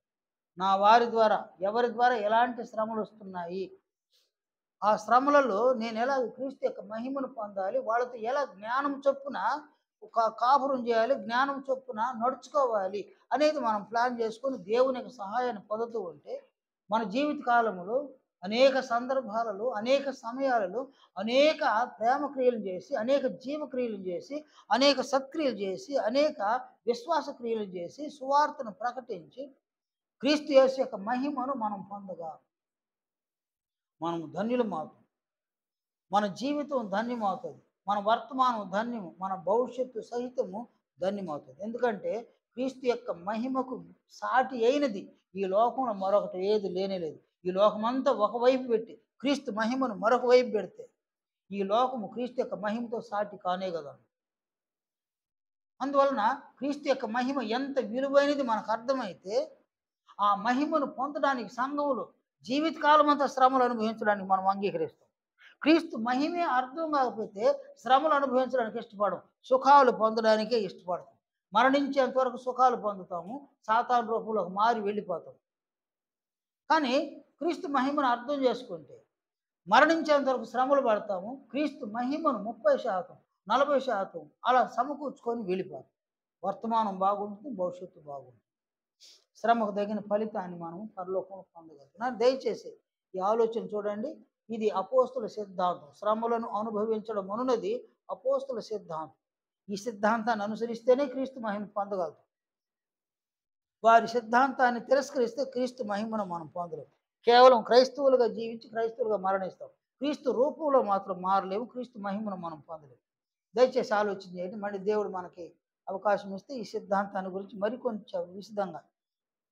S1: నా వారి ద్వారా, ఎవరి ద్వారా ఎలాంటి శ్రమలు వస్తున్నాయి, ఆ శ్రమలలో నేను ఎలా క్రీస్తు యొక్క మహిమను పొందాలి, వాళ్ళతో ఎలా జ్ఞానం చొప్పున కాపురం చేయాలి, జ్ఞానం చొప్పున నడుచుకోవాలి అనేది మనం ప్లాన్ చేసుకొని దేవుని యొక్క సహాయాన్ని పొందుతూ ఉంటే మన జీవిత కాలంలో అనేక సందర్భాలలో, అనేక సమయాలలో అనేక ప్రేమ క్రియలు చేసి, అనేక జీవక్రియలు చేసి, అనేక సత్క్రియలు చేసి, అనేక విశ్వాస క్రియలు చేసి, సువార్తను ప్రకటించి క్రీస్తు యేసు యొక్క మహిమను మనం పొందగా మనము ధన్యులమవుతాం. మన జీవితం ధన్యమవుతుంది, మన వర్తమానం ధన్యము, మన భవిష్యత్తు సహితము ధన్యమవుతుంది. ఎందుకంటే క్రీస్తు యొక్క మహిమకు సాటి అయినది ఈ లోకంలో మరొకటి ఏది లేనేలేదు. ఈ లోకమంతా ఒకవైపు పెట్టి క్రీస్తు మహిమను మరొక వైపు పెడితే ఈ లోకము క్రీస్తు యొక్క మహిమతో సాటి కానే కదా. అందువలన క్రీస్తు యొక్క మహిమ ఎంత విలువైనది మనకు అర్థమైతే ఆ మహిమను పొందడానికి సంఘములు జీవితకాలం అంతా శ్రమలు అనుభవించడానికి మనం అంగీకరిస్తాం. క్రీస్తు మహిమే అర్థం కాకపోతే శ్రమలు అనుభవించడానికి ఇష్టపడం, సుఖాలు పొందడానికే ఇష్టపడతాం. మరణించేంత వరకు సుఖాలు పొందుతాము, సాతాను రూపంలోకి మారి వెళ్ళిపోతాం. కానీ క్రీస్తు మహిమను అర్థం చేసుకుంటే మరణించేంత వరకు శ్రమలు పడతాము, క్రీస్తు మహిమను 30%, 40% అలా సమకూర్చుకొని వెళ్ళిపోతాం. వర్తమానం బాగుంటుంది, భవిష్యత్తు బాగుంటుంది. శ్రమకు తగిన ఫలితాన్ని మనం పరలోకంలో పొందగలుగుతున్నాం. దయచేసి ఈ ఆలోచన చూడండి, ఇది అపోస్తుల సిద్ధాంతం. శ్రమలను అనుభవించడం అనున్నది అపోస్తుల సిద్ధాంతం. ఈ సిద్ధాంతాన్ని అనుసరిస్తేనే క్రీస్తు మహిమ పొందగలుగుతాం. వారి సిద్ధాంతాన్ని తిరస్కరిస్తే క్రీస్తు మహిమను మనం పొందలేము. కేవలం క్రైస్తవులుగా జీవించి క్రైస్తవులుగా మరణిస్తాం, క్రీస్తు రూపంలో మాత్రం మారలేము, క్రీస్తు మహిమను మనం పొందలేము. దయచేసి ఆలోచన చేయండి. మళ్ళీ దేవుడు మనకి అవకాశం ఇస్తే ఈ సిద్ధాంతాన్ని గురించి మరికొంచెం విశదంగా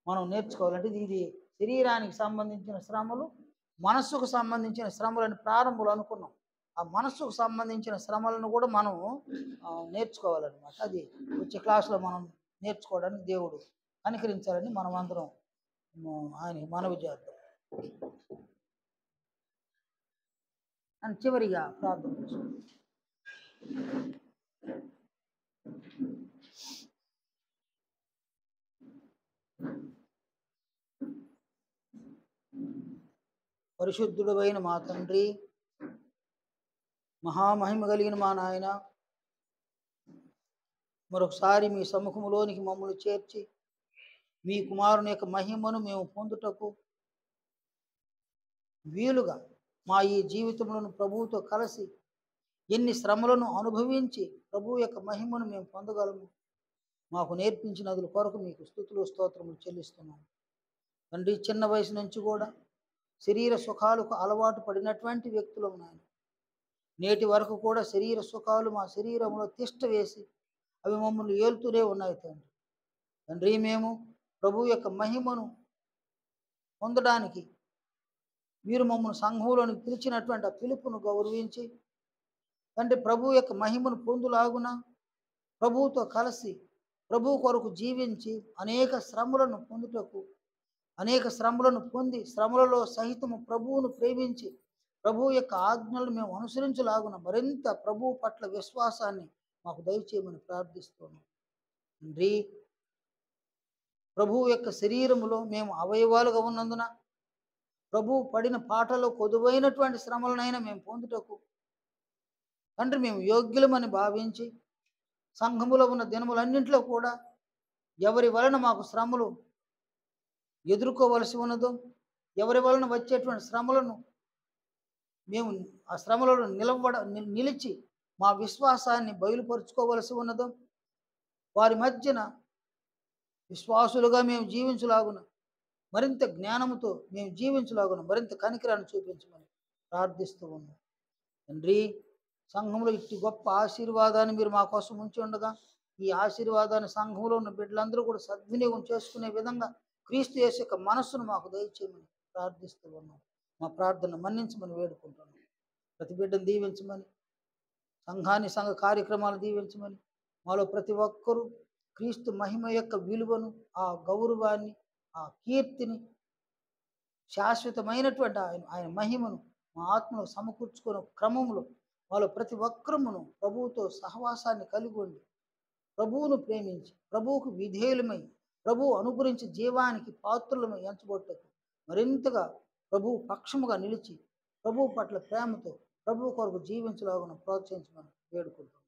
S1: మనం నేర్చుకోవాలంటే ఇది శరీరానికి సంబంధించిన శ్రమలు, మనస్సుకు సంబంధించిన శ్రమలని ప్రారంభంలో అనుకున్నాం. ఆ మనస్సుకు సంబంధించిన శ్రమలను కూడా మనం నేర్చుకోవాలన్నమాట. అది వచ్చే క్లాసులో మనం నేర్చుకోవడానికి దేవుడు అనుకరించాలని మనం అందరం ఆయన మనవి చేద్దాం. అని చివరిగా ప్రార్థన చేసుకుంటాం. పరిశుద్ధుడైన మా తండ్రి, మహామహిమ కలిగిన మా నాయన, మరొకసారి మీ సముఖంలోనికి మమ్మల్ని చేర్చి మీ కుమారుని యొక్క మహిమను మేము పొందుటకు వీలుగా మా ఈ జీవితంలో ప్రభువుతో కలిసి ఎన్ని శ్రమలను అనుభవించి ప్రభు యొక్క మహిమను మేము పొందగలము మాకు నేర్పించినందుల కొరకు మీకు స్తుతులు స్తోత్రములు చెల్లిస్తున్నాము. తండ్రి, చిన్న వయసు నుంచి కూడా శరీర సుఖాలకు అలవాటు పడినటువంటి వ్యక్తులు ఉన్నాయి. నేటి వరకు కూడా శరీర సుఖాలు మా శరీరంలో తిష్ట వేసి అవి మమ్మల్ని ఏలుతూనే ఉన్నాయి తండ్రి. తండ్రి, మేము ప్రభు యొక్క మహిమను పొందడానికి మీరు మమ్మల్ని సంఘంలోనికి పిలిచినటువంటి ఆ పిలుపును గౌరవించి తండ్రి, ప్రభు యొక్క మహిమను పొందులాగున ప్రభువుతో కలిసి ప్రభు కొరకు జీవించి అనేక శ్రమలను పొందుటకు అనేక శ్రమలను పొంది శ్రమలలో సహితము ప్రభువును ప్రేమించి ప్రభు యొక్క ఆజ్ఞలను మేము అనుసరించలాగున మరింత ప్రభువు పట్ల విశ్వాసాన్ని మాకు దయచేయమని ప్రార్థిస్తున్నాం. తండ్రి, ప్రభువు యొక్క శరీరములో మేము అవయవాలుగా ఉన్నందున ప్రభువు పడిన పాటలో కొదువైనటువంటి శ్రమలనైనా మేము పొందుటకు తండ్రి మేము యోగ్యులమని భావించి సంఘములో ఉన్న దినములన్నింటిలో కూడా ఎవరి వలన మాకు శ్రమలు ఎదుర్కోవలసి ఉన్నదో, ఎవరి వలన వచ్చేటువంటి శ్రమలను మేము ఆ శ్రమలను నిలిచి మా విశ్వాసాన్ని బయలుపరుచుకోవలసి ఉన్నదో, వారి మధ్యన విశ్వాసులుగా మేము జీవించలాగున మరింత జ్ఞానముతో మేము జీవించలాగున మరింత కనికరాన్ని చూపించమని ప్రార్థిస్తూ ఉన్నాం. తండ్రి, సంఘంలో ఇట్టి గొప్ప ఆశీర్వాదాన్ని మీరు మా కోసం ఉంచి ఉండగా ఈ ఆశీర్వాదాన్ని సంఘంలో ఉన్న బిడ్డలందరూ కూడా సద్వినియోగం చేసుకునే విధంగా క్రీస్తు యేసు యొక్క మనస్సును మాకు దయచేయమని ప్రార్థిస్తూ ఉన్నాం. మా ప్రార్థన మన్నించమని వేడుకుంటున్నాం. ప్రతి బిడ్డను దీవించమని, సంఘాన్ని సంఘ కార్యక్రమాలు దీవించమని, మాలో ప్రతి ఒక్కరూ క్రీస్తు మహిమ యొక్క విలువను, ఆ గౌరవాన్ని, ఆ కీర్తిని, శాశ్వతమైనటువంటి ఆయన మహిమను మా ఆత్మలో సమకూర్చుకునే క్రమంలో వాళ్ళు ప్రతి ఒక్కరమును ప్రభువుతో సహవాసాన్ని కలిగి ఉండి ప్రభువును ప్రేమించి ప్రభువుకు విధేయులమై ప్రభువు అనుగురించి జీవానికి పాత్రులమై ఎంచబోటకు మరింతగా ప్రభువు పక్షముగా నిలిచి ప్రభువు పట్ల ప్రేమతో ప్రభువు కొరకు జీవించలాగున ప్రోత్సహించమని వేడుకుంటున్నాం.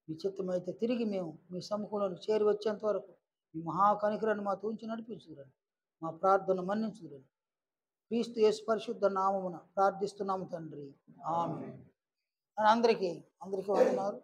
S1: మీ చిత్తమైతే తిరిగి మేము మీ సముఖంలోకి చేరి వచ్చేంత వరకు మీ మహాకనికరాన్ని మా తూంచి నడిపించుదురండి. మా ప్రార్థన మన్నించుదురండి. క్రీస్తు యేసు పరిశుద్ధ నామమున ప్రార్థిస్తున్నాము తండ్రి, ఆమేన్. అందరికీ వందనాలు.